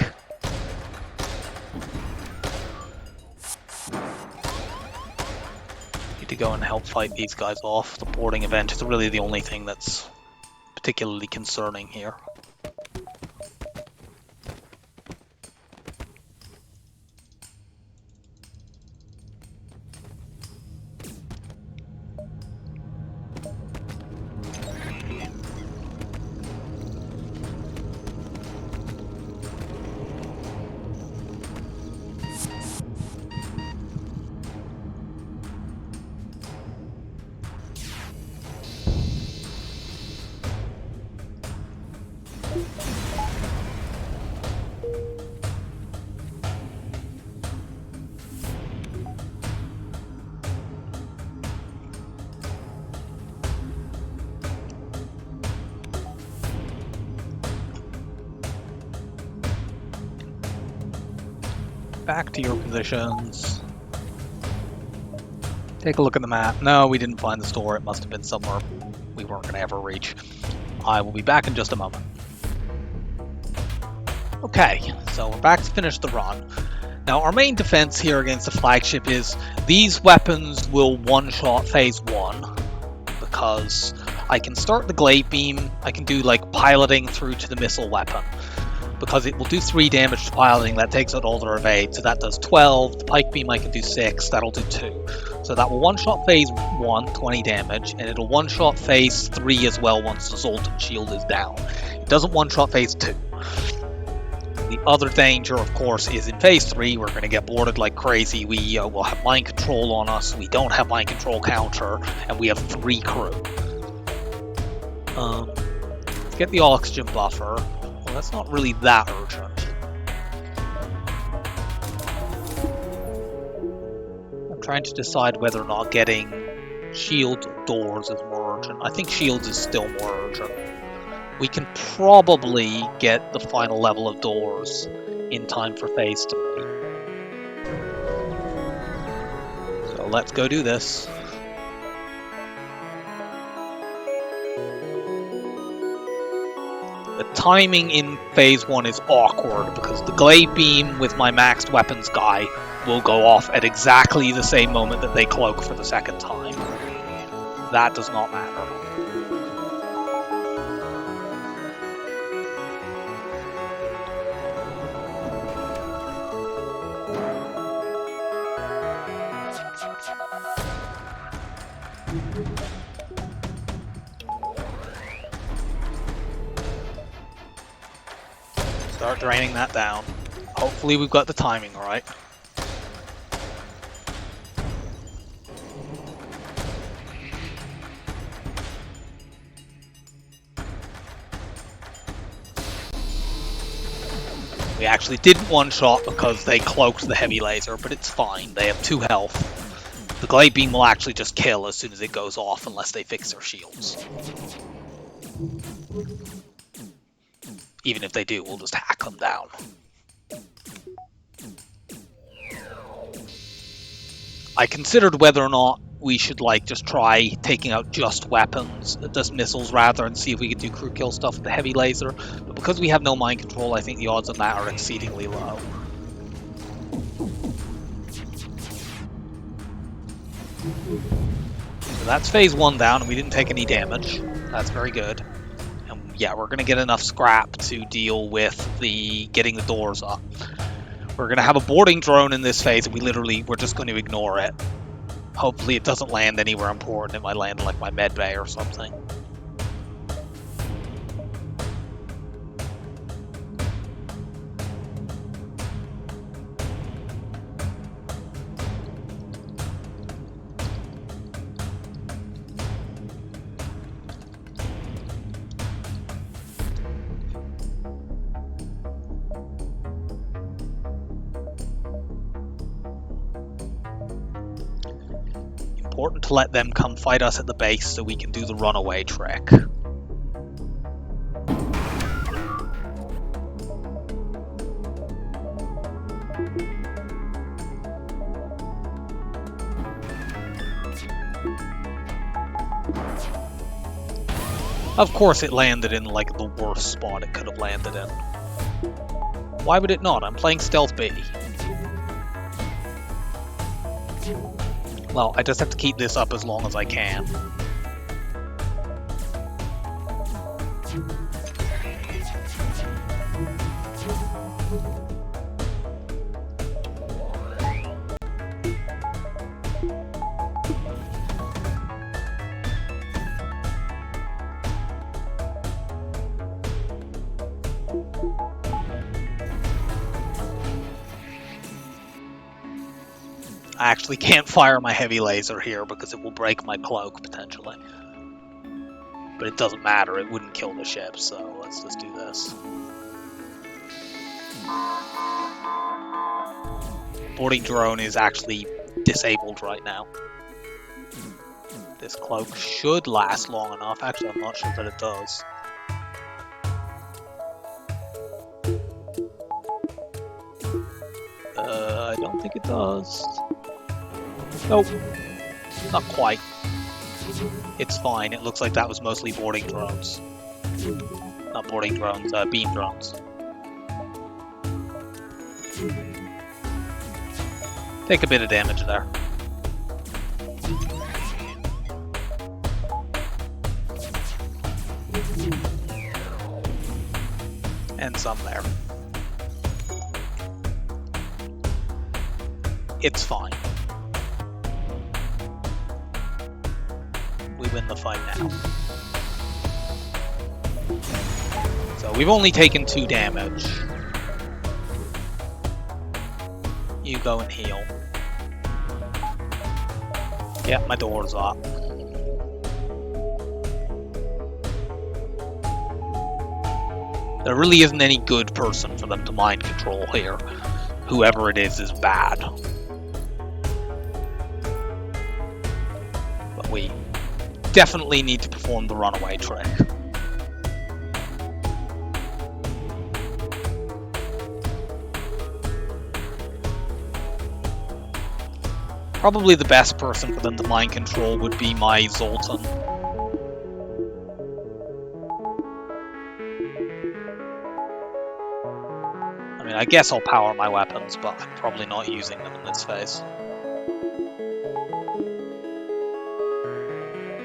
S1: Need to go and help fight these guys off. The boarding event is really the only thing that's particularly concerning here. Back to your positions. Take a look at the map. No, we didn't find the store. It must have been somewhere we weren't going to ever reach. I will be back in just a moment. Okay, so we're back to finish the run. Now, our main defense here against the flagship is these weapons will one-shot phase 1 because I can start the glaive beam. I can do like piloting through to the missile weapon, because it will do 3 damage to piloting. That takes out all their evade, so that does 12. The pike beam I can do 6, that'll do 2. So that will one-shot phase 1, 20 damage, and it'll one-shot phase 3 as well once the Zoltan shield is down. It doesn't one-shot phase 2. The other danger, of course, is in phase 3, we're going to get boarded like crazy. We will have mind control on us, we don't have mind control counter, and we have 3 crew. Let's get the oxygen buffer. Well, that's not really that urgent. I'm trying to decide whether or not getting shields or doors is more urgent. I think shields is still more urgent. We can probably get the final level of doors in time for phase 3. So let's go do this. The timing in phase 1 is awkward because the glaive beam with my maxed weapons guy will go off at exactly the same moment that they cloak for the second time. That does not matter. Start draining that down. Hopefully we've got the timing right. We actually didn't one-shot because they cloaked the heavy laser, but it's fine. They have 2 health. The glaive beam will actually just kill as soon as it goes off unless they fix their shields. Even if they do, we'll just hack them down. I considered whether or not we should like just try taking out just weapons, just missiles rather, and see if we could do crew kill stuff with the heavy laser. But because we have no mind control, I think the odds on that are exceedingly low. So that's phase 1 down, and we didn't take any damage. That's very good. Yeah, we're going to get enough scrap to deal with the getting the doors up. We're going to have a boarding drone in this phase, and we're just going to ignore it. Hopefully it doesn't land anywhere important. It might land in like my med bay or something. Important to let them come fight us at the base so we can do the runaway trick. Of course it landed in like the worst spot it could have landed in. Why would it not? I'm playing Stealth B. Well, I just have to keep this up as long as I can. I actually can't fire my heavy laser here because it will break my cloak, potentially. But it doesn't matter, it wouldn't kill the ship, so let's just do this. Boarding drone is actually disabled right now. This cloak should last long enough. Actually, I'm not sure that it does. I don't think it does. Nope. Not quite. It's fine. It looks like that was mostly boarding drones. Not boarding drones, beam drones. Take a bit of damage there. And some there. It's fine. We win the fight now. So we've only taken 2 damage. You go and heal. Yeah, my door's up. There really isn't any good person for them to mind control here. Whoever it is bad. But we definitely need to perform the runaway trick. Probably the best person for them to mind control would be my Zoltan. I mean, I guess I'll power my weapons, but I'm probably not using them in this phase.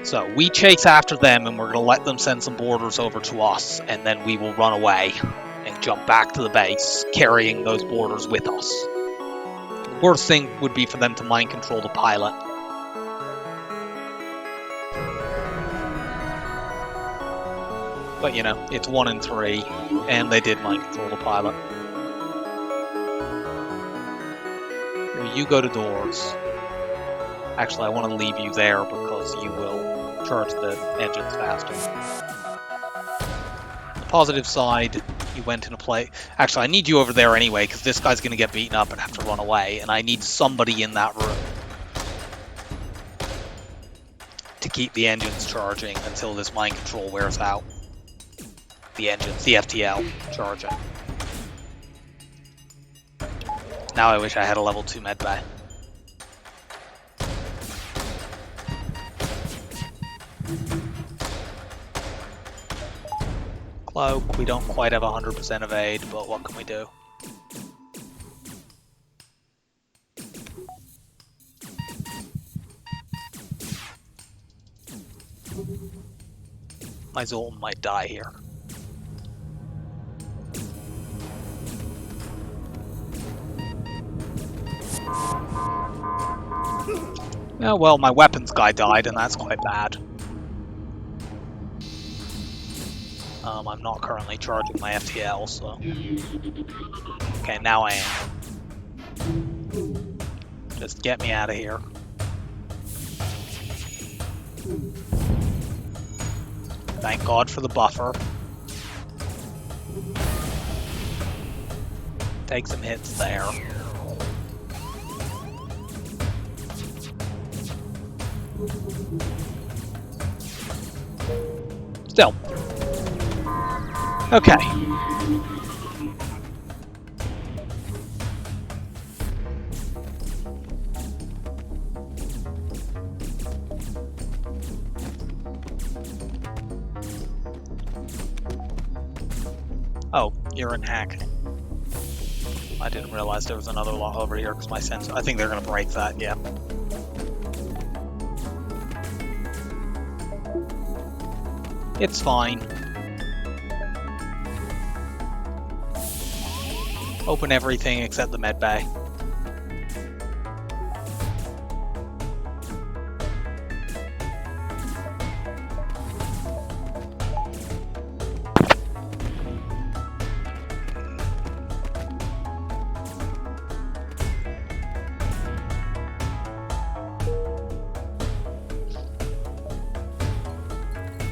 S1: So, we chase after them and we're going to let them send some boarders over to us, and then we will run away and jump back to the base, carrying those boarders with us. The worst thing would be for them to mind control the pilot. But you know, it's 1 in 3, and they did mind control the pilot. Here, you go to doors. Actually, I want to leave you there because you will charge the engines faster. The positive side, you went in a play. Actually, I need you over there anyway because this guy's going to get beaten up and have to run away, and I need somebody in that room to keep the engines charging until this mind control wears out. The engines, the FTL, charging. Now I wish I had a level 2 medbay. Cloak, we don't quite have 100% evade, but what can we do? My Zoltan might die here. Oh, well, my weapons guy died, and that's quite bad. I'm not currently charging my FTL, so... Okay, now I am. Just get me out of here. Thank God for the buffer. Take some hits there. Still. Okay. Oh, you're in hacking. I didn't realize there was another lot over here because my sense. I think they're going to break that, yeah. It's fine. Open everything except the med bay.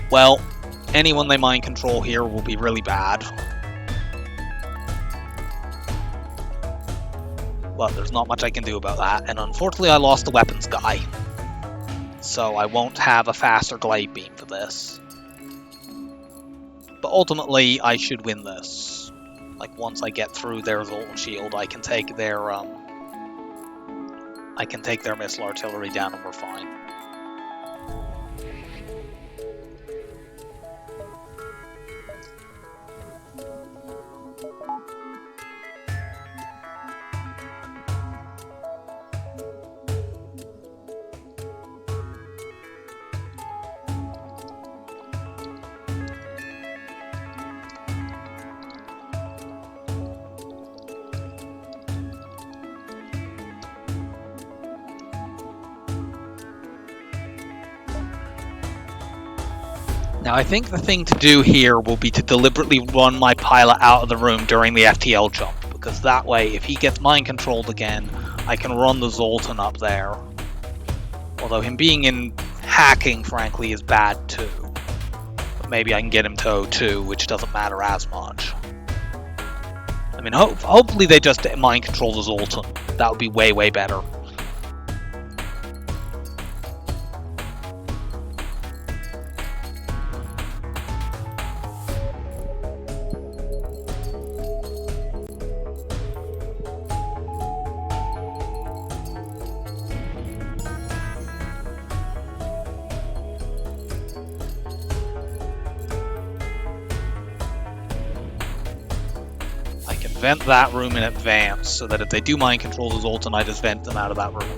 S1: Well, anyone they mind control here will be really bad. But there's not much I can do about that, and unfortunately I lost the weapons guy. So I won't have a faster glaive beam for this. But ultimately, I should win this. Like, once I get through their Zoltan shield, I can take their missile artillery down and we're fine. Now I think the thing to do here will be to deliberately run my pilot out of the room during the FTL jump, because that way, if he gets mind controlled again, I can run the Zoltan up there. Although him being in hacking, frankly, is bad too. But maybe I can get him to O2, which doesn't matter as much. I mean, hopefully they just mind control the Zoltan. That would be way, way better. Vent that room in advance, so that if they do mind control the Zoltan, I just vent them out of that room.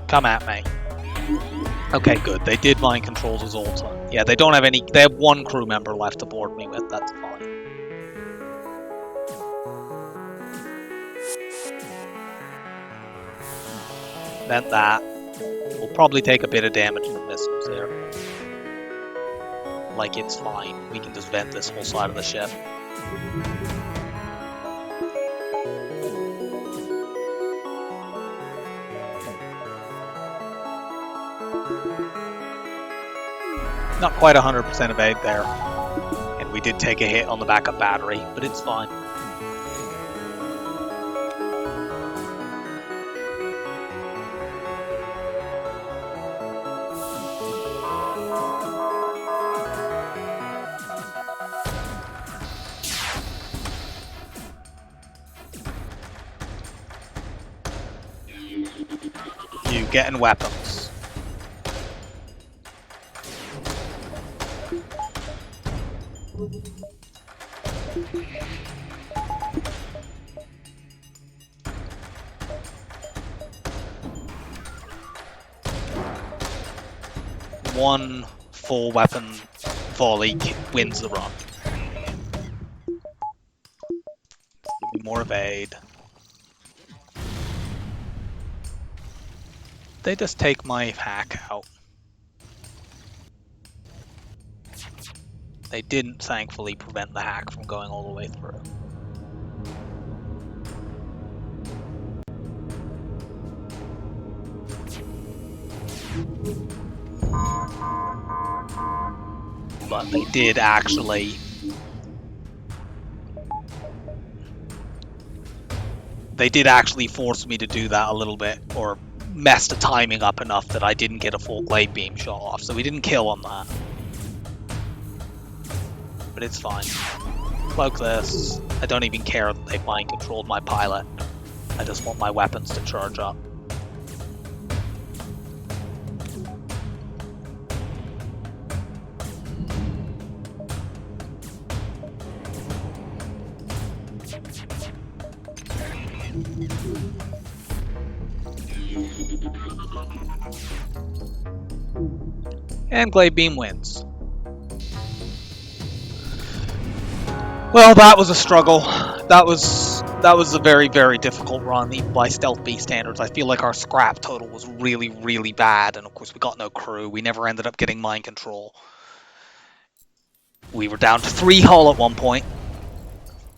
S1: Come at me. Okay, good. They did mind control the Zoltan. Yeah, they don't have any. They have one crew member left to board me with. That's fine. Vent that. We'll probably take a bit of damage from missiles here. Like, it's fine. We can just vent this whole side of the ship. Not quite 100% evade there. And we did take a hit on the backup battery, but it's fine. You getting weapons. One full weapon volley wins the run. Give me more evade. They just take my hack out. They didn't, thankfully, prevent the hack from going all the way through. But they did actually... They did actually force me to do that a little bit, or mess the timing up enough that I didn't get a full glaive beam shot off, so we didn't kill on that. But it's fine. Cloak this. I don't even care that they've mind controlled my pilot. I just want my weapons to charge up. And Glade Beam wins. Well, that was a struggle. That was a very, very difficult run, even by Stealth B standards. I feel like our scrap total was really, really bad, and of course we got no crew. We never ended up getting mind control. We were down to 3 hull at one point,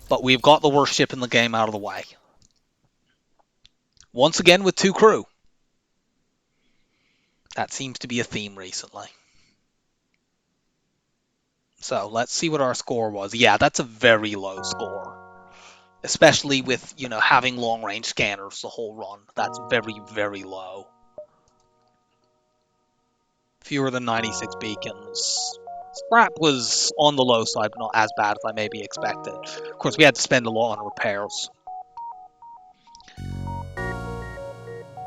S1: but we've got the worst ship in the game out of the way. Once again with 2 crew. That seems to be a theme recently. So let's see what our score was. Yeah, that's a very low score. Especially with, you know, having long-range scanners the whole run. That's very, very low. Fewer than 96 beacons. Scrap was on the low side, but not as bad as I maybe expected. Of course, we had to spend a lot on repairs.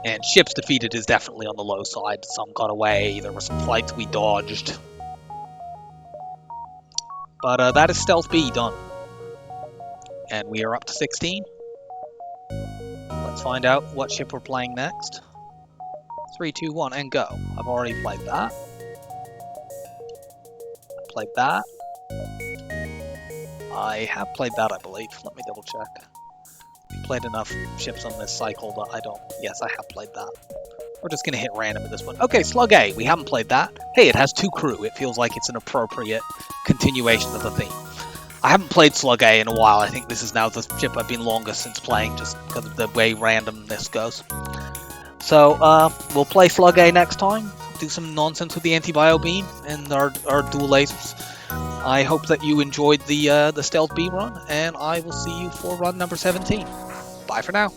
S1: And ships defeated is definitely on the low side. Some got away. There were some flights we dodged. But that is Stealth B done. And we are up to 16. Let's find out what ship we're playing next. 3, 2, 1, and go. I've already played that. Played that. I have played that, I believe. Let me double check. We played enough ships on this cycle that I don't... Yes, I have played that. We're just going to hit random at this one. Okay, Slug A. We haven't played that. Hey, it has 2 crew. It feels like it's an appropriate continuation of the theme. I haven't played Slug A in a while. I think this is now the ship I've been longest since playing, just because of the way randomness goes. So, we'll play Slug A next time. Do some nonsense with the anti-bio beam and our dual lasers. I hope that you enjoyed the Stealth B run, and I will see you for run number 17. Bye for now.